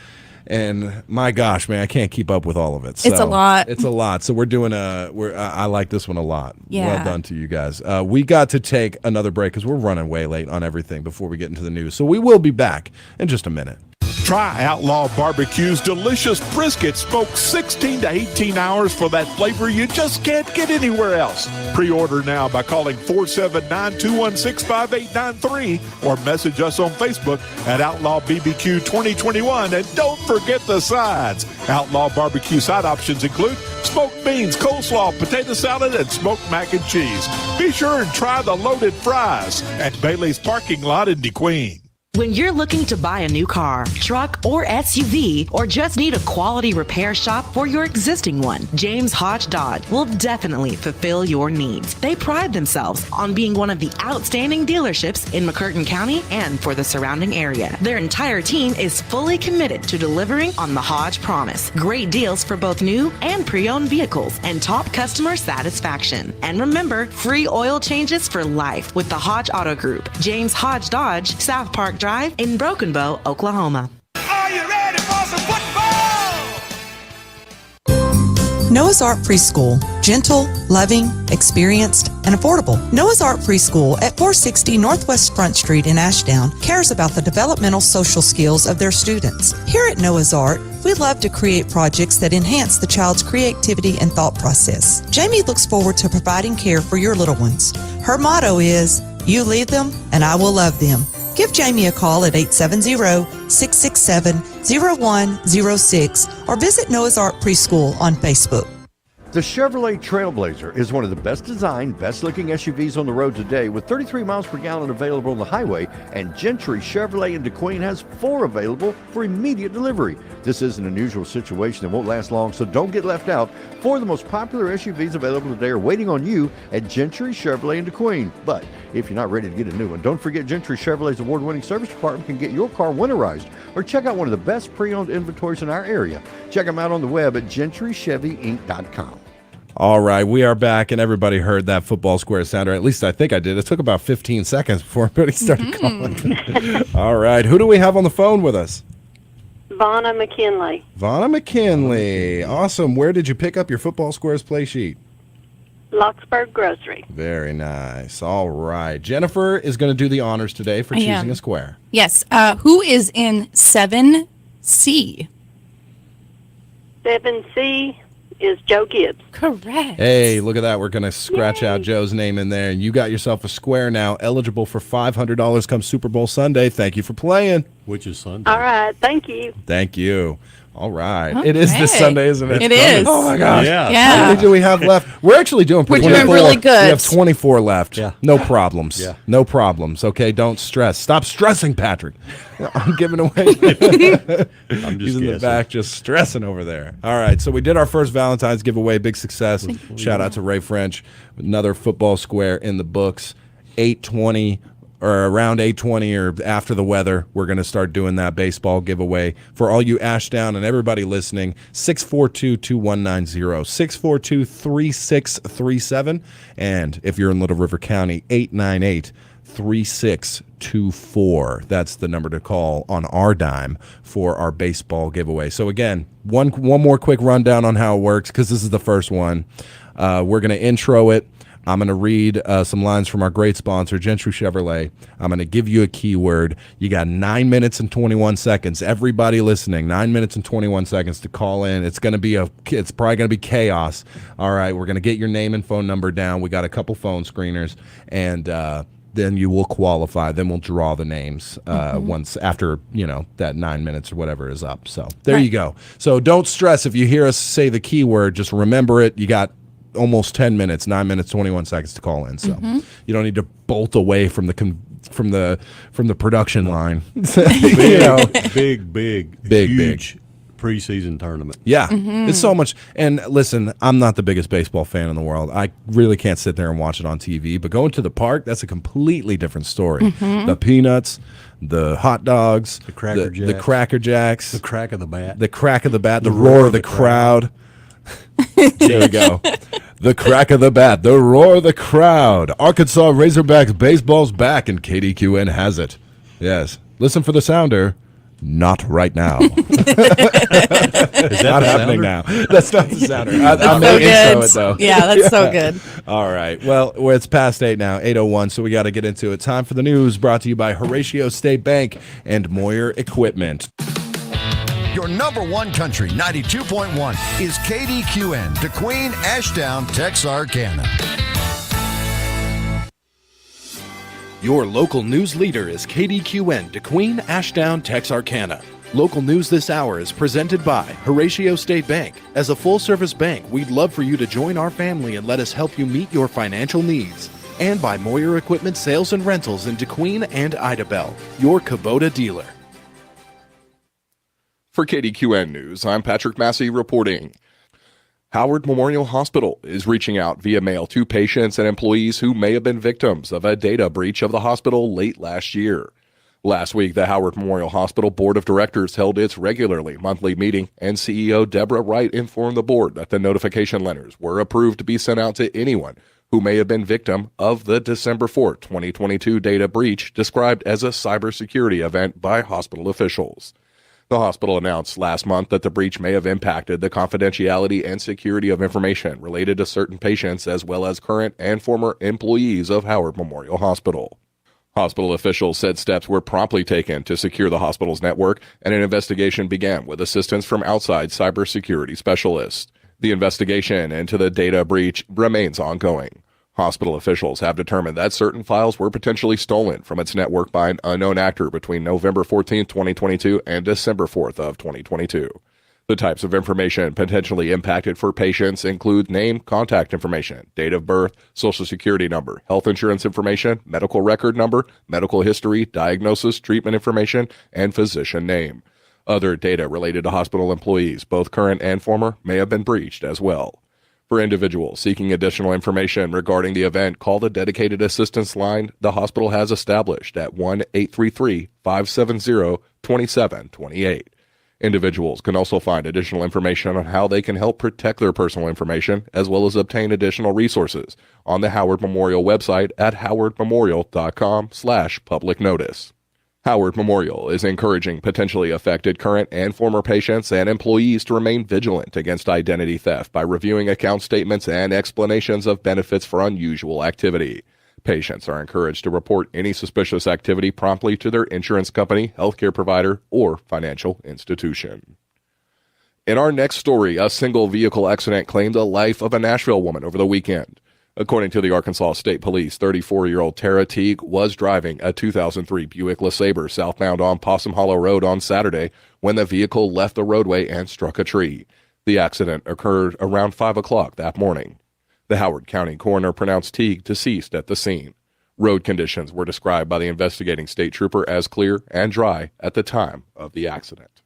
And my gosh, man, I can't keep up with all of it. So it's a lot. It's a lot. So we're doing I like this one a lot. Yeah. Well done to you guys. We got to take another break because we're running way late on everything before we get into the news. So we will be back in just a minute. Try Outlaw Barbecue's delicious brisket smoked 16 to 18 hours for that flavor you just can't get anywhere else. Pre-order now by calling 479-216-5893 or message us on Facebook at Outlaw BBQ 2021. And don't forget the sides. Outlaw Barbecue side options include smoked beans, coleslaw, potato salad, and smoked mac and cheese. Be sure and try the loaded fries at Bailey's parking lot in DeQueen. When you're looking to buy a new car, truck, or SUV, or just need a quality repair shop for your existing one, James Hodge Dodge will definitely fulfill your needs. They pride themselves on being one of the outstanding dealerships in McCurtain County and for the surrounding area. Their entire team is fully committed to delivering on the Hodge promise. Great deals for both new and pre-owned vehicles and top customer satisfaction. And remember, free oil changes for life with the Hodge Auto Group. James Hodge Dodge, South Park Drive in Broken Bow, Oklahoma. Are you ready for some football? Noah's Ark Preschool. Gentle, loving, experienced, and affordable. Noah's Ark Preschool at 460 Northwest Front Street in Ashdown cares about the developmental social skills of their students. Here at Noah's Ark, we love to create projects that enhance the child's creativity and thought process. Jamie looks forward to providing care for your little ones. Her motto is, "You lead them, and I will love them." Give Jamie a call at 870-667-0106 or visit Noah's Ark Preschool on Facebook. The Chevrolet Trailblazer is one of the best designed, best looking SUVs on the road today with 33 miles per gallon available on the highway, and Gentry Chevrolet in DeQueen has 4 available for immediate delivery. This is an unusual situation that won't last long, so don't get left out. 4 of the most popular SUVs available today are waiting on you at Gentry Chevrolet in DeQueen. But if you're not ready to get a new one, don't forget Gentry Chevrolet's award-winning service department can get your car winterized, or check out one of the best pre-owned inventories in our area. Check them out on the web at GentryChevyInc.com. All right, we are back, and everybody heard that football square sound, or at least I think I did. It took about 15 seconds before everybody started calling. All right, who do we have on the phone with us? Vonna McKinley. Vonna McKinley. Awesome. Where did you pick up your football squares play sheet? Locksburg Grocery. Very nice. All right. Jennifer is going to do the honors today for I choosing am. a square. Yes. Who is in 7C? 7C is Joe Gibbs. Correct. Hey, look at that. We're going to scratch out Joe's name in there, and you got yourself a square now, eligible for $500 come Super Bowl Sunday. Thank you for playing. Which is Sunday. All right. Thank you. Thank you. All right. It is this Sunday, isn't it? It is. Oh, my gosh. Yeah. How many do we have left? We're actually doing pretty We're doing really good. We have 24 left. Yeah. No problems. Yeah. No problems. Okay, don't stress. Stop stressing, Patrick. I'm giving away. I'm just He's in the guessing. back just stressing over there. All right, so we did our first Valentine's giveaway. Big success. Shout out to Ray French. Another football square in the books. 8:20 or around 8:20 or after the weather, we're going to start doing that baseball giveaway. For all you Ashdown and everybody listening, 642-2190, 642-3637. And if you're in Little River County, 898-3624. That's the number to call on our dime for our baseball giveaway. So again, one more quick rundown on how it works, because this is the first one. We're going to intro it. I'm going to read some lines from our great sponsor, Gentry Chevrolet. I'm going to give you a keyword. You got 9 minutes and 21 seconds. Everybody listening, 9 minutes and 21 seconds to call in. It's probably going to be chaos. All right, we're going to get your name and phone number down. We got a couple phone screeners, and then you will qualify. Then we'll draw the names once after that 9 minutes or whatever is up. So there you go. So don't stress if you hear us say the keyword. Just remember it. You got almost 10 minutes, 9 minutes, 21 seconds to call in. So you don't need to bolt away from the production line. Big, huge preseason tournament. Yeah, it's so much. And listen, I'm not the biggest baseball fan in the world. I really can't sit there and watch it on TV. But going to the park, that's a completely different story. The peanuts, the hot dogs, the Cracker Jacks, the crack of the bat, the roar of the crowd. There we go. The crack of the bat, the roar of the crowd. Arkansas Razorbacks baseball's back, and Kdqn has it. Yes. Listen for the sounder. Not right now. Is that not happening now. That's not the sounder. I may intro it, though. Yeah, that's so good. All right. Well, it's past 8 now, 8:01, so we got to get into it. Time for the news, brought to you by Horatio State Bank and Moyer Equipment. Your number one country, 92.1, is KDQN, DeQueen, Ashdown, Texarkana. Your local news leader is KDQN, DeQueen, Ashdown, Texarkana. Local news this hour is presented by Horatio State Bank. As a full-service bank, we'd love for you to join our family and let us help you meet your financial needs. And by Moyer Equipment Sales and Rentals in DeQueen and Idabel, your Kubota dealer. For KDQN News, I'm Patrick Massey reporting. Howard Memorial Hospital is reaching out via mail to patients and employees who may have been victims of a data breach of the hospital late last year. Last week, the Howard Memorial Hospital Board of Directors held its regularly monthly meeting, and CEO Deborah Wright informed the board that the notification letters were approved to be sent out to anyone who may have been victim of the December 4, 2022 data breach described as a cybersecurity event by hospital officials. The hospital announced last month that the breach may have impacted the confidentiality and security of information related to certain patients as well as current and former employees of Howard Memorial Hospital. Hospital officials said steps were promptly taken to secure the hospital's network, and an investigation began with assistance from outside cybersecurity specialists. The investigation into the data breach remains ongoing. Hospital officials have determined that certain files were potentially stolen from its network by an unknown actor between November 14, 2022 and December 4th of 2022. The types of information potentially impacted for patients include name, contact information, date of birth, social security number, health insurance information, medical record number, medical history, diagnosis, treatment information, and physician name. Other data related to hospital employees, both current and former, may have been breached as well. For individuals seeking additional information regarding the event, call the dedicated assistance line the hospital has established at 1-833-570-2728. Individuals can also find additional information on how they can help protect their personal information, as well as obtain additional resources on the Howard Memorial website at howardmemorial.com/public notice. Howard Memorial is encouraging potentially affected current and former patients and employees to remain vigilant against identity theft by reviewing account statements and explanations of benefits for unusual activity. Patients are encouraged to report any suspicious activity promptly to their insurance company, healthcare provider, or financial institution. In our next story, a single vehicle accident claimed the life of a Nashville woman over the weekend. According to the Arkansas State Police, 34-year-old Tara Teague was driving a 2003 Buick LeSabre southbound on Possum Hollow Road on Saturday when the vehicle left the roadway and struck a tree. The accident occurred around 5 o'clock that morning. The Howard County coroner pronounced Teague deceased at the scene. Road conditions were described by the investigating state trooper as clear and dry at the time of the accident.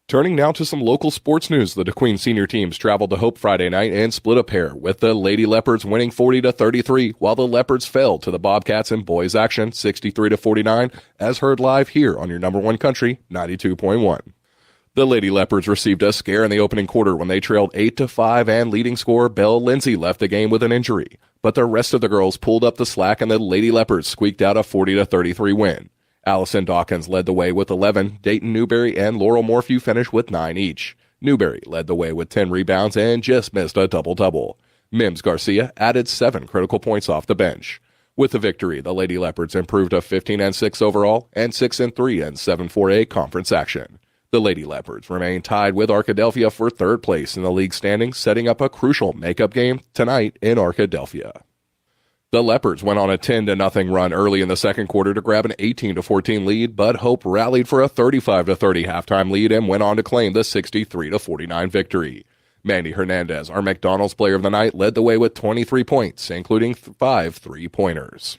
Turning now to some local sports news, the Kdqn senior teams traveled to Hope Friday night and split a pair, with the Lady Leopards winning 40-33, while the Leopards fell to the Bobcats in boys action 63-49, as heard live here on your number one country, 92.1. The Lady Leopards received a scare in the opening quarter when they trailed 8-5, and leading scorer Belle Lindsay left the game with an injury. But the rest of the girls pulled up the slack, and the Lady Leopards squeaked out a 40-33 win. Allison Dawkins led the way with 11, Dayton Newberry and Laurel Morphew finished with 9 each. Newberry led the way with 10 rebounds and just missed a double-double. Mims Garcia added 7 critical points off the bench. With the victory, the Lady Leopards improved to 15-6 overall and 6-3 in 7-4A conference action. The Lady Leopards remain tied with Arkadelphia for third place in the league standings, setting up a crucial makeup game tonight in Arkadelphia. The Leopards went on a 10-0 run early in the second quarter to grab an 18-14 lead, but Hope rallied for a 35-30 halftime lead and went on to claim the 63-49 victory. Mandy Hernandez, our McDonald's player of the night, led the way with 23 points, including 5 3-pointers.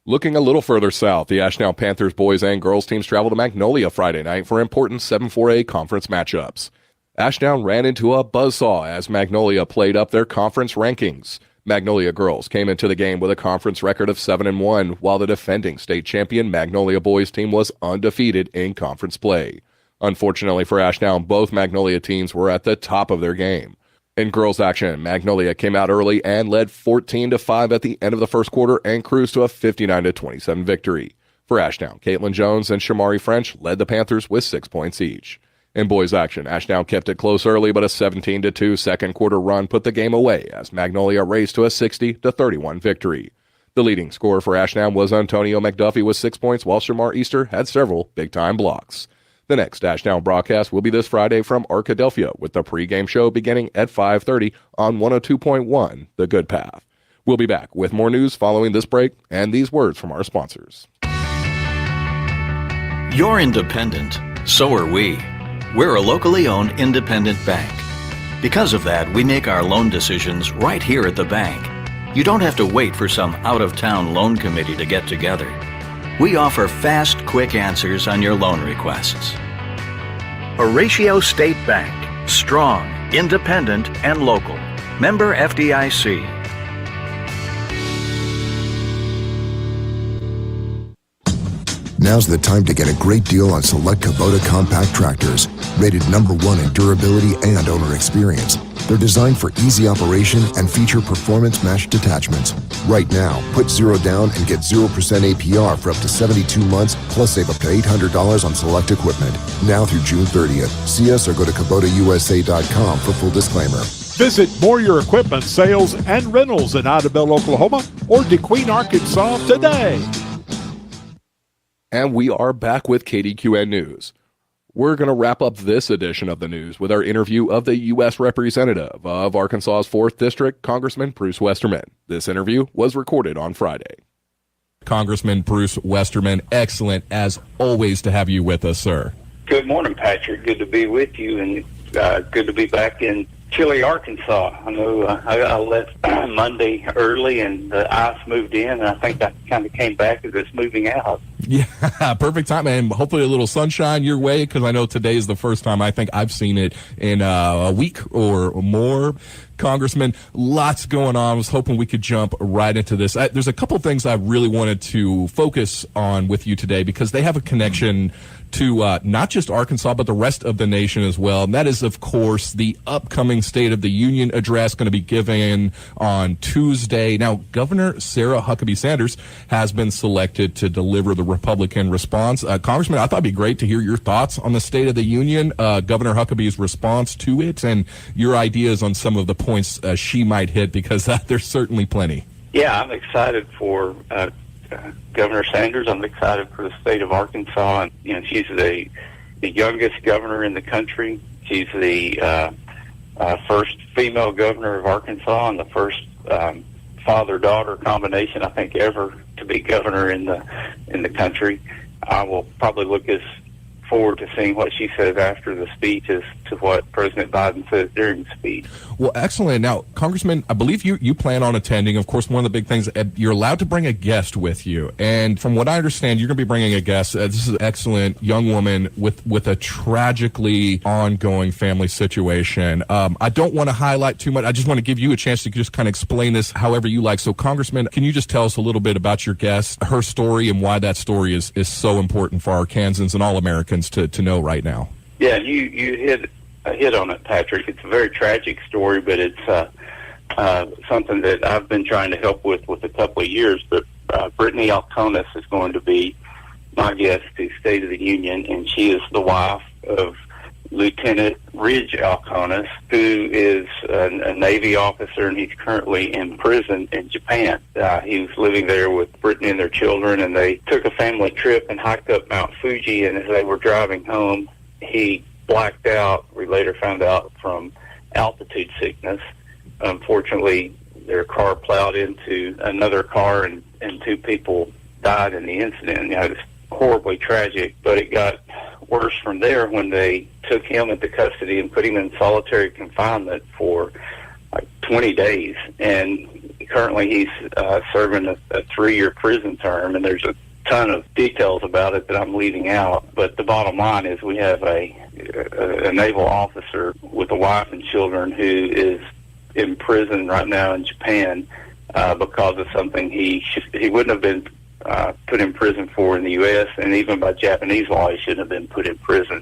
Looking a little further south, the Ashdown Panthers boys and girls teams traveled to Magnolia Friday night for important 7-4A conference matchups. Ashdown ran into a buzzsaw as Magnolia played up their conference rankings. Magnolia girls came into the game with a conference record of 7-1, while the defending state champion Magnolia boys team was undefeated in conference play. Unfortunately for Ashdown, both Magnolia teams were at the top of their game. In girls action, Magnolia came out early and led 14-5 at the end of the first quarter and cruised to a 59-27 victory. For Ashdown, Caitlin Jones and Shamari French led the Panthers with 6 points each. In boys action, Ashdown kept it close early, but a 17-2 second quarter run put the game away as Magnolia raced to a 60-31 victory. The leading scorer for Ashdown was Antonio McDuffie with 6 points, while Shamar Easter had several big-time blocks. The next Ashdown broadcast will be this Friday from Arkadelphia, with the pregame show beginning at 5:30 on 102.1 The Good Path. We'll be back with more news following this break and these words from our sponsors. You're independent. So are we. We're a locally owned independent bank. Because of that, we make our loan decisions right here at the bank. You don't have to wait for some out-of-town loan committee to get together. We offer fast, quick answers on your loan requests. Horatio State Bank. Strong, independent, and local. Member FDIC. Now's the time to get a great deal on select Kubota compact tractors, rated #1 in durability and owner experience. They're designed for easy operation and feature performance-matched attachments. Right now, put 0 down and get 0% APR for up to 72 months, plus save up to $800 on select equipment. Now through June 30th. See us or go to KubotaUSA.com for full disclaimer. Visit Moyer Equipment Sales and Rentals in Idabel, Oklahoma, or Kdqn, Arkansas today. And we are back with Kdqn News. We're going to wrap up this edition of the news with our interview of the U.S. Representative of Arkansas's 4th District, Congressman Bruce Westerman. This interview was recorded on Friday. Congressman Bruce Westerman, excellent as always to have you with us, sir. Good morning, Patrick. Good to be with you, and good to be back in chilly Arkansas. I know I left Monday early, and the ice moved in, and I think I kind of came back as it's moving out. Yeah, perfect time, and hopefully a little sunshine your way, because I know today is the first time I think I've seen it in a week or more. Congressman, lots going on. I was hoping we could jump right into this. There's a couple things I really wanted to focus on with you today, because they have a connection to not just Arkansas, but the rest of the nation as well. And that is, of course, the upcoming State of the Union address going to be given on Tuesday. Now, Governor Sarah Huckabee Sanders has been selected to deliver the Republican response. Congressman, I thought it'd be great to hear your thoughts on the State of the Union, Governor Huckabee's response to it, and your ideas on some of the points she might hit, because there's certainly plenty. Yeah, I'm excited for Governor Sanders. I'm excited for the state of Arkansas. And, she's the youngest governor in the country. She's the first female governor of Arkansas and the first father-daughter combination I think ever to be governor in the country. I will probably look as forward to seeing what she says after the speech as to what President Biden says during the speech. Well, excellent. Now, Congressman, I believe you plan on attending. Of course, one of the big things, you're allowed to bring a guest with you. And from what I understand, you're going to be bringing a guest. This is an excellent young woman with a tragically ongoing family situation. I don't want to highlight too much. I just want to give you a chance to just kind of explain this however you like. So, Congressman, can you just tell us a little bit about your guest, her story, and why that story is so important for Arkansans and all Americans to know right now? Yeah, you hit on it, Patrick. It's a very tragic story, but it's something that I've been trying to help with a couple of years. But Brittany Alconis is going to be my guest to State of the Union, and she is the wife of Lieutenant Ridge Alconis, who is a Navy officer, and he's currently in prison in Japan. He was living there with Brittany and their children, and they took a family trip and hiked up Mount Fuji, and as they were driving home, he blacked out. We later found out from altitude sickness. Unfortunately, their car plowed into another car, and two people died in the incident. It was horribly tragic, but it got worse from there when they took him into custody and put him in solitary confinement for like 20 days. And currently he's serving a 3-year prison term, and there's a ton of details about it that I'm leaving out. But the bottom line is we have a naval officer with a wife and children who is in prison right now in Japan because of something he wouldn't have been put in prison for in the U.S., and even by Japanese law, he shouldn't have been put in prison.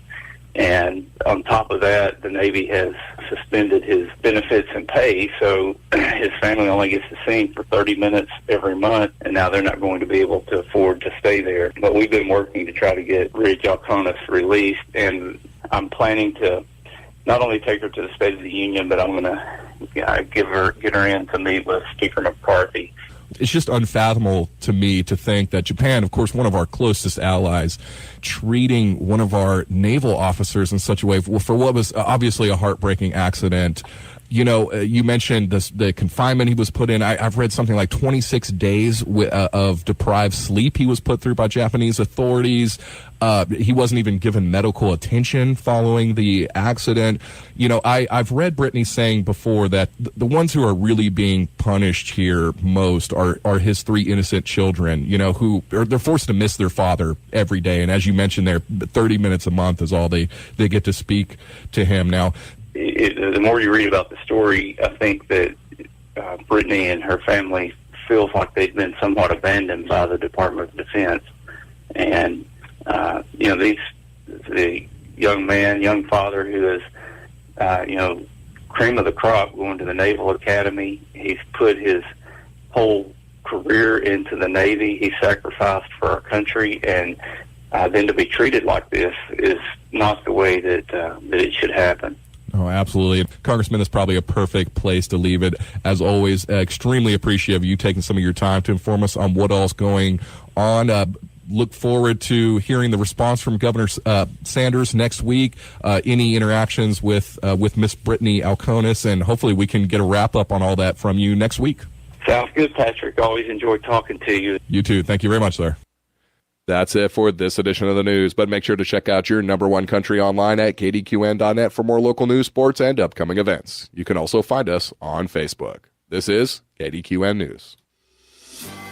And on top of that, the Navy has suspended his benefits and pay, so his family only gets to see him for 30 minutes every month, and now they're not going to be able to afford to stay there. But we've been working to try to get Ridge Alconis released, and I'm planning to not only take her to the State of the Union, but I'm going to get her in to meet with Speaker McCarthy. It's just unfathomable to me to think that Japan, of course, one of our closest allies, treating one of our naval officers in such a way for what was obviously a heartbreaking accident. You know, you mentioned the confinement he was put in. I've read something like 26 days of deprived sleep he was put through by Japanese authorities. He wasn't even given medical attention following the accident. You know, I've read Brittany saying before that the ones who are really being punished here most are his 3 innocent children, you know, they're forced to miss their father every day. And as you mentioned there, 30 minutes a month is all they get to speak to him. Now, the more you read about the story, I think that Brittany and her family feels like they've been somewhat abandoned by the Department of Defense. And, you know, the young father who is, you know, cream of the crop going to the Naval Academy. He's put his whole career into the Navy. He sacrificed for our country, and then to be treated like this is not the way that it should happen. Oh, absolutely. Congressman, that's probably a perfect place to leave it. As always, extremely appreciative of you taking some of your time to inform us on what all's going on. Look forward to hearing the response from Governor Sanders next week. Any interactions with Miss Brittany Alconis, and hopefully we can get a wrap-up on all that from you next week. Sounds good, Patrick. Always enjoy talking to you. You too. Thank you very much, sir. That's it for this edition of the news, but make sure to check out your number one country online at kdqn.net for more local news, sports, and upcoming events. You can also find us on Facebook. This is KDQN News.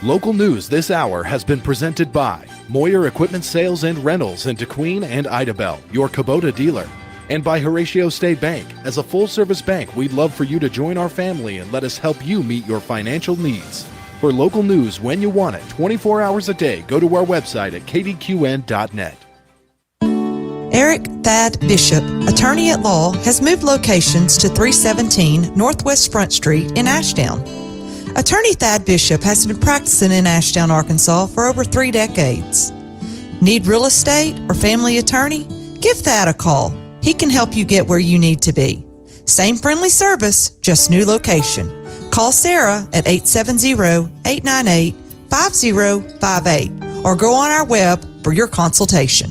Local news this hour has been presented by Moyer Equipment Sales and Rentals in Kdqn and Idabel, your Kubota dealer, and by Horatio State Bank. As a full-service bank, we'd love for you to join our family and let us help you meet your financial needs. For local news when you want it, 24 hours a day, go to our website at kdqn.net. Eric Thad Bishop, attorney at law, has moved locations to 317 Northwest Front Street in Ashdown. Attorney Thad Bishop has been practicing in Ashdown, Arkansas for over 3 decades. Need real estate or family attorney? Give Thad a call. He can help you get where you need to be. Same friendly service, just new location. Call Sarah at 870-898-5058 or go on our web for your consultation.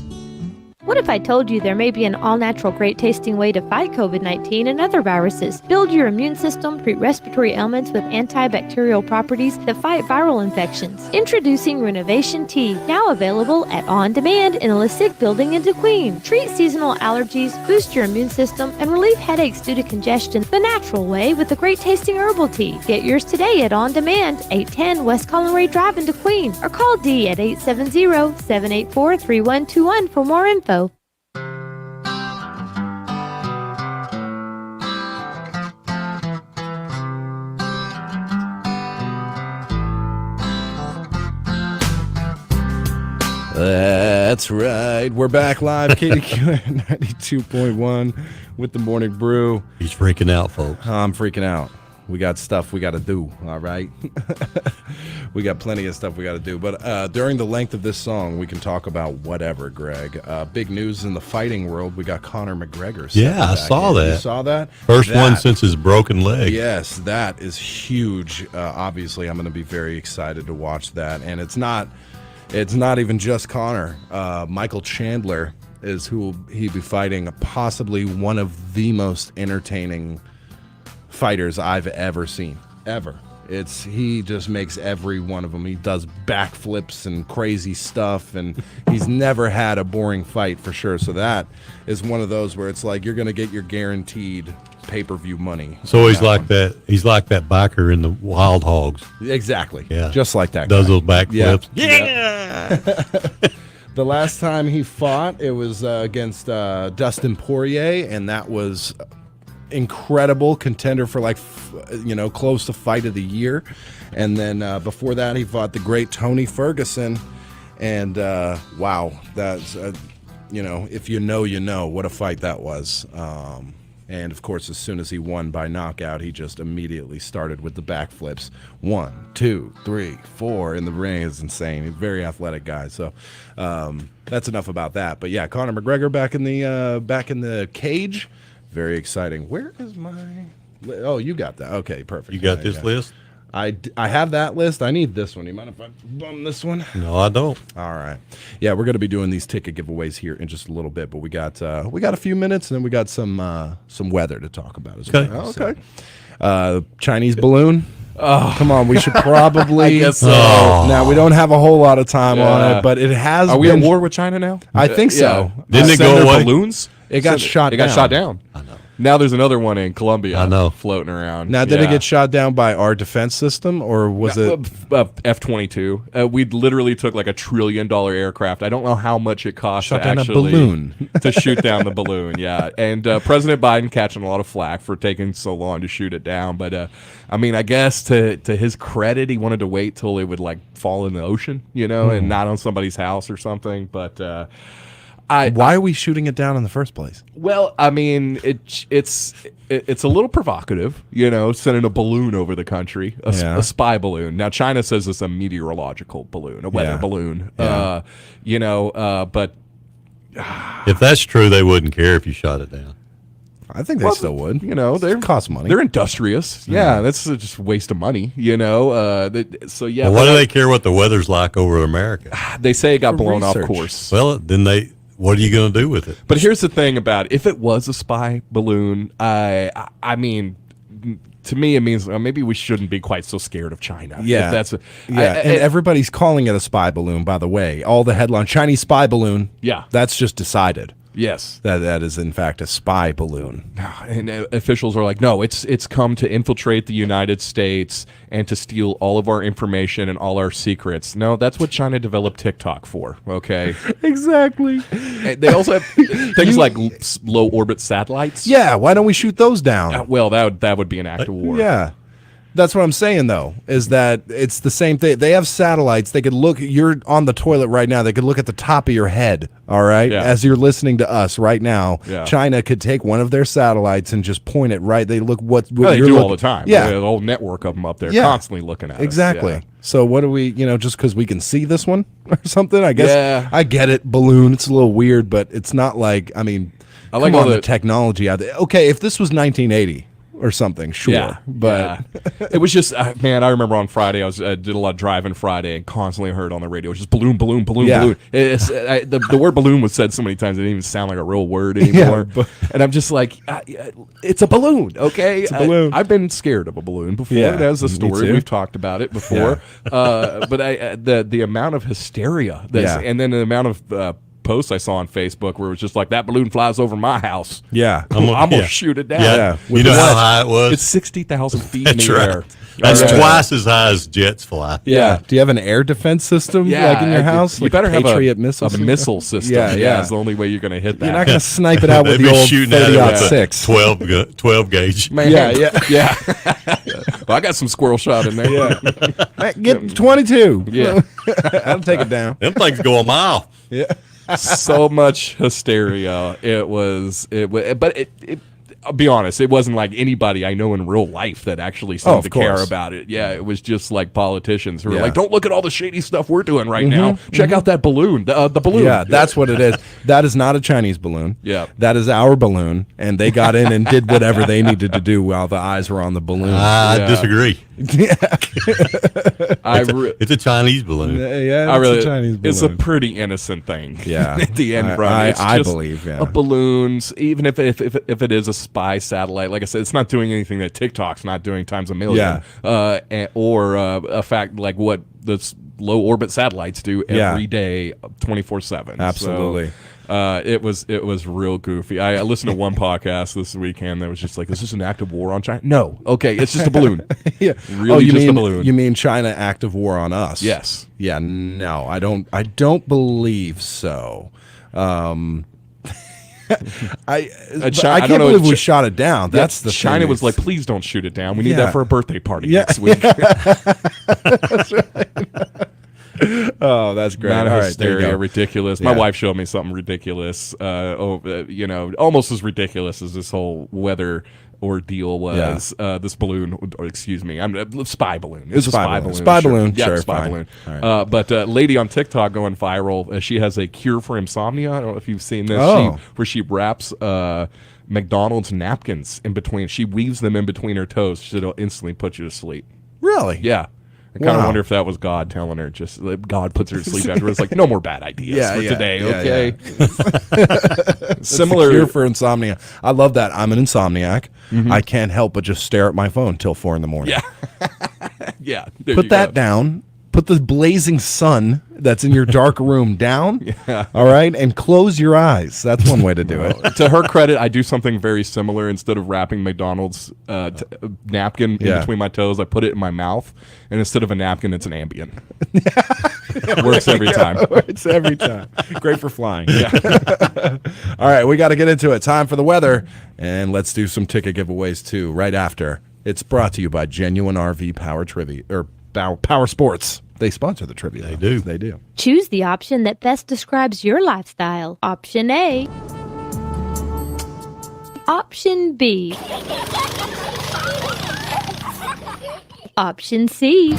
What if I told you there may be an all-natural, great-tasting way to fight COVID-19 and other viruses? Build your immune system, treat respiratory ailments with antibacterial properties that fight viral infections. Introducing Renovation Tea, now available at On Demand in the LaSick Building in Kdqn. Treat seasonal allergies, boost your immune system, and relieve headaches due to congestion the natural way with a great-tasting herbal tea. Get yours today at On Demand, 810 West Collinray Drive in Kdqn, or call Dee at 870-784-3121 for more info. That's right. We're back live, Kdqn 92.1 with the Morning Brew. He's freaking out, folks. I'm freaking out. We got stuff we got to do, all right? We got plenty of stuff we got to do. But during the length of this song, we can talk about whatever, Greg. Big news in the fighting world. We got Conor McGregor. Yeah, I saw that. You saw that? First one since his broken leg. Yes, that is huge. Obviously, I'm going to be very excited to watch that. And it's not even just Conor. Michael Chandler is who he'd be fighting, possibly one of the most entertaining fighters I've ever seen. Ever. He just makes every one of them. He does backflips and crazy stuff, and he's never had a boring fight for sure. So that is one of those where it's like you're going to get your guaranteed pay-per-view money. So he's like that. He's like that biker in the Wild Hogs. Exactly. Yeah. Just like that. Does guy. those backflips. Yeah. The last time he fought, it was against Dustin Poirier, and that was incredible. Contender for close to fight of the year. And then before that, he fought the great Tony Ferguson. And wow, that's if you know, you know what a fight that was. And of course, as soon as he won by knockout, he just immediately started with the backflips. 1, 2, 3, 4 in the ring. Is insane. He's a very athletic guy. So that's enough about that. But yeah, Conor McGregor back in the cage. Very exciting. Where is my? Oh, you got that. Okay, perfect. You got this list? I have that list. I need this one. You mind if I bum this one? No, I don't. All right. Yeah, we're going to be doing these ticket giveaways here in just a little bit, but we got a few minutes, and then we got some weather to talk about as well. Okay. Chinese balloon. Oh, come on. We should probably. I guess so. Now, we don't have a whole lot of time on it, but it has. Are we at war with China now? I think so. Yeah. Didn't it go away? Balloons? It got shot down. It got shot down. I know. Now there's another one in Colombia. I know. Floating around. Now, did it get shot down by our defense system, or was it F-22? We literally took like $1 trillion aircraft. I don't know how much it cost shot to down actually a balloon to shoot down the balloon. Yeah, and President Biden catching a lot of flack for taking so long to shoot it down. But I mean, I guess to his credit, he wanted to wait till it would like fall in the ocean, and not on somebody's house or something. But why are we shooting it down in the first place? Well, I mean, it's a little provocative, sending a balloon over the country, a spy balloon. Now, China says it's a meteorological balloon, a weather balloon. Yeah. But if that's true, they wouldn't care if you shot it down. I think they still would. They cost money. They're industrious. Yeah, that's just a waste of money. So yeah. Well, why do they care what the weather's like over America? They say it got blown research. off course. Well, then what are you going to do with it? But here's the thing about it. If it was a spy balloon, I mean, to me, it means maybe we shouldn't be quite so scared of China. Yeah, and everybody's calling it a spy balloon, by the way. All the headlines, Chinese spy balloon. Yeah. That's just decided. Yes. That is, in fact, a spy balloon. And officials are like, no, it's come to infiltrate the United States and to steal all of our information and all our secrets. No, that's what China developed TikTok for, okay? Exactly. And they also have things like low orbit satellites. Yeah, why don't we shoot those down? Well, that would be an act of war. Yeah. That's what I'm saying, though, is that it's the same thing. They have satellites. They could look. You're on the toilet right now. They could look at the top of your head, all right, as you're listening to us right now. Yeah. China could take one of their satellites and just point it right. They look what they you're do all the time. Yeah. They have a whole network of them up there constantly looking at exactly. us. Yeah. So what do we, just because we can see this one or something? I guess Yeah. I get it. Balloon. It's a little weird, but it's not like, I like all the technology out there. Okay, if this was 1980. or something, sure. Yeah, but it was just, man, I remember on Friday, I did a lot of driving Friday and constantly heard on the radio, it was just balloon, balloon, balloon, Yeah. balloon. The word balloon was said so many times, it didn't even sound like a real word anymore. And I'm just like, it's a balloon, okay? It's a balloon. I've been scared of a balloon before. Yeah, That's a me story. too. We've talked about it before. But the amount of hysteria, and then the amount of posts I saw on Facebook where it was just like, that balloon flies over my house. Yeah. I'm gonna shoot it down. Yeah. You know how high it was? It's 60,000 feet in That's the right. air. That's twice as high as jets fly. Yeah. Do you have an air defense system like in your house? You Like better have Patriot a missile system. Yeah. It's the only way you're going to hit that. You're not going to snipe it out with They'd the be old shooting at it with 30-06. a 12 gauge. Man, yeah. Well, I got some squirrel shot in there. Yeah. Get 22. Yeah. I'll take it down. Them things go a mile. Yeah. So much hysteria. But I'll be honest, it wasn't like anybody I know in real life that actually seemed to care about it. Yeah, it was just like politicians who were like, don't look at all the shady stuff we're doing right now. Check out that balloon, the balloon. Yeah, that's what it is. That is not a Chinese balloon. Yeah. That is our balloon, and they got in and did whatever they needed to do while the eyes were on the balloon. I disagree. It's a Chinese balloon. Yeah, it's a Chinese balloon. It's a pretty innocent thing. Yeah. At the end, from it. It's I just believe, yeah. a balloons, even if it is a spy satellite, like I said, it's not doing anything that TikTok's not doing times a million. Or a fact like what the low orbit satellites do every day, 24/7. Absolutely. So, it was real goofy. I listened to one podcast this weekend that was just like, is this an active war on China? No. Okay, it's just a balloon. Yeah. Really just a balloon. You mean China active war on us? Yes. Yeah, no, I don't believe so. I can't believe we shot it down. That's the China thing. was like, please don't shoot it down. We need that for a birthday party next week. That's right. Oh, that's great. Not All right, hysteria, ridiculous. My wife showed me something ridiculous. Almost as ridiculous as this whole weather ordeal was. This balloon, or excuse me, spy balloon. It's a spy balloon. Spy balloon. Yeah, Sure, spy fine. balloon. All right. But a lady on TikTok going viral. She has a cure for insomnia. I don't know if you've seen this. Oh. Where she wraps McDonald's napkins in between. She weaves them in between her toes so it'll instantly put you to sleep. Really? Yeah. I kind of wonder if that was God telling her, just like, God puts her to sleep afterwards. Like, no more bad ideas for today, okay? Similar cure for insomnia. I love that. I'm an insomniac. I can't help but just stare at my phone till 4 a.m. Yeah. Yeah. There Put you that go. down. Put the blazing sun that's in your dark room down. Yeah. All right. And close your eyes. That's one way to do it. To her credit, I do something very similar. Instead of wrapping McDonald's napkin in between my toes, I put it in my mouth. And instead of a napkin, it's an Ambien. Works every time. Works every time. Great for flying. Yeah. All right. We got to get into it. Time for the weather. And let's do some ticket giveaways too right after. It's brought to you by Genuine RV Power Trivia or Power Sports. They sponsor the trivia. They do. They do. Choose the option that best describes your lifestyle. Option A. Option B. Option C.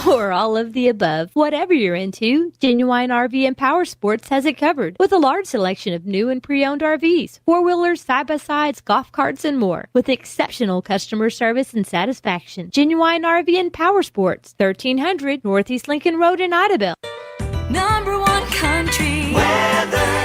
Or all of the above. Whatever you're into, Genuine RV and Power Sports has it covered with a large selection of new and pre-owned RVs, four-wheelers, side-by-sides, golf carts, and more. With exceptional customer service and satisfaction. Genuine RV and Power Sports, 1300 Northeast Lincoln Road in Idabel. #1 country weather.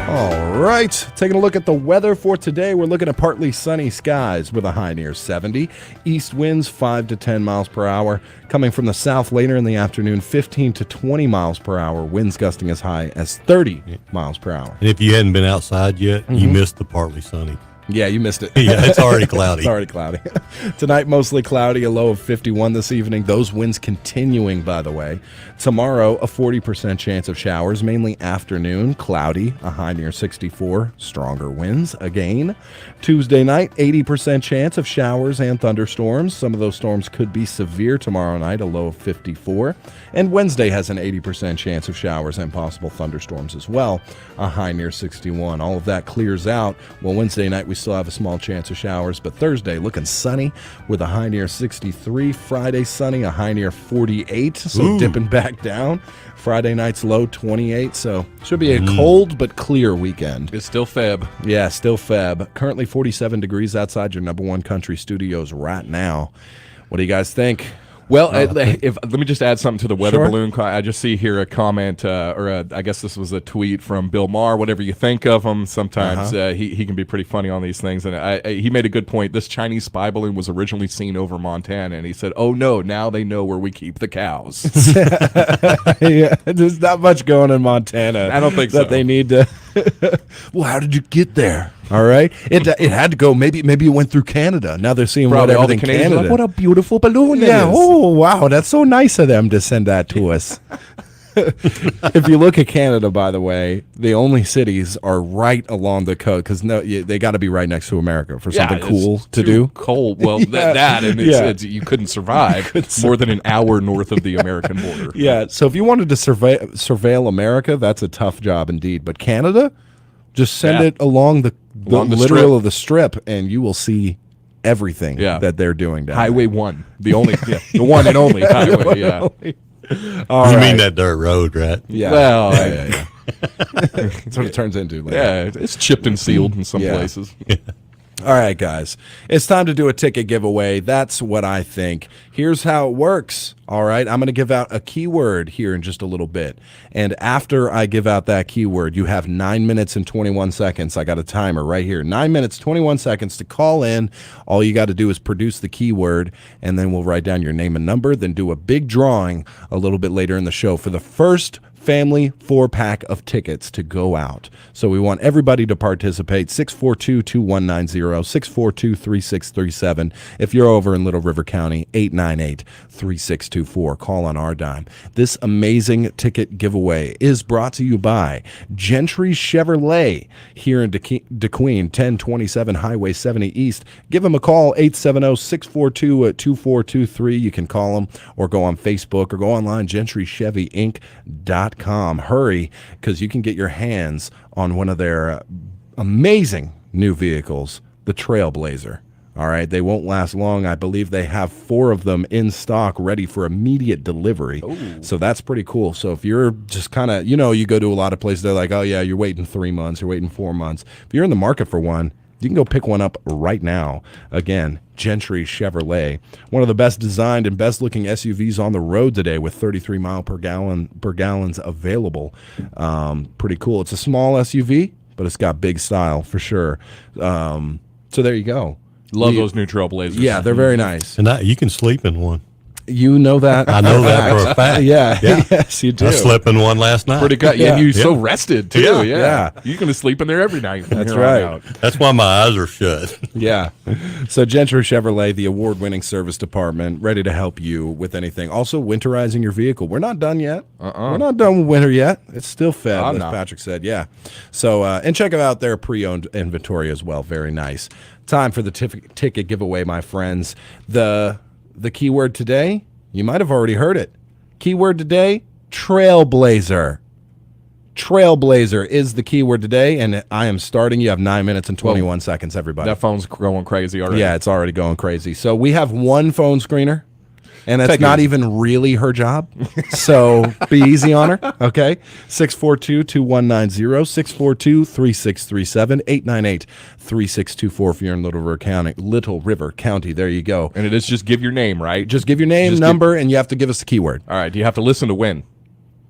All right, taking a look at the weather for today. We're looking at partly sunny skies with a high near 70. East winds 5 to 10 miles per hour. Coming from the south later in the afternoon, 15 to 20 miles per hour. Winds gusting as high as 30 miles per hour. And if you hadn't been outside yet, you missed the partly sunny. Yeah, you missed it. Yeah, it's already cloudy. It's already cloudy. Tonight, mostly cloudy, a low of 51 this evening. Those winds continuing, by the way. Tomorrow, a 40% chance of showers, mainly afternoon, cloudy, a high near 64, stronger winds again. Tuesday night, 80% chance of showers and thunderstorms. Some of those storms could be severe tomorrow night, a low of 54. And Wednesday has an 80% chance of showers and possible thunderstorms as well, a high near 61. All of that clears out. Well, Wednesday night, we still have a small chance of showers, but Thursday looking sunny with a high near 63. Friday sunny, a high near 48, so dipping back down. Friday night's low 28, so should be a cold but clear weekend. It's still Feb. Yeah, still Feb. Currently 47 degrees outside your number one country studios right now. What do you guys think? Well, let me just add something to the weather Sure. balloon. I just see here a comment, I guess this was a tweet from Bill Maher. Whatever you think of him, sometimes he can be pretty funny on these things. And he made a good point. This Chinese spy balloon was originally seen over Montana, and he said, "Oh no, now they know where we keep the cows." Yeah, there's not much going in Montana. I don't think that so. they need to. Well, how did you get there? All right, it had to go. Maybe it went through Canada. Now they're seeing Probably all what the everything Canadians are Canada. like, what a beautiful balloon! Yeah. It is. Oh wow, that's so nice of them to send that to us. If you look at Canada, by the way, the only cities are right along the coast because they got to be right next to America for something cool to do. Cold. Well, Yeah. that and Yeah. you couldn't survive more than an hour north of the American border. Yeah. So if you wanted to surveil America, that's a tough job indeed. But Canada, just send it along the literal strip. of the strip, and you will see everything that they're doing down Highway 1, the only, the one and only highway. Yeah. All You right. mean that dirt road, right? Yeah. Well, yeah. That's what it turns into later. Yeah, it's chipped and sealed in some Yeah. places. All right, guys. It's time to do a ticket giveaway. That's what I think. Here's how it works. All right. I'm going to give out a keyword here in just a little bit. And after I give out that keyword, you have 9 minutes and 21 seconds. I got a timer right here. 9 minutes, 21 seconds to call in. All you got to do is produce the keyword, and then we'll write down your name and number, then do a big drawing a little bit later in the show for the first family 4-pack of tickets to go out. So we want everybody to participate. 642-2190, 642-3637. If you're over in Little River County, 898-3624. Call on our dime. This amazing ticket giveaway is brought to you by Gentry Chevrolet here in Kdqn, 1027 Highway 70 East. Give them a call, 870-642-2423. You can call them or go on Facebook or go online, GentryChevyInc.com. Hurry, because you can get your hands on one of their amazing new vehicles, the Trailblazer. All right, they won't last long. I believe they have 4 of them in stock ready for immediate delivery. Ooh. So that's pretty cool. So if you're just kind of, you go to a lot of places, they're like, oh yeah, you're waiting 3 months, you're waiting 4 months. If you're in the market for one, you can go pick one up right now. Again, Gentry Chevrolet, one of the best designed and best looking SUVs on the road today with 33 mile per gallons available. Pretty cool. It's a small SUV, but it's got big style for sure. So there you go. Love those new Trailblazers. Yeah, they're very nice. And you can sleep in one. You know that. I know that for a fact. Yeah. Yes, you do. I slept in one last night. Pretty good. Yeah, you're so rested too. Yeah. Yeah. You're going to sleep in there every night. from That's here on right. out. That's why my eyes are shut. Yeah. So Gentry Chevrolet, the award-winning service department, ready to help you with anything. Also, winterizing your vehicle. We're not done yet. We're not done with winter yet. It's still Feb, as Patrick said. Yeah. So, and check out their pre-owned inventory as well. Very nice. Time for the ticket giveaway, my friends. The keyword today, you might have already heard it. Keyword today, Trailblazer. Trailblazer is the keyword today, and I am starting. You have 9 minutes and 21 seconds, everybody. That phone's going crazy already. Yeah, it's already going crazy. So we have one phone screener, and it's Take it not easy. even really her job. So be easy on her, okay? 642-2190, 642-3637, 898-3624 if you're in Little River County. There you go. And it is just give your name, right? Just give your name, number, and you have to give us the keyword. All right. Do you have to listen to win?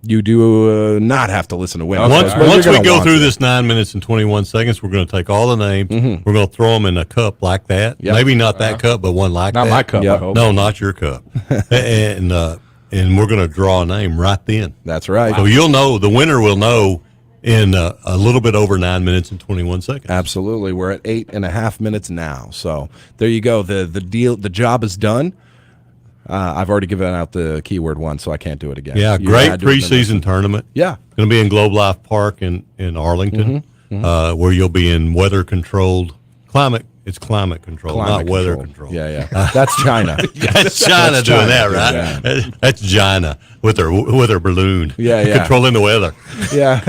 You do not have to listen to win. Once we go through this 9 minutes and 21 seconds, we're going to take all the names. We're going to throw them in a cup like that. Yep. Maybe not that cup, but one like Not that. my cup, I hope. No, not your cup. and we're going to draw a name right then. That's right. So you'll know, the winner will know in a little bit over 9 minutes and 21 seconds. Absolutely. We're at 8.5 minutes now. So there you go. The job is done. I've already given out the keyword once, so I can't do it again. Yeah, You great had to have been preseason listening. tournament. Yeah. Going to be in Globe Life Park in Arlington, where you'll be in weather-controlled climate It's climate control, Climate not weather control. control. Yeah. That's China. That's China That's doing China that, doing right? That's China with her balloon. Yeah. Controlling the weather. Yeah.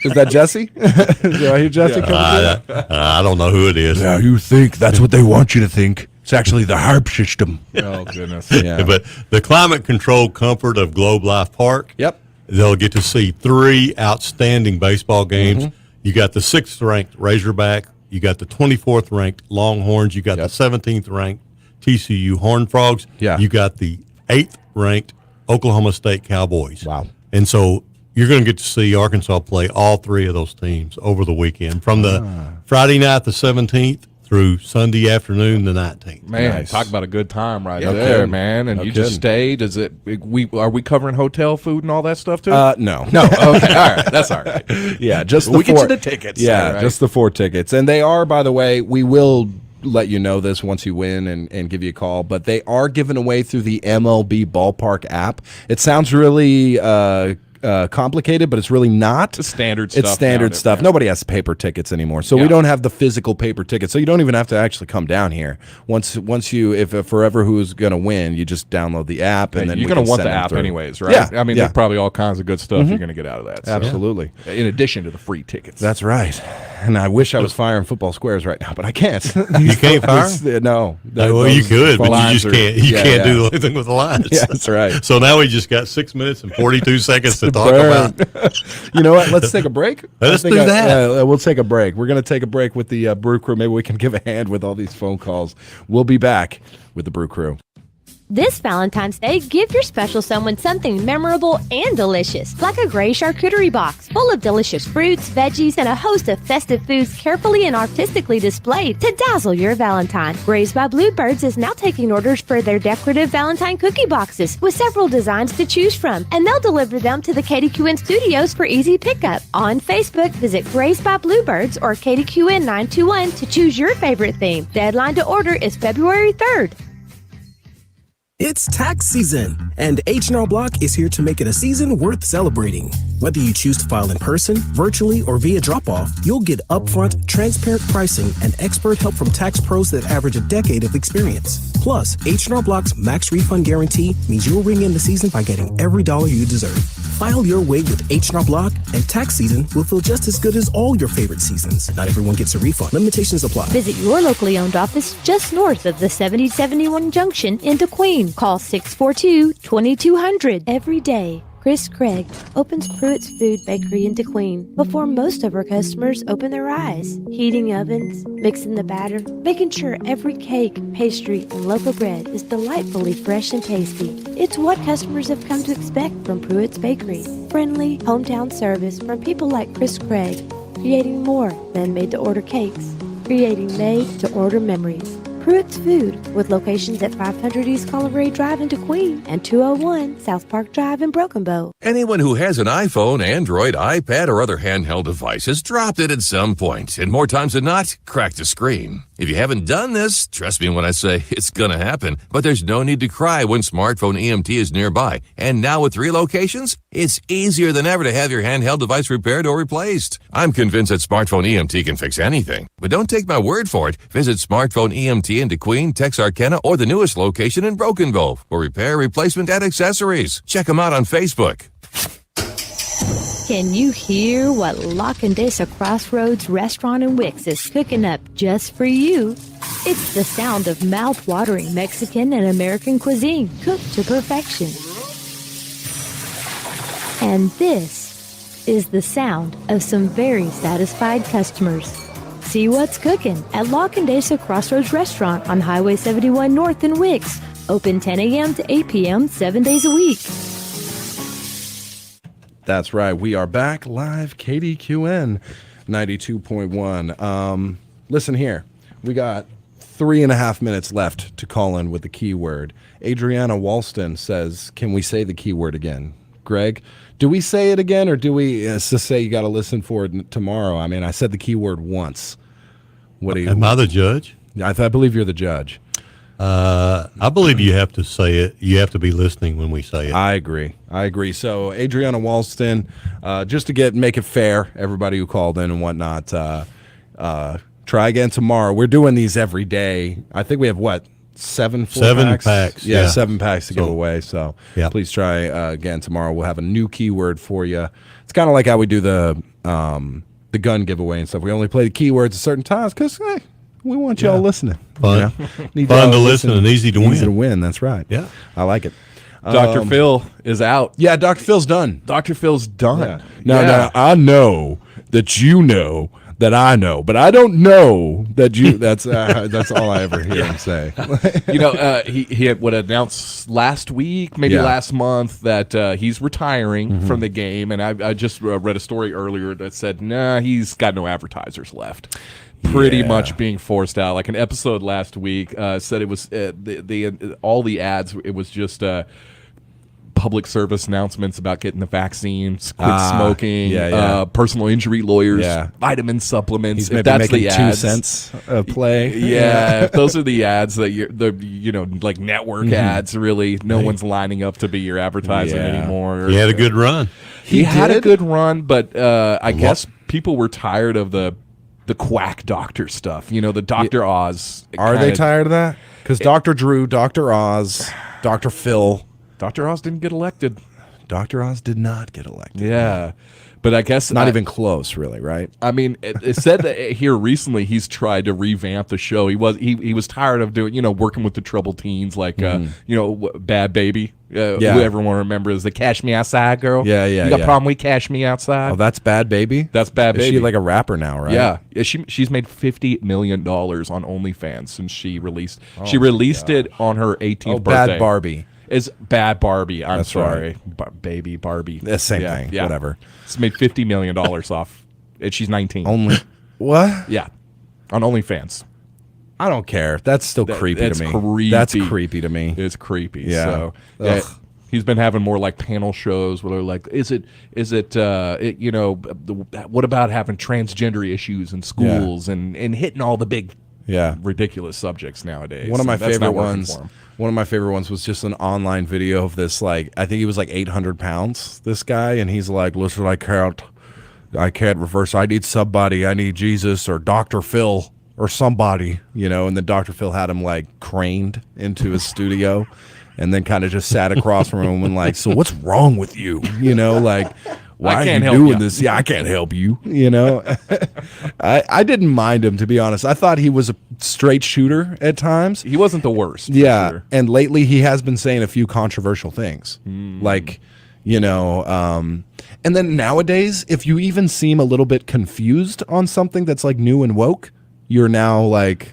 Is that Jesse? Do I hear Jesse coming through? I don't know who it is. Yeah, you think that's what they want you to think. It's actually the harp system. Oh, goodness. Yeah. But the climate control comfort of Globe Life Park. Yep. They'll get to see 3 outstanding baseball games. Mm-hmm. You got the 6th ranked Razorback. You got the 24th ranked Longhorns. You got the 17th ranked TCU Horned Frogs. Yeah. You got the 8th ranked Oklahoma State Cowboys. Wow. And so you're going to get to see Arkansas play all 3 of those teams over the weekend from the Friday night the 17th through Sunday afternoon the 19th. Man, Nice. talk about a good time right No there, kidding. man. And No you just kidding. stayed. Are we covering hotel food and all that stuff too? No. No. Okay. All right. That's all right. Yeah, just We the get you 4 the tickets. Yeah, All right. just the 4 tickets. And they are, by the way, we will let you know this once you win and give you a call, but they are given away through the MLB Ballpark app. It sounds really complicated, but it's really not. It's standard stuff. It's standard nowadays, stuff. yeah. Nobody has paper tickets anymore, so we don't have the physical paper tickets. So you don't even have to actually come down here. Once you, if Forever Who's going to win, you just download the app, and then you're going to want the app anyways, right? Yeah, I mean, there's probably all kinds of good stuff you're going to get out of that. so. Absolutely. In addition to the free tickets. That's right. And I wish I was firing football squares right now, but I can't. You can't fire? No. Well, you could, but you just can't. You can't do Yeah. anything with the lines. Yeah, that's right. So now we just got 6 minutes and 42 seconds to talk Burn. about. You know what? Let's take a break. Let's do that. We'll take a break. We're going to take a break with the Brew Crew. Maybe we can give a hand with all these phone calls. We'll be back with the Brew Crew. This Valentine's Day, give your special someone something memorable and delicious, like a gray charcuterie box full of delicious fruits, veggies, and a host of festive foods carefully and artistically displayed to dazzle your Valentine. Graze by Bluebirds is now taking orders for their decorative Valentine cookie boxes with several designs to choose from, and they'll deliver them to the Kdqn studios for easy pickup. On Facebook, visit Graze by Bluebirds or Kdqn 921 to choose your favorite theme. Deadline to order is February 3rd. It's tax season, and H&R Block is here to make it a season worth celebrating. Whether you choose to file in person, virtually, or via drop-off, you'll get upfront, transparent pricing and expert help from tax pros that average a decade of experience. Plus, H&R Block's max refund guarantee means you'll ring in the season by getting every dollar you deserve. File your way with H&R Block, and tax season will feel just as good as all your favorite seasons. Not everyone gets a refund. Limitations apply. Visit your locally owned office just north of the 7071 junction in DeQueen. Call 642-2200 every day. Chris Craig opens Pruitt's Food Bakery in DeQueen before most of our customers open their eyes. Heating ovens, mixing the batter, making sure every cake, pastry, and loaf of bread is delightfully fresh and tasty. It's what customers have come to expect from Pruitt's Bakery. Friendly, hometown service from people like Chris Craig, creating more than made-to-order cakes, creating made-to-order memories. Pruitt's Food, with locations at 500 East Colorado Drive in DeQueen and 201 South Park Drive in Broken Bow. Anyone who has an iPhone, Android, iPad, or other handheld device has dropped it at some point, and more times than not, cracked the screen. If you haven't done this, trust me when I say it's gonna happen, but there's no need to cry when Smartphone EMT is nearby. And now with 3 locations, it's easier than ever to have your handheld device repaired or replaced. I'm convinced that Smartphone EMT can fix anything, but don't take my word for it. Visit Smartphone EMT in DeQueen, Texarkana, or the newest location in Broken Bow for repair, replacement, and accessories. Check them out on Facebook. Can you hear what La Condesa Crossroads Restaurant in Wicks is cooking up just for you? It's the sound of mouth-watering Mexican and American cuisine cooked to perfection. And this is the sound of some very satisfied customers. See what's cooking at La Condesa Crossroads Restaurant on Highway 71 North in Wicks. Open 10 a.m. to 8 p.m. 7 days a week. That's right. We are back live, KDQN 92.1. Listen here. We got 3.5 minutes left to call in with the keyword. Adriana Walston says, can we say the keyword again? Greg, do we say it again, or do we just say you got to listen for it tomorrow? I mean, I said the keyword once. What do you? Am I the judge? I believe you're the judge. I believe you have to say it. You have to be listening when we say it. I agree. So Adriana Walston, just to make it fair, everybody who called in and whatnot, Try again tomorrow. We're doing these every day. I think we have what? 7 packs. Yeah, 7 packs to give So, away. So yeah. please try again tomorrow. We'll have a new keyword for you. It's kind of like how we do the gun giveaway and stuff. We only play the keywords at certain times because we want y'all listening. Fun, Need fun y'all to listen and easy to win. Easy to win. That's right. Yeah, I like it. Dr. Phil is out. Yeah, Dr. Phil's done. Dr. Phil's done. Yeah. Now, I know that you know that I know, but I don't know that you. That's all I ever hear him say. He had announced last week, maybe last month, that he's retiring from the game, and I just read a story earlier that said, he's got no advertisers left. Pretty much being forced out. Like an episode last week said it was all the ads. It was just public service announcements about getting the vaccines, quit smoking, personal injury lawyers, vitamin supplements. He's maybe making 2 cents a play. Yeah, if those are the ads that like network ads. Really, no one's lining up to be your advertising anymore. He had a good run. He had a good run, but I guess people were tired of the quack doctor stuff. The Dr. Oz. Are they tired of that? Because Dr. Drew, Dr. Oz, Dr. Phil. Dr. Oz didn't get elected. Dr. Oz did not get elected. Yeah. But I guess not even close, really, right? I mean, it said that here recently he's tried to revamp the show. He was tired of doing, working with the troubled teens, like Bad Baby. Who everyone remembers the Cash Me Outside girl. Yeah. You got a problem with Cash Me Outside? Oh, that's Bad Baby. That's Bad Baby. Is she like a rapper now, right? Yeah. She's made $50 million on OnlyFans since she released. She released it on her 18th birthday. Bad Barbie. It's Bad Barbie. I'm That's sorry, right. Baby Barbie. The same thing. Yeah. Whatever. It's made $50 million off. And she's 19. Only what? Yeah, on OnlyFans. I don't care. That's still creepy to me. Creepy. That's creepy to me. It's creepy. Yeah. So he's been having more like panel shows where they're like, what about having transgender issues in schools and hitting all the big ridiculous subjects nowadays. One of my favorite ones was just an online video of this, like, I think he was like 800 pounds, this guy, and he's like, listen, I can't reverse. I need somebody. I need Jesus or Dr. Phil or somebody, and then Dr. Phil had him like craned into his studio and then kind of just sat across from him and like, so what's wrong with you? Like, why are you doing this? Yeah, I can't help you. I didn't mind him, to be honest. I thought he was a straight shooter at times. He wasn't the worst. Yeah, sure. And lately he has been saying a few controversial things, like, and then nowadays, if you even seem a little bit confused on something that's like new and woke, you're now like,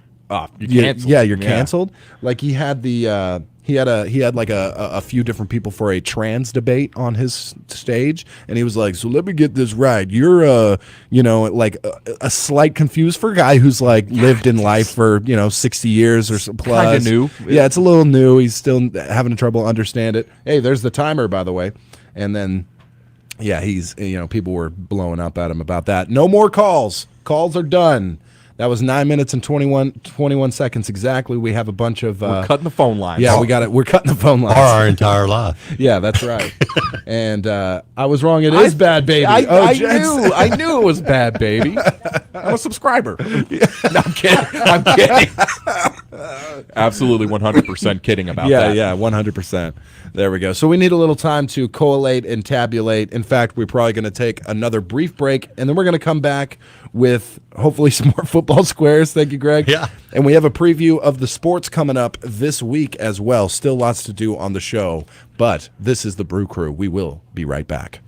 you're canceled. Yeah, you're canceled. Like he had the. He had like a few different people for a trans debate on his stage, and he was like, so let me get this right. You're like a slight confused for a guy who's like lived in life for 60 years or so plus. Kind of new. Yeah, it's a little new. He's still having trouble understand it. Hey, there's the timer, by the way. And then he's people were blowing up at him about that. No more calls. Calls are done. That was 9 minutes and 21 seconds exactly. We have a bunch of... we're cutting the phone lines. Yeah, we got it. We're cutting the phone lines. Or our entire life. Yeah, that's right. And I was wrong. It is Bad Baby. I knew it was Bad Baby. I'm a subscriber. No, I'm kidding. Absolutely 100% kidding about that. Yeah, 100%. There we go. So we need a little time to collate and tabulate. In fact, we're probably going to take another brief break, and then we're going to come back with hopefully some more football squares. Thank you, Greg. Yeah. And we have a preview of the sports coming up this week as well. Still lots to do on the show, but this is the Brew Crew. We will be right back.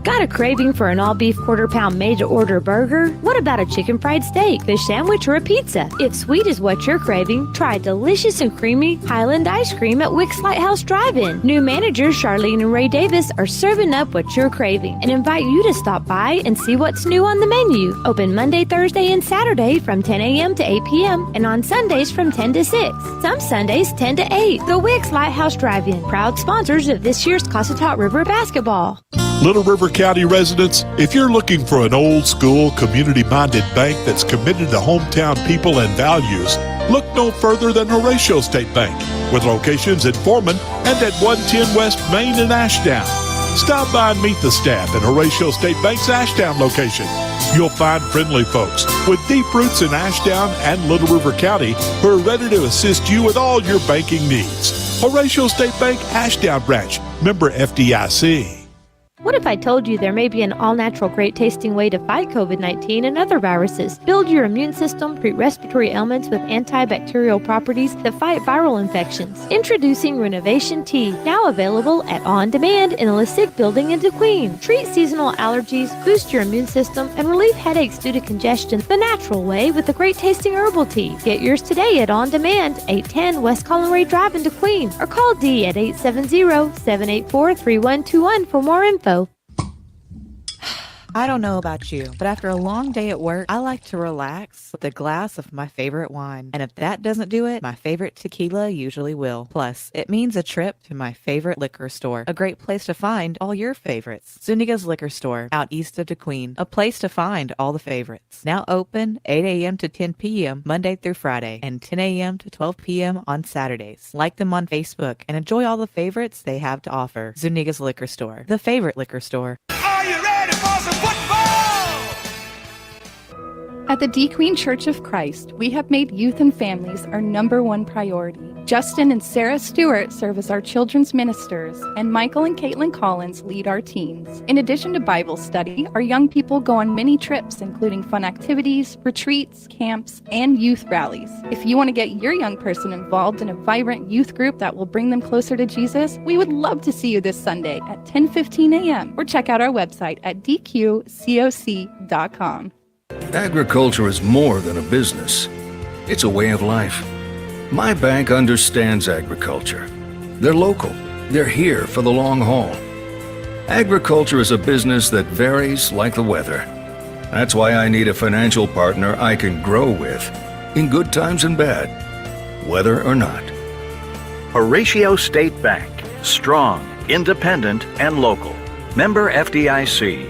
Got a craving for an all-beef quarter-pound made-to-order burger? What about a chicken fried steak, fish sandwich, or a pizza? If sweet is what you're craving, try delicious and creamy Highland ice cream at Wick's Lighthouse Drive-In. New managers Charlene and Ray Davis are serving up what you're craving and invite you to stop by and see what's new on the menu. Open Monday, Thursday, and Saturday from 10 a.m. to 8 p.m. and on Sundays from 10 to 6. Some Sundays 10 to 8. The Wick's Lighthouse Drive-In, proud sponsors of this year's Cossatot River basketball. Little River County residents, if you're looking for an old-school, community-minded bank that's committed to hometown people and values, look no further than Horatio State Bank, with locations in Foreman and at 110 West Main in Ashdown. Stop by and meet the staff at Horatio State Bank's Ashdown location. You'll find friendly folks with deep roots in Ashdown and Little River County who are ready to assist you with all your banking needs. Horatio State Bank Ashdown branch, member FDIC. What if I told you there may be an all-natural, great-tasting way to fight COVID-19 and other viruses? Build your immune system, treat respiratory ailments with antibacterial properties that fight viral infections. Introducing Renovation Tea, now available at On Demand in the Lasic Building in Kdqn. Treat seasonal allergies, boost your immune system, and relieve headaches due to congestion the natural way with the great-tasting herbal tea. Get yours today at On Demand, 810 West Collinray Drive in Kdqn, or call Dee at 870-784-3121 for more info. I don't know about you, but after a long day at work, I like to relax with a glass of my favorite wine. And if that doesn't do it, my favorite tequila usually will. Plus, it means a trip to my favorite liquor store, a great place to find all your favorites. Zuniga's Liquor Store, out east of Kdqn, a place to find all the favorites. Now open 8 a.m. to 10 p.m. Monday through Friday, and 10 a.m. to 12 p.m. on Saturdays. Like them on Facebook and enjoy all the favorites they have to offer. Zuniga's Liquor Store, the favorite liquor store. Are you ready for some football? At the Kdqn Church of Christ, we have made youth and families our #1 priority. Justin and Sarah Stewart serve as our children's ministers, and Michael and Caitlin Collins lead our teens. In addition to Bible study, our young people go on many trips, including fun activities, retreats, camps, and youth rallies. If you want to get your young person involved in a vibrant youth group that will bring them closer to Jesus, we would love to see you this Sunday at 10:15 a.m. or check out our website at dqcoc.com. Agriculture is more than a business. It's a way of life. My bank understands agriculture. They're local. They're here for the long haul. Agriculture is a business that varies like the weather. That's why I need a financial partner I can grow with, in good times and bad, weather or not. Horatio State Bank. Strong, independent, and local. Member FDIC.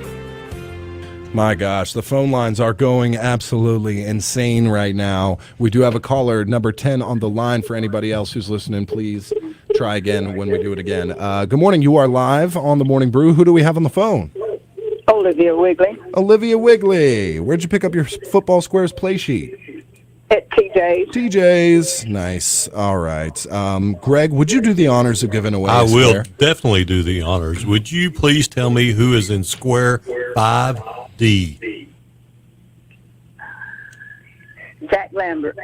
My gosh, the phone lines are going absolutely insane right now. We do have a caller, number 10, on the line. For anybody else who's listening, please try again when we do it again. Good morning. You are live on the Morning Brew. Who do we have on the phone? Olivia Wigley. Olivia Wigley. Where'd you pick up your Football Squares play sheet? At TJ's. TJ's. Nice. All right. Greg, would you do the honors of giving away I a will square? definitely do the honors. Would you please tell me who is in square 5D? Jack Lambert.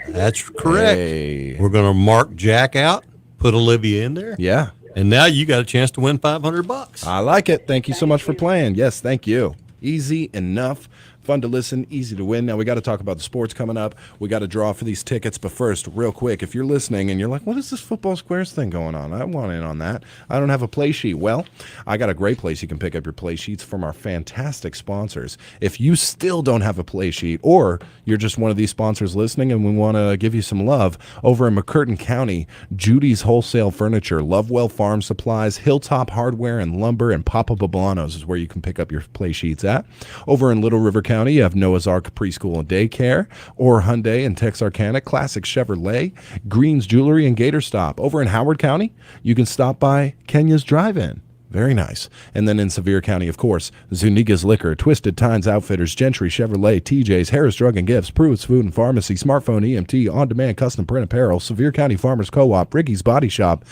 That's correct. Hey. We're going to mark Jack out, put Olivia in there. Yeah. And now you got a chance to win $500. I like it. Thank you so much for playing. Yes, thank you. Easy enough. Fun to listen, easy to win. Now, we got to talk about the sports coming up. We got to draw for these tickets. But first, real quick, if you're listening and you're like, what is this Football Squares thing going on? I want in on that. I don't have a play sheet. Well, I got a great place you can pick up your play sheets from our fantastic sponsors. If you still don't have a play sheet, or you're just one of these sponsors listening and we want to give you some love, over in McCurtain County, Judy's Wholesale Furniture, Lovewell Farm Supplies, Hilltop Hardware and Lumber, and Papa Babano's is where you can pick up your play sheets at. Over in Little River County, you have Noah's Ark Preschool and Daycare, or Hyundai and Texarkana, Classic Chevrolet, Green's Jewelry, and Gator Stop. Over in Howard County, you can stop by Kenya's Drive-In. Very nice. And then in Sevier County, of course, Zuniga's Liquor, Twisted Tines Outfitters, Gentry Chevrolet, TJ's, Harris Drug and Gifts, Pruitt's Food and Pharmacy, Smartphone EMT, On-Demand Custom Print Apparel, Sevier County Farmers Co-op, Ricky's Body Shop,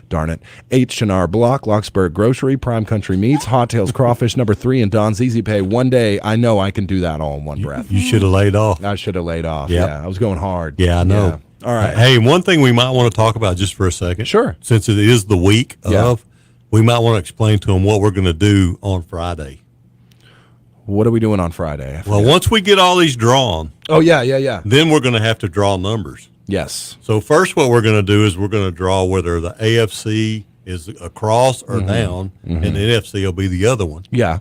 darn it, H&R Block, Locksburg Grocery, Prime Country Meats, Hot Tails Crawfish, number 3, and Don's Easy Pay. One day, I know I can do that all in one breath. You should have laid off. I should have laid off. Yep. Yeah, I was going hard. Yeah, I know. Yeah. All right. Hey, one thing we might want to talk about just for a second. Sure. Since it is the week of, we might want to explain to them what we're going to do on Friday. What are we doing on Friday? Well, once we get all these drawn. Oh, yeah. Then we're going to have to draw numbers. Yes. So first what we're going to do is we're going to draw whether the AFC is across or down, and the NFC will be the other one. Yeah.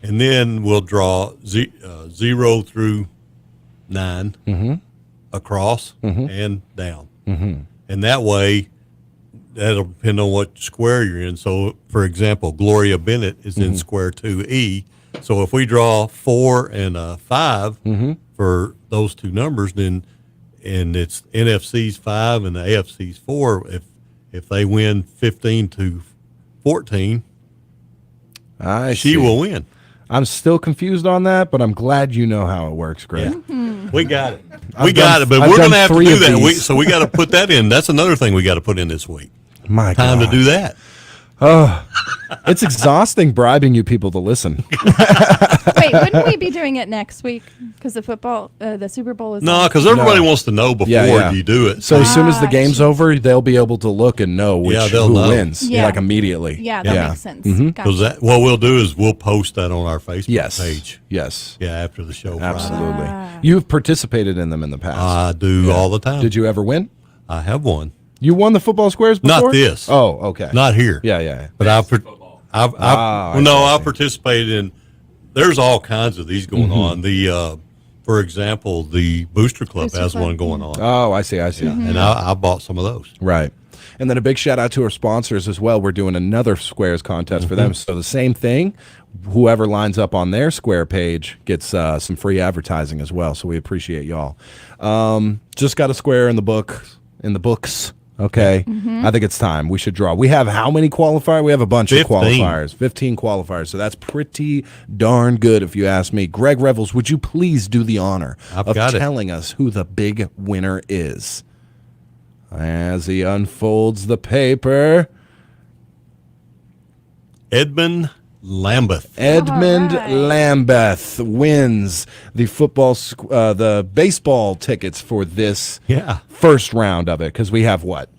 And then we'll draw 0 through 9 across and down. And that way, that'll depend on what square you're in. So, for example, Gloria Bennett is in square 2E. So if we draw 4 and 5 for those two numbers, then and it's NFC's 5 and the AFC's 4, if they win 15 to 14, she will win. I'm still confused on that, but I'm glad you know how it works, Greg. We got it. We got it, but we're going to have to do that. So we got to put that in. That's another thing we got to put in this week. My Time God. to do that. Oh, it's exhausting bribing you people to listen. Wait, wouldn't we be doing it next week? Because the football, the Super Bowl is. No, because everybody wants to know before you do it. So as soon as the game's over, they'll be able to look and know who wins, like immediately. Yeah, that makes sense. Gotcha. What we'll do is we'll post that on our Facebook page. Yes. Yeah, after the show. Absolutely. You've participated in them in the past. I do all the time. Did you ever win? I have won. You won the football squares before? Not this. Oh, okay. Not here. Yeah. But I've participated in. There's all kinds of these going on. The, for example, the Booster Club has one going on. Oh, I see. And I bought some of those. Right. And then a big shout out to our sponsors as well. We're doing another squares contest for them. So the same thing. Whoever lines up on their square page gets some free advertising as well. So we appreciate y'all. Just got a square in the books. Okay. I think it's time. We should draw. We have how many qualifiers? We have a bunch 15. of qualifiers. 15 qualifiers. So that's pretty darn good if you ask me. Greg Revels, would you please do the honor of telling us who the big winner is? As he unfolds the paper. Edmund Lambeth. Edmund Lambeth wins the the baseball tickets for this first round of it, because we have what?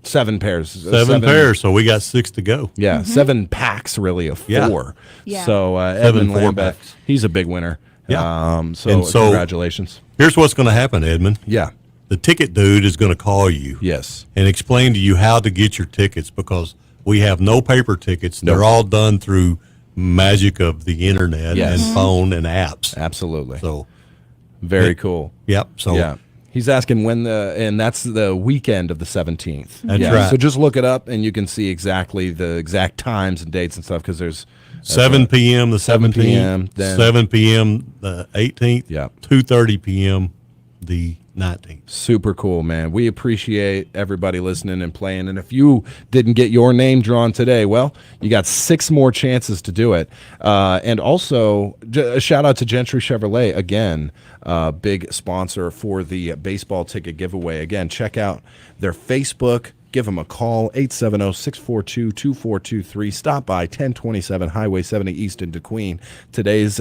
7 pairs. 7 pairs, so we got 6 to go. Yeah, 7 packs really of 4. Yeah. So Edmund Lambeth, he's a big winner. Yeah. So congratulations. Here's what's going to happen, Edmund. Yeah. The ticket dude is going to call you. Yes. And explain to you how to get your tickets, because we have no paper tickets. Nope. They're all done through magic of the internet and phone and apps. Absolutely. So very cool. Yep. So yeah. He's asking and that's the weekend of the 17th. That's right. So just look it up and you can see exactly the exact times and dates and stuff, because there's 7 p.m. the 17th, 7 p.m. Then 7 p.m. the 18th, 2:30 p.m. the 19th. Super cool, man. We appreciate everybody listening and playing. And if you didn't get your name drawn today, well, you got 6 more chances to do it. And also, a shout out to Gentry Chevrolet again, big sponsor for the baseball ticket giveaway. Again, check out their Facebook. Give them a call, 870-642-2423. Stop by 1027 Highway 70 East in Kdqn. Today's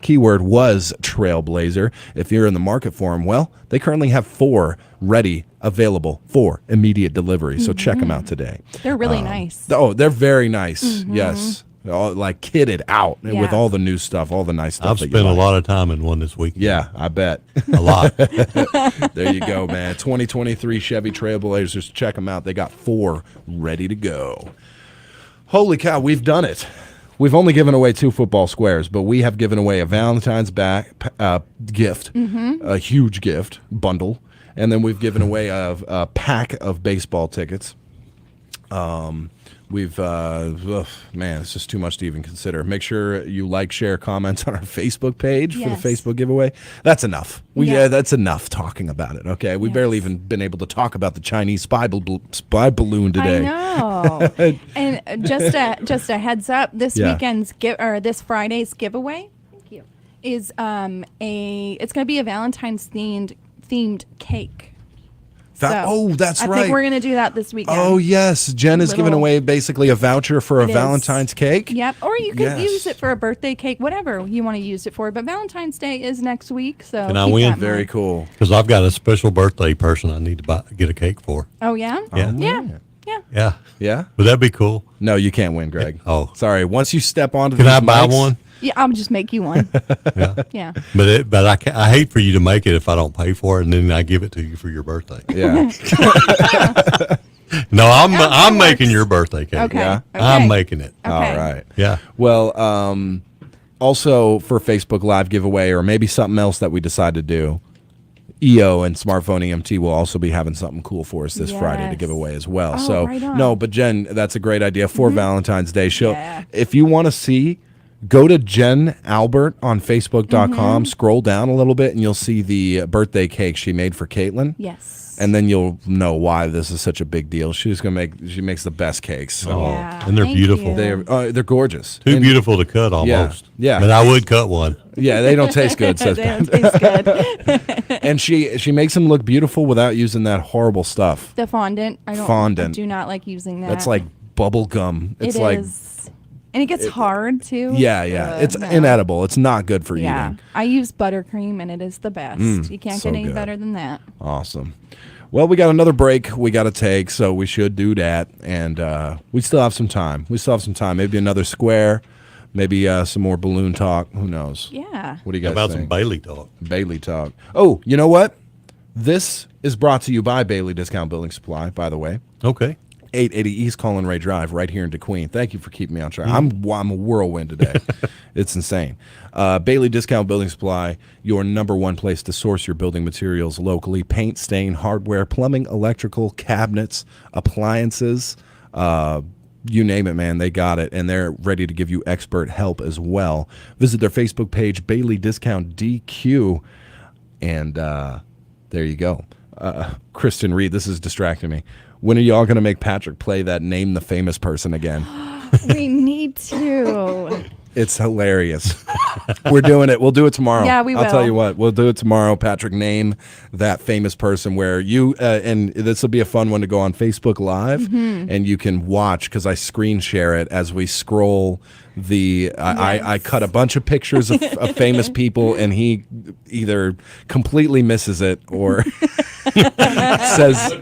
keyword was Trailblazer. If you're in the market for them, well, they currently have 4 ready, available for immediate delivery. So check them out today. They're really nice. Oh, they're very nice. Yes. All, like kitted out with all the new stuff, all the nice stuff. I've spent a lot of time in one this week. Yeah, I bet. A lot. There you go, man. 2023 Chevy Trailblazers. Check them out. They got 4 ready to go. Holy cow, we've done it. We've only given away 2 football squares, but we have given away a Valentine's gift, a huge gift bundle, and then we've given away a pack of baseball tickets. We've, man, it's just too much to even consider. Make sure you like, share, comments on our Facebook page for the Facebook giveaway. That's enough. That's enough talking about it, okay? We barely even been able to talk about the Chinese spy balloon today. I know. And just a heads up, this weekend's this Friday's giveaway is it's going to be a Valentine's themed cake. That's right. I think we're going to do that this weekend. Oh, yes. Jen is giving away basically a voucher for a Valentine's cake. Yep. Or you could use it for a birthday cake, whatever you want to use it for. But Valentine's Day is next week. So can I win? Very cool. Because I've got a special birthday person I need to get a cake for. Oh, yeah? Yeah. Yeah. Yeah? Would that be cool? No, you can't win, Greg. Oh. Sorry. Once you step onto Can these I buy mics, one? Yeah, I'll just make you one. Yeah. But I hate for you to make it if I don't pay for it, and then I give it to you for your birthday. Yeah. No, I'm making your birthday cake. Okay. Yeah? I'm making it. Okay. All right. Yeah. Well, also for Facebook Live giveaway, or maybe something else that we decide to do, EO and Smartphone EMT will also be having something cool for us this Friday to give away as well. Oh, so right on. no, but Jen, that's a great idea for Valentine's Day. If you want to see Go to Jen Albert on Facebook.com, scroll down a little bit, and you'll see the birthday cake she made for Caitlin. Yes. And then you'll know why this is such a big deal. She makes the best cakes. So. Yeah, and they're beautiful. They're gorgeous. Too beautiful to cut almost. Yeah. But I would cut one. Yeah, they don't taste good, says They don't taste good. And she makes them look beautiful without using that horrible stuff. The fondant. I do not like using that. That's like bubble gum. It's like is. And it gets hard too. Yeah. It's inedible. It's not good for eating. I use buttercream and it is the best. You can't so get any good. better than that. Awesome. Well, we got another break we got to take, so we should do that. And we still have some time. Maybe another square, maybe some more balloon talk. Who knows? Yeah. What do you guys How about think? some Bailey talk? Bailey talk. Oh, you know what? This is brought to you by Bailey Discount Building Supply, by the way. Okay. 880 East Colin Ray Drive, right here in DeQueen. Thank you for keeping me on track. I'm a whirlwind today. It's insane. Bailey Discount Building Supply, your number one place to source your building materials locally. Paint, stain, hardware, plumbing, electrical, cabinets, appliances, you name it, man. They got it, and they're ready to give you expert help as well. Visit their Facebook page, Bailey Discount DQ, and there you go. Kristen Reed, this is distracting me. When are y'all going to make Patrick play that Name the Famous Person again? We need to. It's hilarious. We're doing it. We'll do it tomorrow. Yeah, we will. I'll tell you what. We'll do it tomorrow. Patrick, name that famous person where you, and this will be a fun one to go on Facebook Live, and you can watch because I screen share it as we scroll I cut a bunch of pictures of famous people, and he either completely misses it or says,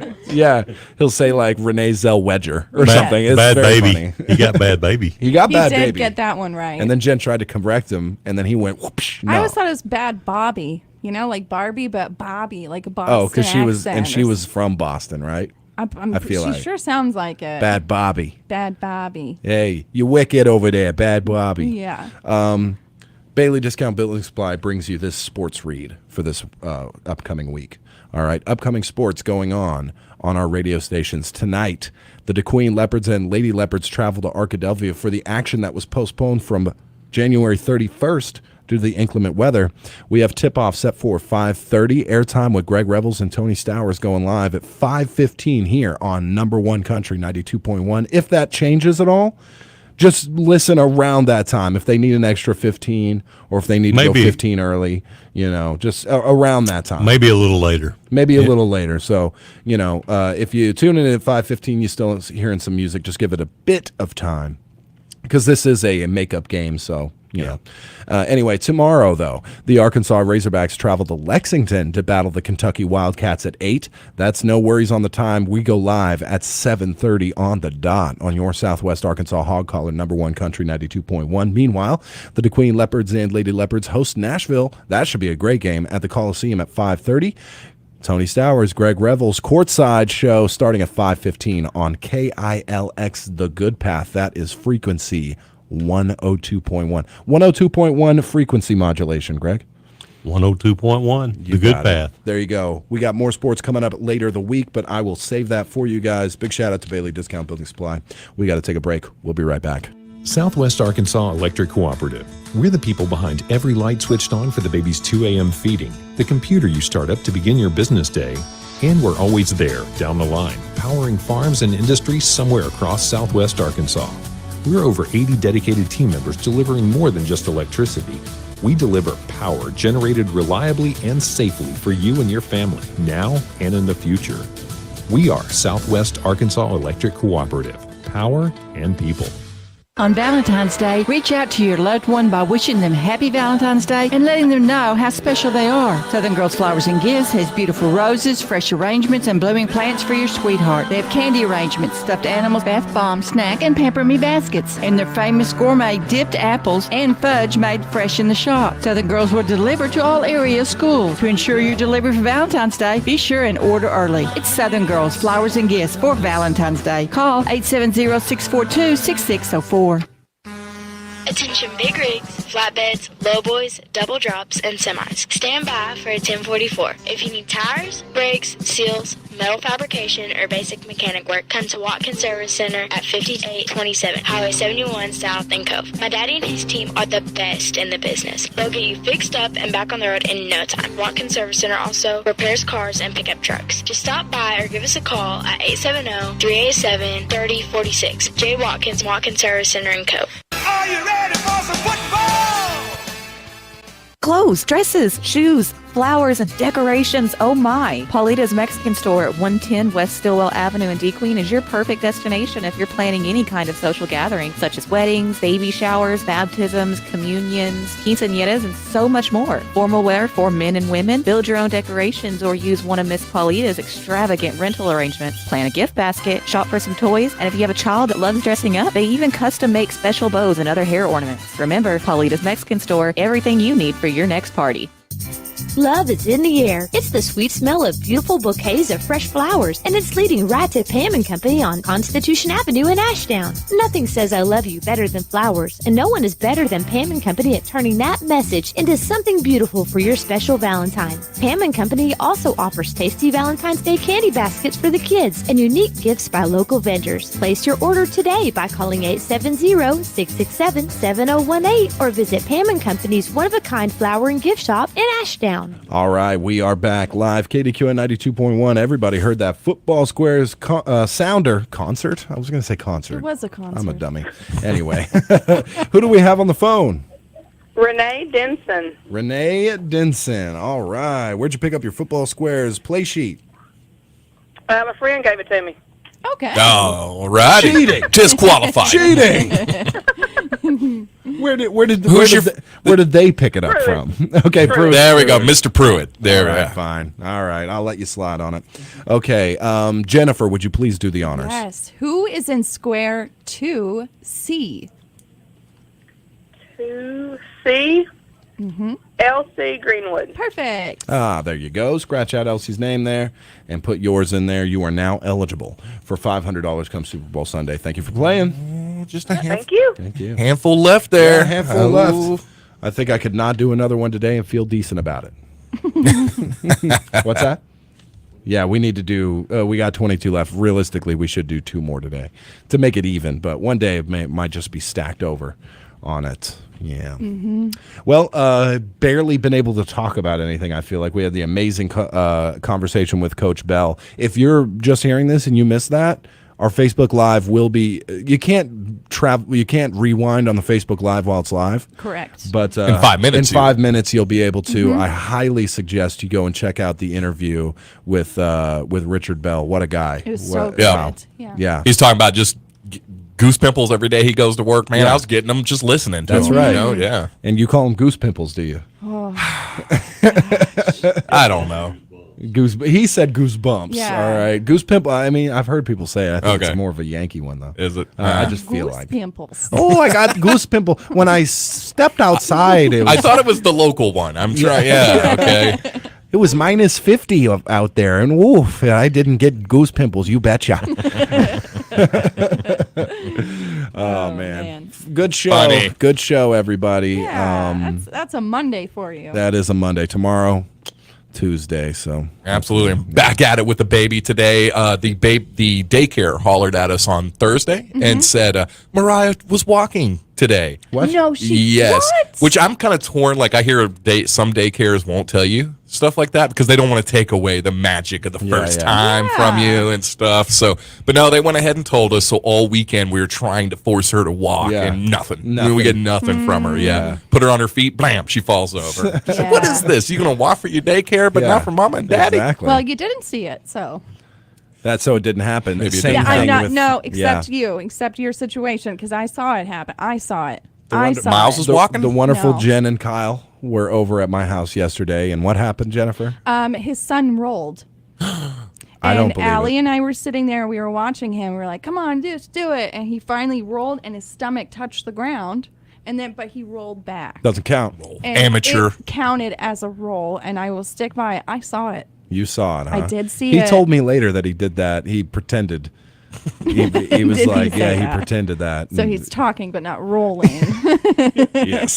he'll say like Renee Zellweger or something. It's bad very baby. funny. He got bad baby. He got bad baby. He did get that one right. And then Jen tried to correct him, and then he went, whoopsh, no. I always thought it was Bad Bobby. You know, like Barbie, but Bobby, like a Boston because she was, accent and she was from Boston, right? I feel she like sure sounds like it. Bad Bobby. Bad Bobby. Hey, you wicked over there, Bad Bobby. Yeah. Bailey Discount Building Supply brings you this sports read for this upcoming week. All right, upcoming sports going on our radio stations tonight. The DeQueen Leopards and Lady Leopards travel to Arkadelphia for the action that was postponed from January 31st due to the inclement weather. We have tip-off set for 5:30. Airtime with Greg Revels and Tony Stowers going live at 5:15 here on Number One Country 92.1. If that changes at all, just listen around that time. If they need an extra 15 or if they need to go 15 early, just around that time. Maybe a little later. A little later. So, if you tune in at 5:15, you still hearing some music, just give it a bit of time because this is a makeup game. So, anyway, tomorrow, though, the Arkansas Razorbacks travel to Lexington to battle the Kentucky Wildcats at 8. That's no worries on the time. We go live at 7:30 on the dot on your Southwest Arkansas Hog Collar, Number One Country 92.1. Meanwhile, the DeQueen Leopards and Lady Leopards host Nashville. That should be a great game at the Coliseum at 5:30. Tony Stowers, Greg Revels, courtside show starting at 5:15 on KILX The Good Path. That is frequency 102.1. 102.1 frequency modulation, Greg. 102.1, The Good Path. There you go. We got more sports coming up later the week, but I will save that for you guys. Big shout out to Bailey Discount Building Supply. We got to take a break. We'll be right back. Southwest Arkansas Electric Cooperative. We're the people behind every light switched on for the baby's 2 a.m. feeding, the computer you start up to begin your business day, and we're always there, down the line, powering farms and industries somewhere across Southwest Arkansas. We're over 80 dedicated team members delivering more than just electricity. We deliver power generated reliably and safely for you and your family, now and in the future. We are Southwest Arkansas Electric Cooperative. Power and people. On Valentine's Day, reach out to your loved one by wishing them Happy Valentine's Day and letting them know how special they are. Southern Girls Flowers and Gifts has beautiful roses, fresh arrangements, and blooming plants for your sweetheart. They have candy arrangements, stuffed animals, bath bombs, snack, and pamper me baskets, and their famous gourmet dipped apples and fudge made fresh in the shop. Southern Girls will deliver to all area schools. To ensure you're delivered for Valentine's Day, be sure and order early. It's Southern Girls Flowers and Gifts for Valentine's Day. Call 870-642-6604. Attention big rigs, flatbeds, lowboys, double drops, and semis. Stand by for a 1044. If you need tires, brakes, seals, metal fabrication, or basic mechanic work, come to Watkins Service Center at 5827 Highway 71 South in Cove. My daddy and his team are the best in the business. They'll get you fixed up and back on the road in no time. Watkins Service Center also repairs cars and pickup trucks. Just stop by or give us a call at 870-387-3046. Jay Watkins, Watkins Service Center in Cove. Are you ready for some football? Clothes, dresses, shoes, flowers, and decorations. Oh my. Paulita's Mexican Store at 110 West Stillwell Avenue in Kdqn is your perfect destination if you're planning any kind of social gathering, such as weddings, baby showers, baptisms, communions, quinceañeras, and so much more. Formal wear for men and women. Build your own decorations or use one of Miss Paulita's extravagant rental arrangements. Plan a gift basket, shop for some toys, and if you have a child that loves dressing up, they even custom make special bows and other hair ornaments. Remember, Paulita's Mexican Store, everything you need for your next party. Love is in the air. It's the sweet smell of beautiful bouquets of fresh flowers, and it's leading right to Pam and Company on Constitution Avenue in Ashdown. Nothing says I love you better than flowers, and no one is better than Pam and Company at turning that message into something beautiful for your special Valentine. Pam and Company also offers tasty Valentine's Day candy baskets for the kids and unique gifts by local vendors. Place your order today by calling 870-667-7018 or visit Pam and Company's one-of-a-kind flower and gift shop in Ashdown. All right, we are back live. Kdqn 92.1. Everybody heard that Football Squares Sounder concert? I was going to say concert. It was a concert. I'm a dummy. Anyway, who do we have on the phone? Renee Denson. Renee Denson. All right. Where'd you pick up your Football Squares play sheet? My friend gave it to me. Okay. All right. Cheating. Disqualified. Cheating. Where did they pick it up from? Okay, Pruitt. There we go, Mr. Pruitt. There we go. Fine. All right, I'll let you slide on it. Okay, Jennifer, would you please do the honors? Yes. Who is in square 2C? 2C. Elsie Greenwood. Perfect. There you go. Scratch out Elsie's name there and put yours in there. You are now eligible for $500 come Super Bowl Sunday. Thank you for playing. Just a Thank you. Thank you. handful left there. Yeah, handful left. I think I could not do another one today and feel decent about it. What's that? Yeah, we need to do, we got 22 left. Realistically, we should do 2 more today to make it even, but one day it might just be stacked over on it. Yeah. Well, barely been able to talk about anything. I feel like we had the amazing conversation with Coach Bell. If you're just hearing this and you missed that, our Facebook Live will be. You can't travel. You can't rewind on the Facebook Live while it's live. Correct. But in 5 minutes, in 5 minutes, you'll be able to. I highly suggest you go and check out the interview with Richard Bell. What a guy! It was so good. Yeah. Yeah. He's talking about just goose pimples every day he goes to work. Man, Yeah. I was getting them just listening to That's him. right. You know? Yeah. And you call them goose pimples, do you? Oh. I don't know. He said goosebumps. Yeah. All right, goose pimple. I mean, I've heard people say it. I think Okay. it's more of a Yankee one though. Is it? I just feel Goose like. pimples. Oh, I got goose pimple when I stepped outside. It was, I thought it was the local one. I'm trying. Yeah. Okay. it was minus 50 out there, and woof, I didn't get goose pimples. You betcha. Oh man, good show. Funny. Good show, everybody. Yeah, that's a Monday for you. That is a Monday. Tomorrow, Tuesday. So Absolutely. I'm back at it with the baby today. The daycare hollered at us on Thursday and said Mariah was walking today. What? No, she. Yes. What? Which I'm kind of torn. Like I hear some daycares won't tell you stuff like that because they don't want to take away the magic of the first time from you and stuff. So, but no, they went ahead and told us. So all weekend we were trying to force her to walk and nothing. We get nothing from her. Yeah. Put her on her feet. Blam. She falls over. She's like, what is this? You going to walk for your daycare, but not for mama and daddy? Exactly. Well, you didn't see it, so. That's so it didn't happen. Maybe it Same didn't thing I'm with- not. No, except you, except your situation, because I saw it happen. I saw it. Miles was walking? The wonderful No. Jen and Kyle were over at my house yesterday, and what happened, Jennifer? His son rolled. I don't believe Allie it. and I were sitting there. We were watching him. We were like, "Come on, just do it!" And he finally rolled, and his stomach touched the ground. But he rolled back. Doesn't count. And Amateur. It counted as a roll, and I will stick by it. I saw it. You saw it, huh? I did see He it. told me later that he did that. He pretended He was Did he like, say yeah, he that? pretended that. So And- he's talking but not rolling. yes.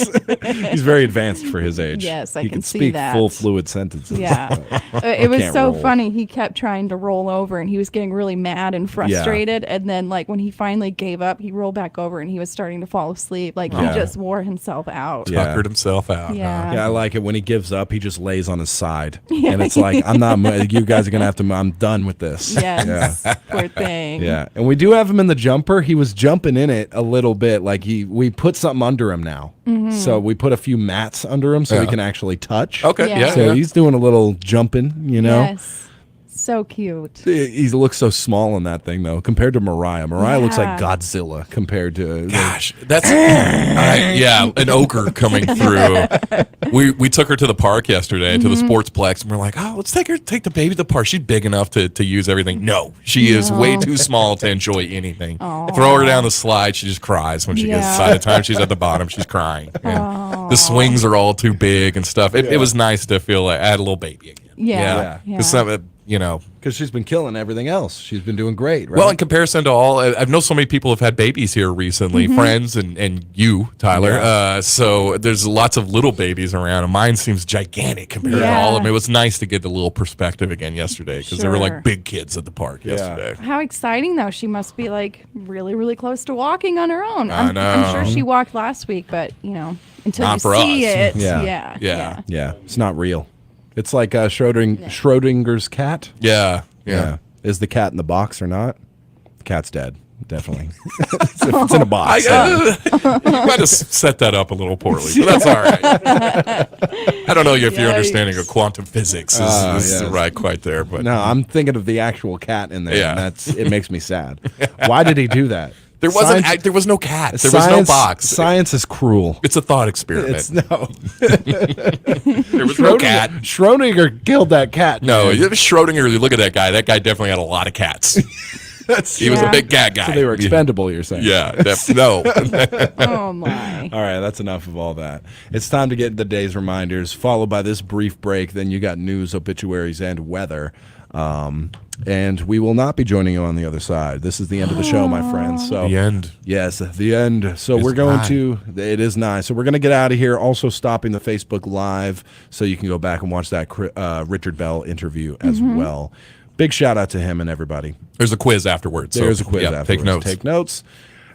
He's very advanced for his age. Yes, I he can can see speak that. full fluid sentences. Yeah. I It was can't so roll. funny. He kept trying to roll over and he was getting really mad and frustrated. And then, like, when he finally gave up, he rolled back over and he was starting to fall asleep. Like, Yeah. he just wore himself out. Tuckered himself out. Yeah. Yeah, I like it when he gives up. He just lays on his side, Yeah. and it's like I'm not. You guys are gonna have to. I'm done with this. Yes. Yeah. Poor thing. Yeah, and we do have him in the jumper. He was jumping in it a little bit. Like we put something under him now. Mhm. So we put a few mats under him so he Yeah. can actually touch. Okay, yeah, So yeah. he's doing a little jumping. You know. Yes. So cute. He looks so small in that thing, though, compared to Mariah. Mariah looks like Yeah. Godzilla compared to. Gosh, that's an ochre coming through. We took her to the park yesterday to the sportsplex, and we're like, oh, let's take the baby to the park. She's big enough to use everything. No, she is way too small to enjoy anything. Throw her down the slide, she just cries when she gets. By the time she's at the bottom, she's crying. And the swings are all too big and stuff. It was nice to feel like I had a little baby again. Yeah. Because some, you know, because she's been killing everything else. She's been doing great, right? well, in comparison to all, I know so many people have had babies here recently, friends and you, Tyler. Yeah. So there's lots of little babies around, and mine seems gigantic compared to all of them. It was nice to get a little perspective again yesterday because there were Sure. like big kids at the park yesterday. How exciting, though. She must be, like, really, really close to walking on her own. I I'm know. sure she walked last week, but, you know, until Not you for see us. it. Yeah. Yeah, it's not real. It's like Schrodinger's cat. Yeah. Is the cat in the box or not? The cat's dead. Definitely. It's in a box. You might have set that up a little poorly, but that's all right. I don't know if your understanding of quantum physics is right quite there, but No, I'm thinking of the actual cat in there. Yeah. And it makes me sad. Why did he do that? there was no cat. There was no box. Science is cruel. It's a thought experiment. It's no. There was no cat. Schrodinger killed that cat. No, man. it was Schrodinger. You look at that guy. That guy definitely had a lot of cats. He was a big cat guy. So they were expendable, you're saying? Yeah. No. Oh, my. All right, that's enough of all that. It's time to get the day's reminders, followed by this brief break. Then you got news, obituaries, and weather. And we will not be joining you on the other side. This is the end of the show, my friends. So The end. Yes, the end. So It's we're going nigh. to. It is nice. So we're going to get out of here. Also stopping the Facebook Live, so you can go back and watch that Richard Bell interview as well. Big shout out to him and everybody. There's a quiz afterwards. There's so, a quiz yeah, afterwards. Take notes. Take notes.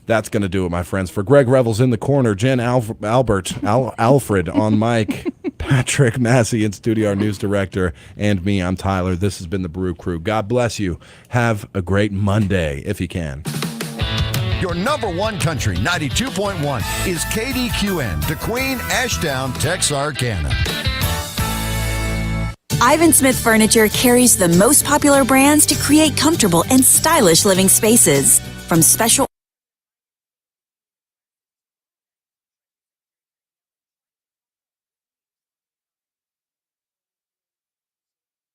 That's going to do it, my friends. For Greg Revels in the corner, Jen Alfred on mic, Patrick Massey in studio, our news director, and me, I'm Tyler. This has been the Brew Crew. God bless you. Have a great Monday, if you can. Your number one country, 92.1, is KDQN, Kdqn, Ashdown, Texarkana. Ivan Smith Furniture carries the most popular brands to create comfortable and stylish living spaces. From special